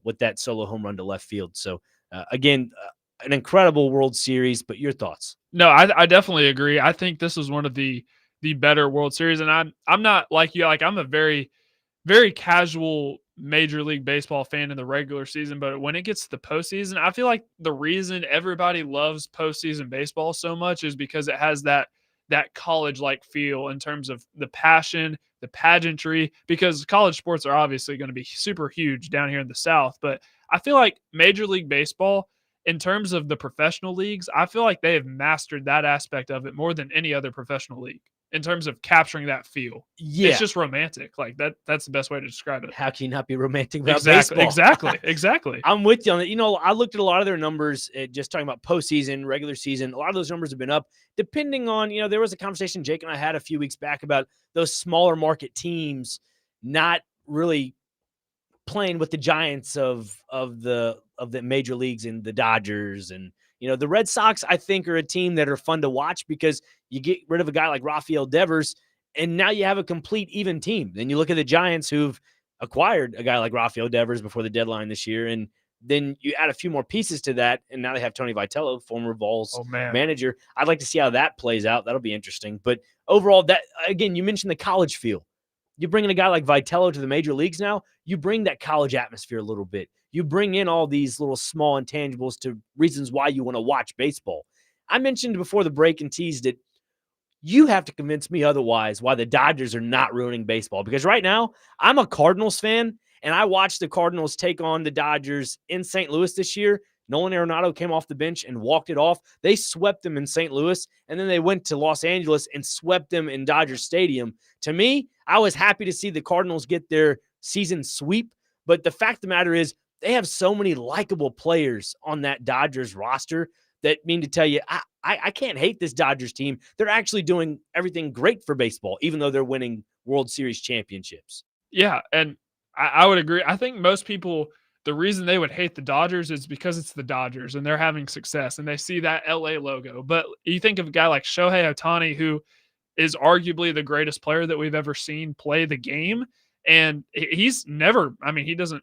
with that solo home run to left field. So again, an incredible World Series, but your thoughts? No, I definitely agree. I think this was one of the better World Series, and I'm not like you. Like I'm a very, very casual Major League Baseball fan in the regular season, but when it gets to the postseason, I feel like the reason everybody loves postseason baseball so much is because it has that college-like feel in terms of the passion, the pageantry, because college sports are obviously going to be super huge down here in the South. But I feel like Major League Baseball, in terms of the professional leagues, I feel like they have mastered that aspect of it more than any other professional league in terms of capturing that feel. Yeah. It's just romantic. Like that's the best way to describe it. How can you not be romantic about baseball? Exactly. I'm with you on that. I looked at a lot of their numbers, just talking about postseason, regular season. A lot of those numbers have been up depending on, there was a conversation Jake and I had a few weeks back about those smaller market teams not really playing with the giants of the major leagues and the Dodgers. And, the Red Sox, I think, are a team that are fun to watch because you get rid of a guy like Rafael Devers, and now you have a complete even team. Then you look at the Giants who've acquired a guy like Rafael Devers before the deadline this year, and then you add a few more pieces to that, and now they have Tony Vitello, former Vols manager. I'd like to see how that plays out. That'll be interesting. But overall, that again, you mentioned the college feel. You bring in a guy like Vitello to the major leagues now, you bring that college atmosphere a little bit. You bring in all these little small intangibles to reasons why you want to watch baseball. I mentioned before the break and teased it, you have to convince me otherwise why the Dodgers are not ruining baseball. Because right now, I'm a Cardinals fan, and I watched the Cardinals take on the Dodgers in St. Louis this year. Nolan Arenado came off the bench and walked it off. They swept them in St. Louis, and then they went to Los Angeles and swept them in Dodger Stadium. To me, I was happy to see the Cardinals get their season sweep, but the fact of the matter is they have so many likable players on that Dodgers roster that mean to tell you, I can't hate this Dodgers team. They're actually doing everything great for baseball, even though they're winning World Series championships. Yeah, and I would agree. I think most people, the reason they would hate the Dodgers is because it's the Dodgers and they're having success and they see that LA logo. But you think of a guy like Shohei Ohtani, who is arguably the greatest player that we've ever seen play the game. And he's never, he doesn't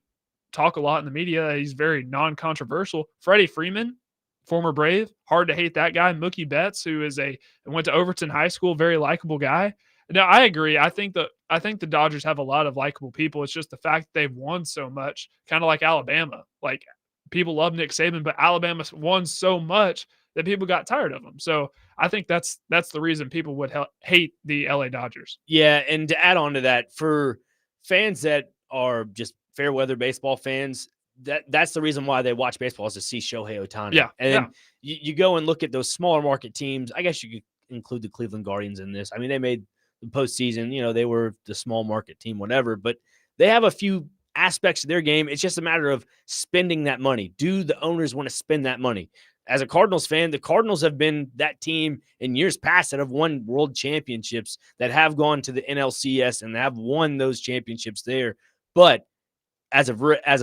talk a lot in the media. He's very non-controversial. Freddie Freeman, former Brave, hard to hate that guy. Mookie Betts, who went to Overton High School, very likable guy. Now, I agree. I think the Dodgers have a lot of likable people. It's just the fact that they've won so much, kind of like Alabama. Like, people love Nick Saban, but Alabama won so much that people got tired of them. So I think that's the reason people would hate the LA Dodgers. Yeah, and to add on to that, for fans that are just fair weather baseball fans, that's the reason why they watch baseball, is to see Shohei Ohtani. Yeah, and you go and look at those smaller market teams. I guess you could include the Cleveland Guardians in this. They made the postseason. They were the small market team, whatever, but they have a few aspects of their game. It's just a matter of spending that money. Do the owners want to spend that money? as a Cardinals fan, the Cardinals have been that team in years past that have won world championships, that have gone to the NLCS and have won those championships there. But as of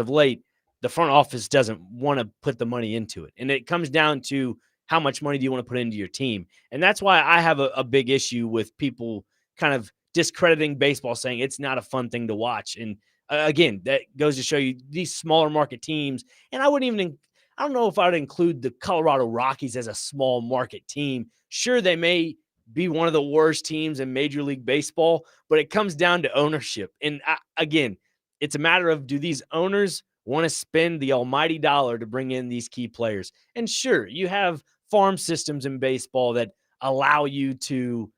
late, the front office doesn't want to put the money into it. And it comes down to how much money do you want to put into your team? And that's why I have a big issue with people kind of discrediting baseball, saying it's not a fun thing to watch. And again, that goes to show you these smaller market teams. And I don't know if I would include the Colorado Rockies as a small market team. Sure, they may be one of the worst teams in Major League Baseball, but it comes down to ownership. And again, it's a matter of, do these owners want to spend the almighty dollar to bring in these key players? And sure, you have farm systems in baseball that allow you to,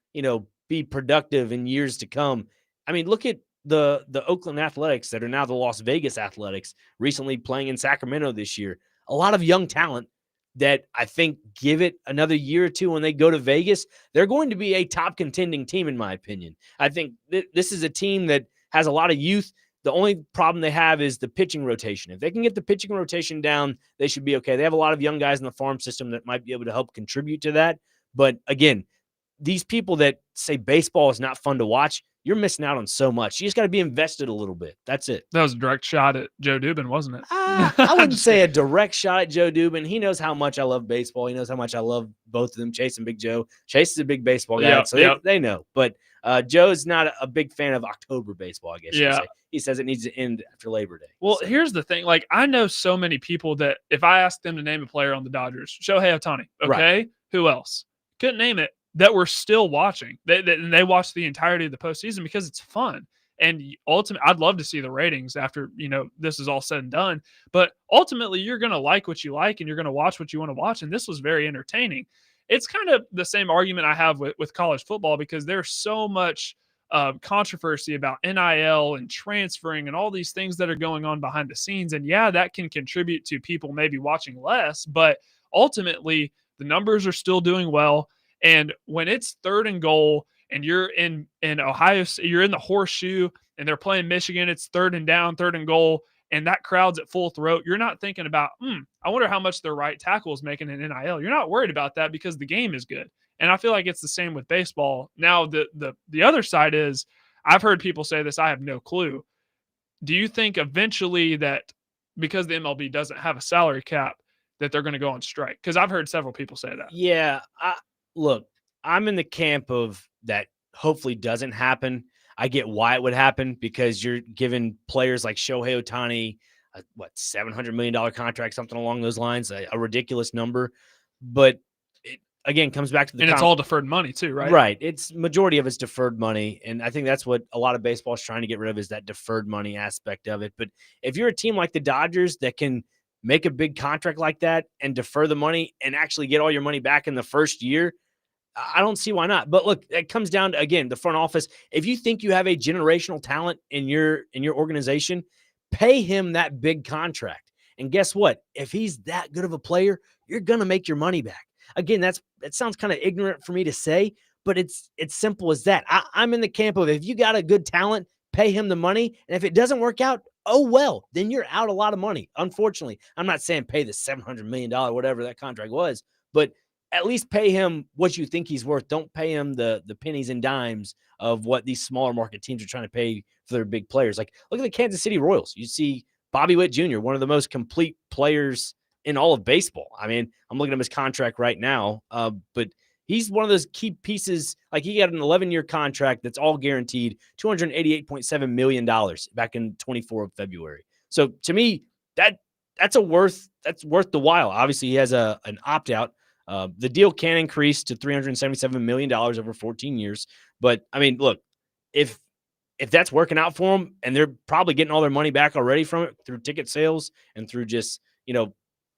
be productive in years to come. I mean, look at the Oakland Athletics that are now the Las Vegas Athletics, recently playing in Sacramento this year. A lot of young talent that I think, give it another year or two when they go to Vegas, they're going to be a top contending team, in my opinion. I think this is a team that has a lot of youth. The only problem they have is the pitching rotation. If they can get the pitching rotation down, they should be okay. They have a lot of young guys in the farm system that might be able to help contribute to that. But again, these people that say baseball is not fun to watch, you're missing out on so much. You just got to be invested a little bit. That's it. That was a direct shot at Joe Dubin, wasn't it? I wouldn't say a direct shot at Joe Dubin. He knows how much I love baseball. He knows how much I love both of them, Chase and Big Joe. Chase is a big baseball guy, they know. But Joe's not a big fan of October baseball, I guess you could say. He says it needs to end after Labor Day. Well, here's the thing. Like, I know so many people that if I asked them to name a player on the Dodgers, Shohei Ohtani, okay? Right. Who else? Couldn't name it. That we're still watching. They watch the entirety of the postseason because it's fun. And ultimately, I'd love to see the ratings after, this is all said and done. But ultimately, you're going to like what you like and you're going to watch what you want to watch. And this was very entertaining. It's kind of the same argument I have with college football, because there's so much controversy about NIL and transferring and all these things that are going on behind the scenes. And yeah, that can contribute to people maybe watching less, but ultimately the numbers are still doing well. And when it's 3rd and goal and you're in Ohio, you're in the horseshoe and they're playing Michigan, it's 3rd and down, 3rd and goal, and that crowd's at full throat, you're not thinking about, I wonder how much their right tackle is making in NIL. You're not worried about that because the game is good. And I feel like it's the same with baseball. Now, the other side is, I've heard people say this, I have no clue. Do you think eventually that because the MLB doesn't have a salary cap, that they're going to go on strike? Because I've heard several people say that. Yeah. Look, I'm in the camp of that hopefully doesn't happen. I get why it would happen, because you're giving players like Shohei Ohtani, $700 million contract, something along those lines, a ridiculous number. But it, again, comes back to it's all deferred money too, right? Right. It's majority of it's deferred money. And I think that's what a lot of baseball is trying to get rid of, is that deferred money aspect of it. But if you're a team like the Dodgers that can make a big contract like that and defer the money and actually get all your money back in the first year, I don't see why not. But look, it comes down to, again, the front office. If you think you have a generational talent in your organization, pay him that big contract. And guess what? If he's that good of a player, you're going to make your money back. Again, it sounds kind of ignorant for me to say, but it's simple as that. I'm in the camp of, if you got a good talent, pay him the money. And if it doesn't work out, oh, well, then you're out a lot of money. Unfortunately, I'm not saying pay the $700 million, whatever that contract was, but at least pay him what you think he's worth. Don't pay him the pennies and dimes of what these smaller market teams are trying to pay for their big players. Like, look at the Kansas City Royals. You see Bobby Witt Jr., one of the most complete players in all of baseball. I mean, I'm looking at his contract right now, but he's one of those key pieces. Like, he got an 11-year contract that's all guaranteed, $288.7 million back in 24 of February. So to me, that's worth the while. Obviously, he has an opt-out. The deal can increase to $377 million over 14 years. But, I mean, look, if that's working out for them, and they're probably getting all their money back already from it through ticket sales and through just,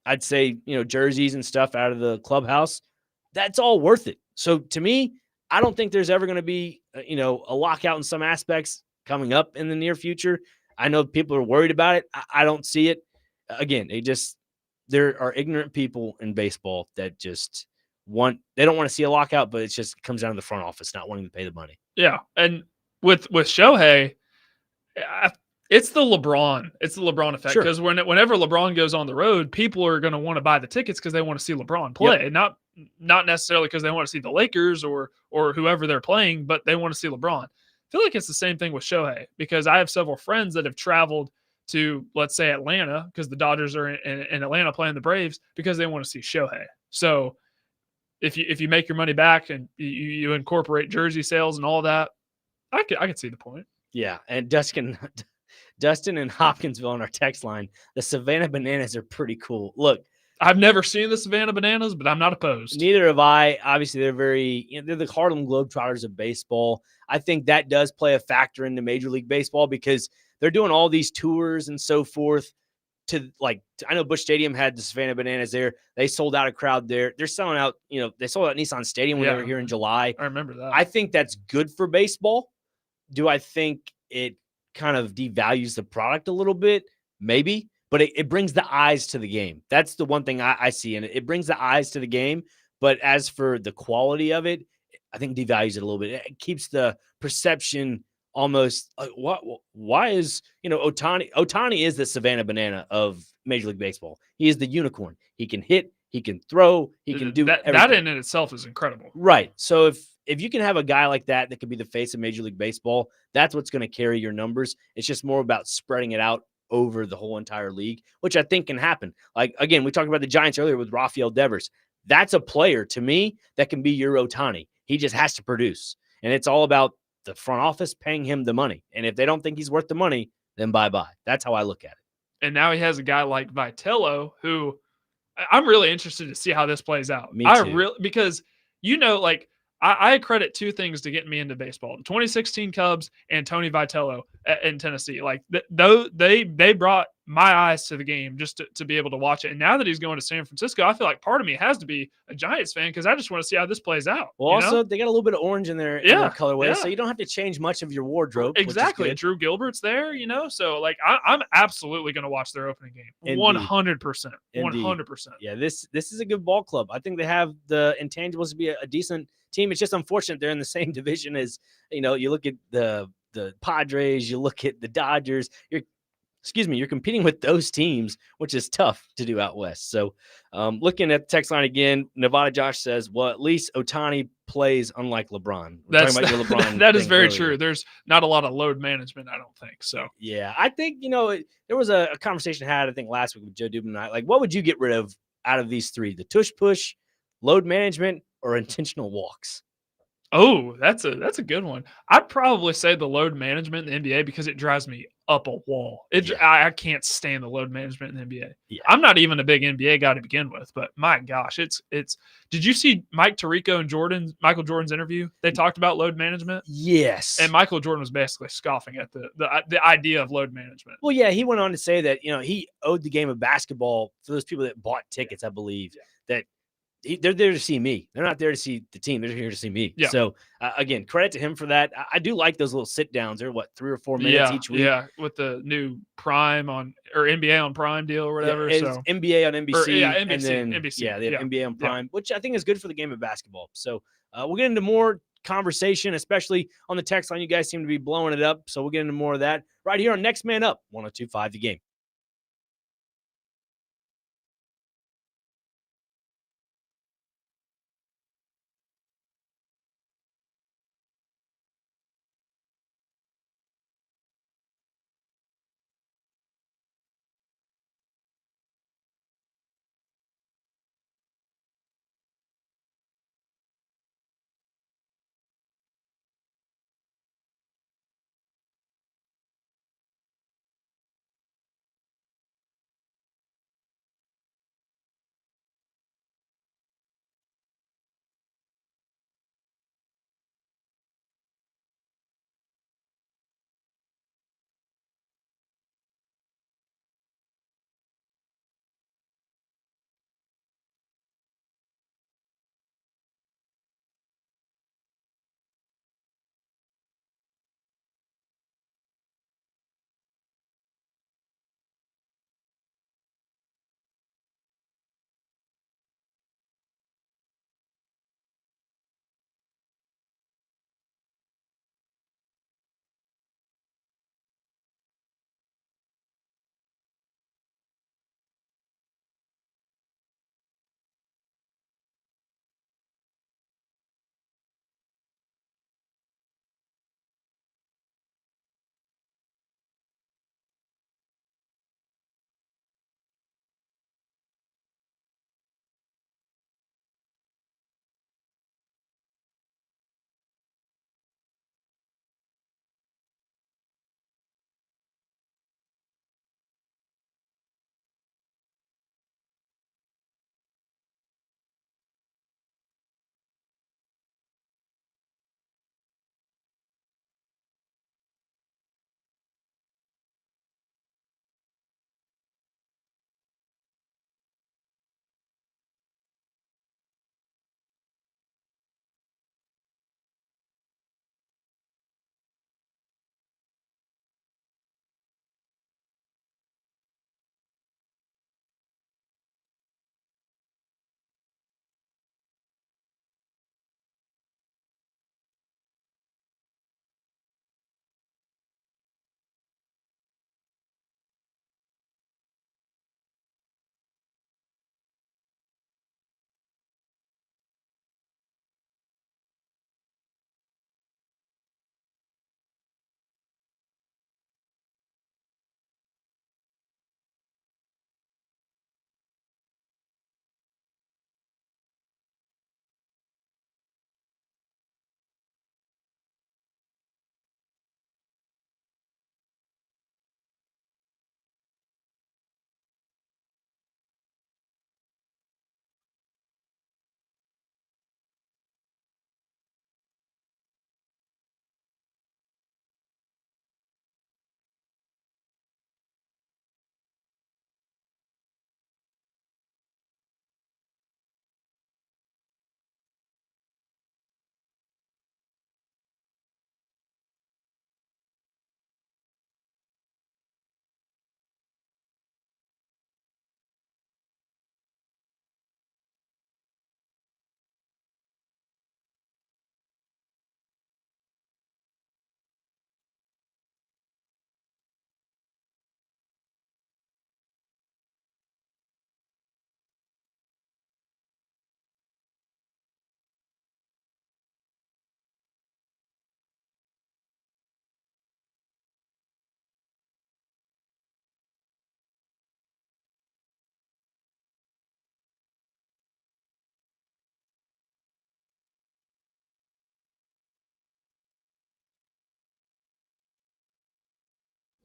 I'd say, jerseys and stuff out of the clubhouse, that's all worth it. So to me, I don't think there's ever going to be, a lockout in some aspects coming up in the near future. I know people are worried about it. I don't see it. Again, there are ignorant people in baseball that just they don't want to see a lockout, but it just comes down to the front office not wanting to pay the money. Yeah. And with Shohei, It's the LeBron. It's the LeBron effect Sure. because whenever LeBron goes on the road, people are going to want to buy the tickets because they want to see LeBron Yep. play, not necessarily because they want to see the Lakers or whoever they're playing, but they want to see LeBron. I feel like it's the same thing with Shohei because I have several friends that have traveled to, let's say, Atlanta because the Dodgers are in Atlanta playing the Braves because they want to see Shohei. So if you make your money back and you incorporate jersey sales and all that, I could see the point. Yeah, and Dustin and Hopkinsville on our text line. The Savannah Bananas are pretty cool. Look, I've never seen the Savannah Bananas, but I'm not opposed. neither have I. Obviously, they're the Harlem Globetrotters of baseball. I think that does play a factor into Major League Baseball because they're doing all these tours and so forth. I know Busch Stadium had the Savannah Bananas there. They sold out a crowd there. They're selling out. They sold out Nissan Stadium when they were here in July. I remember that. I think that's good for baseball. Do I think it kind of devalues the product a little bit? Maybe, but it brings the eyes to the game. That's the one thing I see in it. It brings the eyes to the game. But as for the quality of it, I think devalues it a little bit. It keeps the perception almost like why is Otani? Otani is the Savannah Banana of Major League Baseball. He is the unicorn. He can hit, he can throw, he can do that. everything. That in itself is incredible. Right. So if you can have a guy like that could be the face of Major League Baseball, that's what's going to carry your numbers. It's just more about spreading it out over the whole entire league, which I think can happen. Like, again, we talked about the Giants earlier with Rafael Devers. That's a player, to me, that can be your Otani. He just has to produce. And it's all about the front office paying him the money. And if they don't think he's worth the money, then bye-bye. That's how I look at it. And now he has a guy like Vitello who I'm really interested to see how this plays out. Me too. Because like I credit two things to getting me into baseball: the 2016 Cubs and Tony Vitello in Tennessee. Like though they brought my eyes to the game just to be able to watch it. And now that he's going to San Francisco, I feel like part of me has to be a Giants fan because I just want to see how this plays out. Well, also they got a little bit of orange in their colorway, so you don't have to change much of your wardrobe. Exactly. Drew Gilbert's there, so like I'm absolutely going to watch their opening game. 100%. 100%. Yeah, this is a good ball club. I think they have the intangibles to be a decent team. It's just unfortunate they're in the same division as, you look at the Padres, you look at the Dodgers, you're competing with those teams, which is tough to do out west. So looking at the text line again, Nevada Josh says, well, at least Otani plays unlike LeBron. That is very true. There's not a lot of load management, I don't think. So yeah, I think, there was a conversation had, I think, last week with Joe Dubin and I. Like, what would you get rid of out of these three? The tush push, load management, or intentional walks? Oh, that's a good one. I'd probably say the load management in the NBA because it drives me up a wall. I can't stand the load management in the NBA. Yeah. I'm not even a big NBA guy to begin with, but my gosh, it's. Did you see Mike Tirico and Michael Jordan's interview? They talked about load management. Yes. And Michael Jordan was basically scoffing at the idea of load management. Well, yeah, he went on to say that, he owed the game of basketball for those people that bought tickets, I believe, that they're there to see me. They're not there to see the team. They're here to see me. Yeah. So, again, credit to him for that. I do like those little sit-downs. They're, 3 or 4 minutes each week? Yeah, with the new Prime or NBA on Prime deal or whatever. Yeah, it's NBA on NBC. NBC. And then, NBC. Yeah, they have NBA on Prime, which I think is good for the game of basketball. So, we'll get into more conversation, especially on the text line. You guys seem to be blowing it up. So, we'll get into more of that right here on Next Man Up, 102.5 The Game.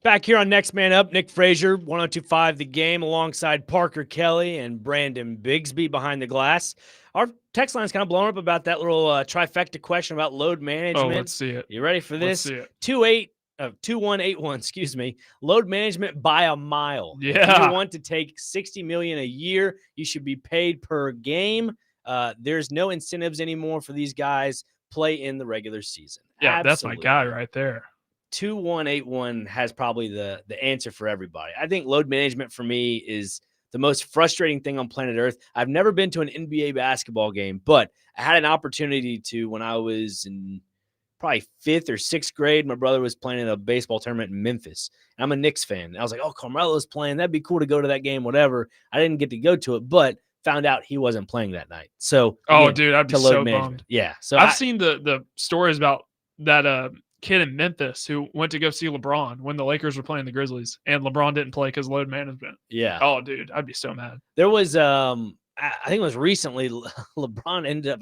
Back here on Next Man Up, Nick Frazier, 1025 The Game, alongside Parker Kelly and Brandon Bigsby behind the glass. Our text line's kind of blowing up about that little trifecta question about load management. Oh, let's see it. You ready for Let's this? see it. 2181, excuse me. Load management by a mile. If Yeah. you want to take $60 million a year, you should be paid per game. There's no incentives anymore for these guys. Play in the regular season. Yeah, Absolutely. that's my guy right there. 2181 has probably the answer for everybody. I think load management for me is the most frustrating thing on planet Earth. I've never been to an NBA basketball game, but I had an opportunity to when I was in probably 5th or 6th grade. My brother was playing in a baseball tournament in Memphis. And I'm a Knicks fan. I was like, oh, Carmelo's playing. That'd be cool to go to that game, whatever. I didn't get to go to it, but found out he wasn't playing that night. So, again, dude, I'd be so bummed. Yeah. So I've seen the stories about that kid in Memphis who went to go see LeBron when the Lakers were playing the Grizzlies, and LeBron didn't play because load management. Yeah. Oh, dude, I'd be so mad. There was I think it was recently LeBron ended up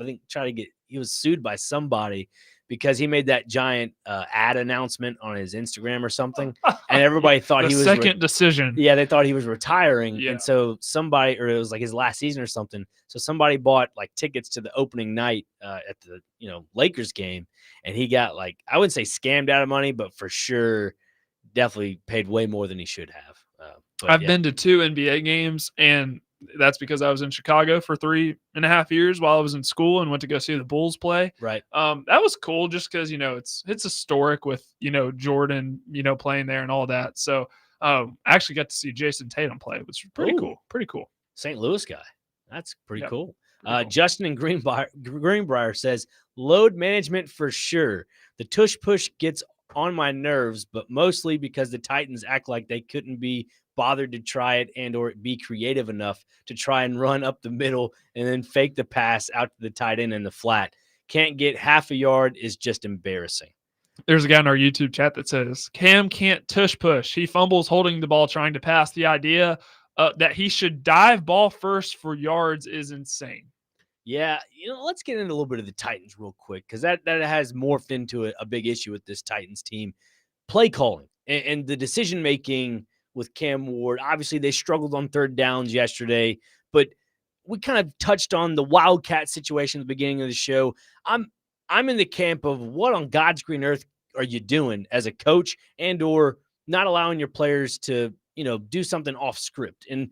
he was sued by somebody because he made that giant ad announcement on his Instagram or something, and everybody thought he was second decision. Yeah, they thought he was retiring, Yeah. and so somebody, or it was like his last season or something. So somebody bought like tickets to the opening night at the Lakers game, and he got like, I wouldn't say scammed out of money, but for sure, definitely paid way more than he should have. I've been to 2 NBA games, and that's because I was in Chicago for 3.5 years while I was in school and went to go see the Bulls play. Right. That was cool just because, it's historic with, Jordan, playing there and all that. So I actually got to see Jason Tatum play, which was pretty cool. Pretty cool. St. Louis guy. That's pretty cool. Cool. Justin in Greenbrier says, load management for sure. The tush push gets on my nerves, but mostly because the Titans act like they couldn't be bothered to try it and or be creative enough to try and run up the middle and then fake the pass out to the tight end in the flat. Can't get half a yard is just embarrassing. There's a guy in our YouTube chat that says, Cam can't tush push. He fumbles holding the ball trying to pass. The idea that he should dive ball first for yards is insane. Yeah, let's get into a little bit of the Titans real quick, because that has morphed into a big issue with this Titans team. Play calling and the decision-making with Cam Ward. Obviously, they struggled on third downs yesterday, but we kind of touched on the Wildcat situation at the beginning of the show. I'm in the camp of what on God's green earth are you doing as a coach and or not allowing your players to, do something off script. And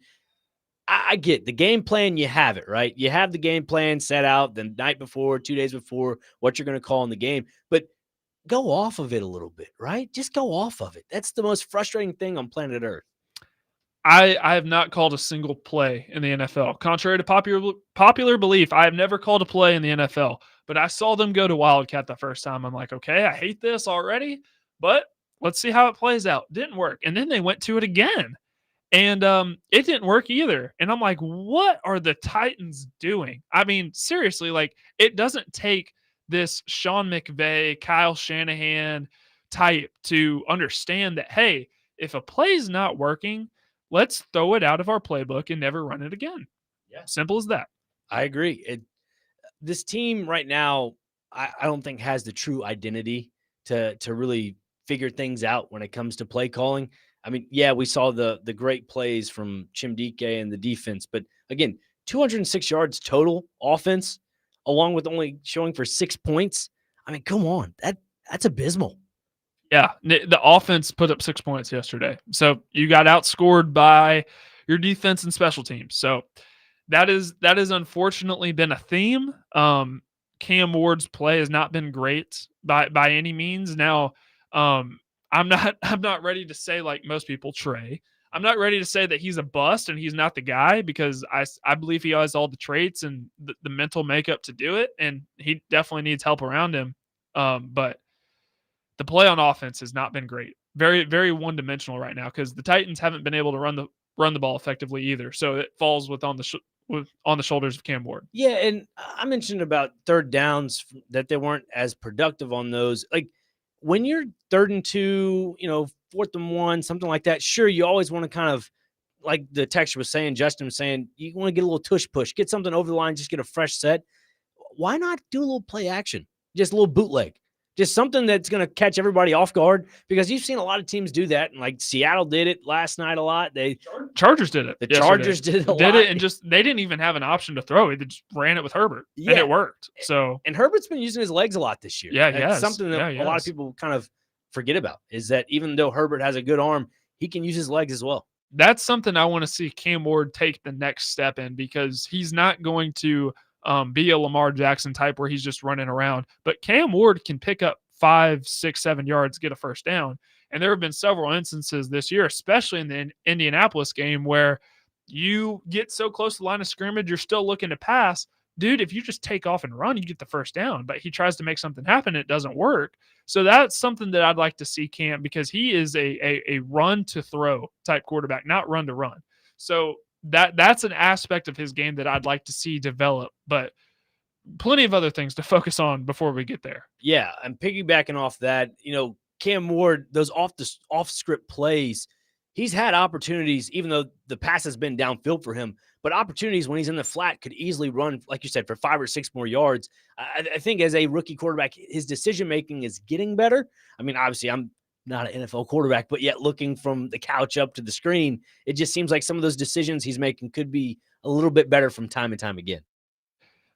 I get the game plan. You have it, right? You have the game plan set out the night before, 2 days before, what you're going to call in the game, but go off of it a little bit, right? Just go off of it. That's the most frustrating thing on planet Earth. I have not called a single play in the NFL. Contrary to popular belief, I have never called a play in the NFL, but I saw them go to Wildcat the first time. I'm like, okay, I hate this already, but let's see how it plays out. Didn't work. And then they went to it again. And it didn't work either. And I'm like, what are the Titans doing? I mean, seriously, like, it doesn't take this Sean McVay, Kyle Shanahan type to understand that, hey, if a play's not working, let's throw it out of our playbook and never run it again. Yeah. Simple as that. I agree. This team right now, I don't think has the true identity to really figure things out when it comes to play calling. I mean, yeah, we saw the great plays from Chimdike and the defense, but again, 206 yards total offense, along with only showing for 6 points. I mean, come on, that's abysmal. Yeah, the offense put up 6 points yesterday, so you got outscored by your defense and special teams. So that is unfortunately been a theme. Cam Ward's play has not been great by any means. Now, I'm not ready to say, like most people, Trey. I'm not ready to say that he's a bust and he's not the guy, because I believe he has all the traits and the mental makeup to do it, and he definitely needs help around him. But the play on offense has not been great. Very, very one-dimensional right now, because the Titans haven't been able to run the ball effectively either. So it falls on the shoulders of Cam Ward. Yeah, and I mentioned about third downs that they weren't as productive on those. Like, when you're 3rd and 2, 4th and 1, something like that, sure, you always want to kind of, like the texture was saying, Justin was saying, you want to get a little tush push, get something over the line, just get a fresh set. Why not do a little play action? Just a little bootleg. Just something that's going to catch everybody off guard, because you've seen a lot of teams do that. And like Seattle did it last night a lot. Chargers did it. The yesterday. Chargers did it a lot. And they didn't even have an option to throw it. They just ran it with Herbert, and it worked. So, and Herbert's been using his legs a lot this year. Yeah, That's something that a lot of people kind of forget about, is that even though Herbert has a good arm, he can use his legs as well. That's something I want to see Cam Ward take the next step in, because he's not going to be a Lamar Jackson type where he's just running around. But Cam Ward can pick up 5, 6, 7 yards, get a first down. And there have been several instances this year, especially in the Indianapolis game, where you get so close to the line of scrimmage, you're still looking to pass. Dude, if you just take off and run, you get the first down. But he tries to make something happen, it doesn't work. So that's something that I'd like to see Cam, because he is a run to throw type quarterback, not run to run. So that's an aspect of his game that I'd like to see develop, but plenty of other things to focus on before we get there. Yeah, and piggybacking off that, Cam Ward, those off script plays, he's had opportunities, even though the pass has been downfield for him, but opportunities when he's in the flat could easily run, like you said, for 5 or 6 more yards. I think as a rookie quarterback, his decision making is getting better. I mean, obviously, I'm not an NFL quarterback, but yet looking from the couch up to the screen, it just seems like some of those decisions he's making could be a little bit better from time and time again.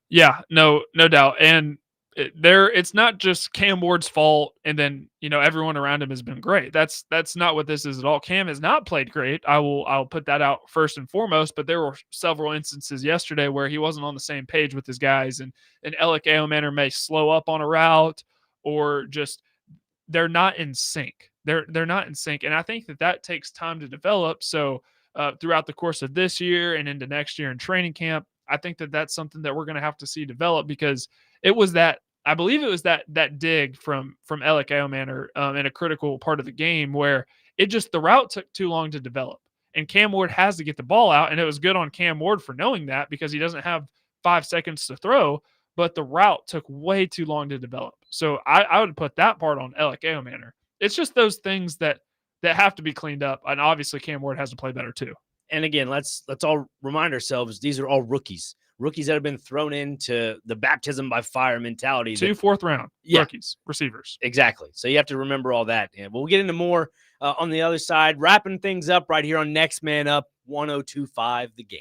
Yeah, no doubt. And it's not just Cam Ward's fault, and then everyone around him has been great. That's not what this is at all. Cam has not played great. I'll put that out first and foremost. But there were several instances yesterday where he wasn't on the same page with his guys, and Alec Eomanor may slow up on a route, or just they're not in sync. They're not in sync, and I think that takes time to develop. So throughout the course of this year and into next year in training camp, I think that's something that we're going to have to see develop, because I believe it was that dig from Alec Eomanor in a critical part of the game where the route took too long to develop, and Cam Ward has to get the ball out, and it was good on Cam Ward for knowing that, because he doesn't have 5 seconds to throw, but the route took way too long to develop. So I would put that part on Alec Eomanor. It's just those things that have to be cleaned up, and obviously Cam Ward has to play better too. And again, let's all remind ourselves, these are all rookies that have been thrown into the baptism by fire mentality. 2 4th-round rookies, receivers. Exactly. So you have to remember all that. And we'll get into more on the other side, wrapping things up right here on Next Man Up 102.5 The Game.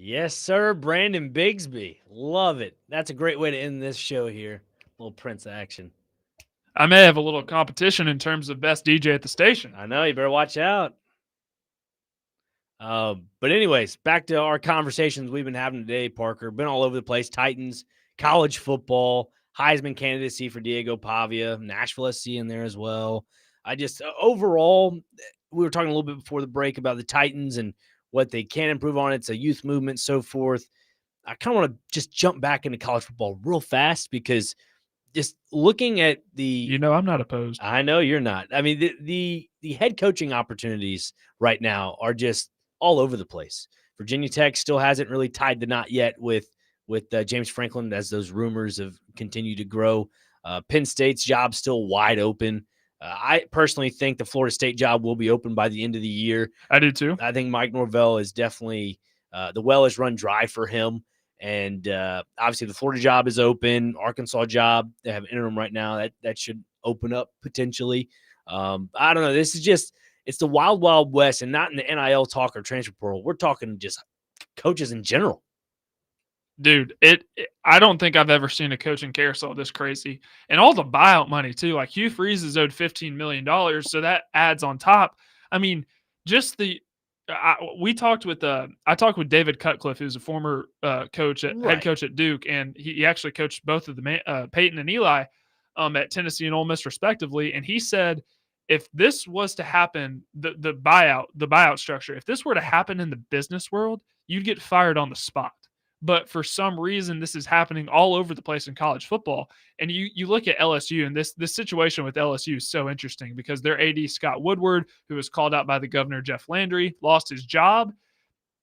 Yes, sir. Brandon Bigsby. Love it. That's a great way to end this show here. Little Prince action. I may have a little competition in terms of best DJ at the station. I know. You better watch out. But anyways, back to our conversations we've been having today, Parker. Been all over the place. Titans, college football, Heisman candidacy for Diego Pavia, Nashville SC in there as well. I just overall, we were talking a little bit before the break about the Titans and what they can improve on. It's a youth movement, so forth. I kind of want to just jump back into college football real fast because just looking at the I'm not opposed. I know you're not. I mean, the head coaching opportunities right now are just all over the place. Virginia Tech still hasn't really tied the knot yet with James Franklin, as those rumors have continued to grow. Penn State's job still wide open. I personally think the Florida State job will be open by the end of the year. I do too. I think Mike Norvell is definitely the well is run dry for him. And obviously the Florida job is open. Arkansas job, they have interim right now. That should open up potentially. I don't know. This is just, it's the wild, wild west, and not in the NIL talk or transfer portal. We're talking just coaches in general. Dude, I don't think I've ever seen a coaching carousel this crazy. And all the buyout money too. Like Hugh Freeze is owed $15 million. So that adds on top. I mean, just I talked with David Cutcliffe, who's a former head coach at Duke, and he actually coached both of the Peyton and Eli at Tennessee and Ole Miss respectively. And he said, if this was to happen, the buyout structure, if this were to happen in the business world, you'd get fired on the spot. But for some reason, this is happening all over the place in college football. And you look at LSU, and this situation with LSU is so interesting because their AD, Scott Woodward, who was called out by the governor, Jeff Landry, lost his job.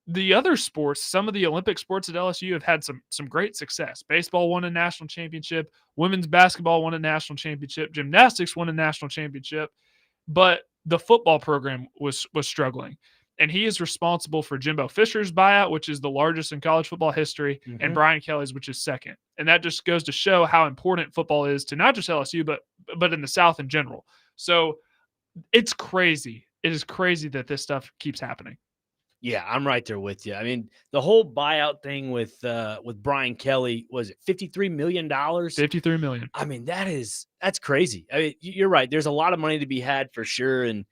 The other sports, some of the Olympic sports at LSU have had some great success. Baseball won a national championship. Women's basketball won a national championship. Gymnastics won a national championship. But the football program was struggling. And he is responsible for Jimbo Fisher's buyout, which is the largest in college football history, and Brian Kelly's, which is second. And that just goes to show how important football is to not just LSU, but in the South in general. So it's crazy. It is crazy that this stuff keeps happening. Yeah, I'm right there with you. I mean, the whole buyout thing with Brian Kelly, was it $53 million? $53 million. I mean, that's crazy. I mean, you're right. There's a lot of money to be had for sure. And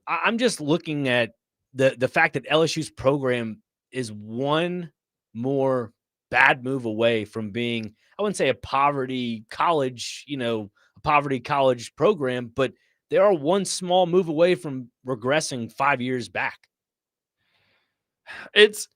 I'm just looking at the fact that LSU's program is one more bad move away from being, I wouldn't say a poverty college program, but they are one small move away from regressing 5 years back. It's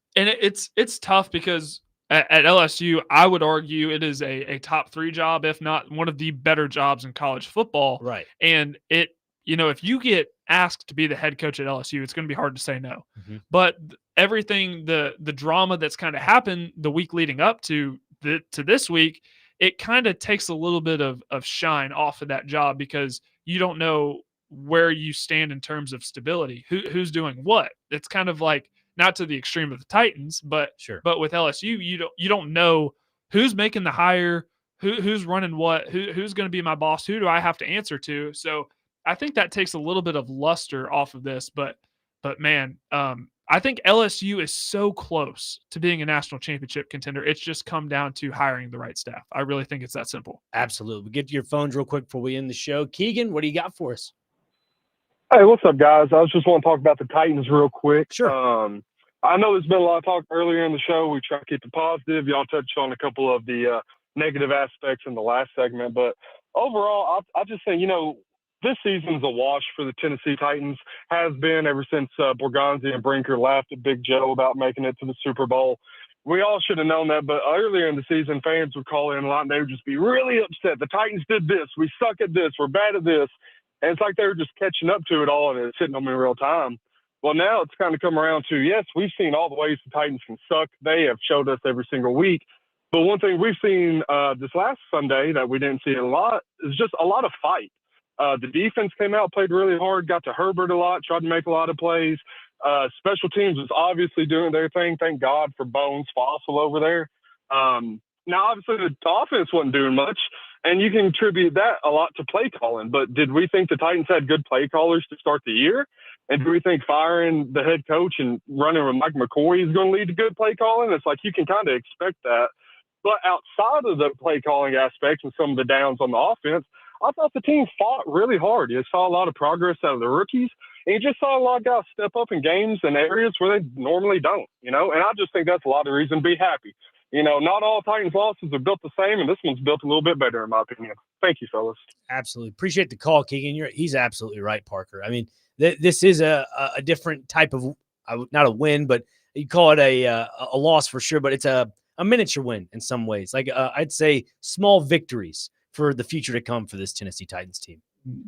tough because at LSU, I would argue it is a top 3 job, if not one of the better jobs in college football. Right. And if you get asked to be the head coach at LSU, it's going to be hard to say no. But everything, the drama that's kind of happened the week leading up to this week, it kind of takes a little bit of shine off of that job because you don't know where you stand in terms of stability. Who's doing what? It's kind of like, not to the extreme of the Titans, but sure. But with LSU, you don't know who's making the hire, who's running what, who's going to be my boss, who do I have to answer to. So I think that takes a little bit of luster off of this, but man, I think LSU is so close to being a national championship contender. It's just come down to hiring the right staff. I really think it's that simple. Absolutely. Get to your phones real quick before we end the show. Keegan, what do you got for us? Hey, what's up, guys? I was just want to talk about the Titans real quick. Sure. I know there's been a lot of talk earlier in the show. We try to keep it positive. Y'all touched on a couple of the negative aspects in the last segment. But overall, I just think, this season's a wash for the Tennessee Titans. Has been ever since Borgonzi and Brinker laughed at Big Joe about making it to the Super Bowl. We all should have known that, but earlier in the season, fans would call in a lot, and they would just be really upset. The Titans did this. We suck at this. We're bad at this. And it's like they were just catching up to it all, and it's hitting them in real time. Well, now it's kind of come around to, yes, we've seen all the ways the Titans can suck. They have showed us every single week. But one thing we've seen this last Sunday that we didn't see a lot is just a lot of fight. The defense came out, played really hard, got to Herbert a lot, tried to make a lot of plays. Special teams was obviously doing their thing. Thank God for Bones Fossil over there. Now, obviously, the offense wasn't doing much. And you can attribute that a lot to play calling. But did we think the Titans had good play callers to start the year? And do we think firing the head coach and running with Mike McCoy is going to lead to good play calling? It's like you can kind of expect that. But outside of the play calling aspects and some of the downs on the offense, I thought the team fought really hard. You saw a lot of progress out of the rookies. And you just saw a lot of guys step up in games and areas where they normally don't, and I just think that's a lot of reason to be happy. Not all Titans losses are built the same, and this one's built a little bit better, in my opinion. Thank you, fellas. Absolutely. Appreciate the call, Keegan. He's absolutely right, Parker. I mean, this is a different type of, not a win, but you call it a loss for sure, but it's a miniature win in some ways. Like I'd say small victories for the future to come for this Tennessee Titans team.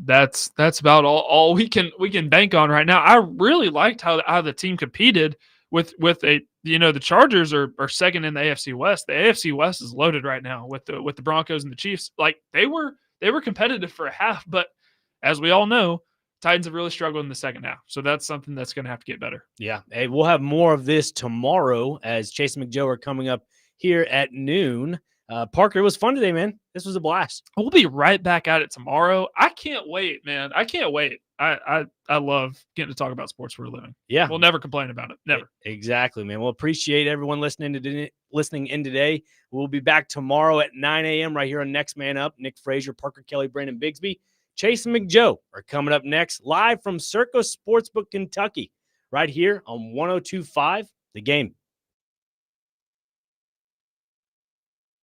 That's about all we can bank on right now. I really liked how the team competed with a the Chargers are second in the AFC West. The AFC West is loaded right now with the Broncos and the Chiefs. Like they were competitive for a half, but as we all know, Titans have really struggled in the second half. So that's something that's going to have to get better. Yeah. Hey, we'll have more of this tomorrow as Chase and McJoe are coming up here at noon. Parker, it was fun today, man. This was a blast. We'll be right back at it tomorrow. I can't wait, man. I can't wait. I love getting to talk about sports for a living. Yeah. We'll never complain about it. Never. Exactly, man. We'll appreciate everyone listening in today. We'll be back tomorrow at 9 a.m. right here on Next Man Up. Nick Frazier, Parker Kelly, Brandon Bigsby, Chase and McJoe are coming up next live from Circa Sportsbook, Kentucky, right here on 102.5 The Game.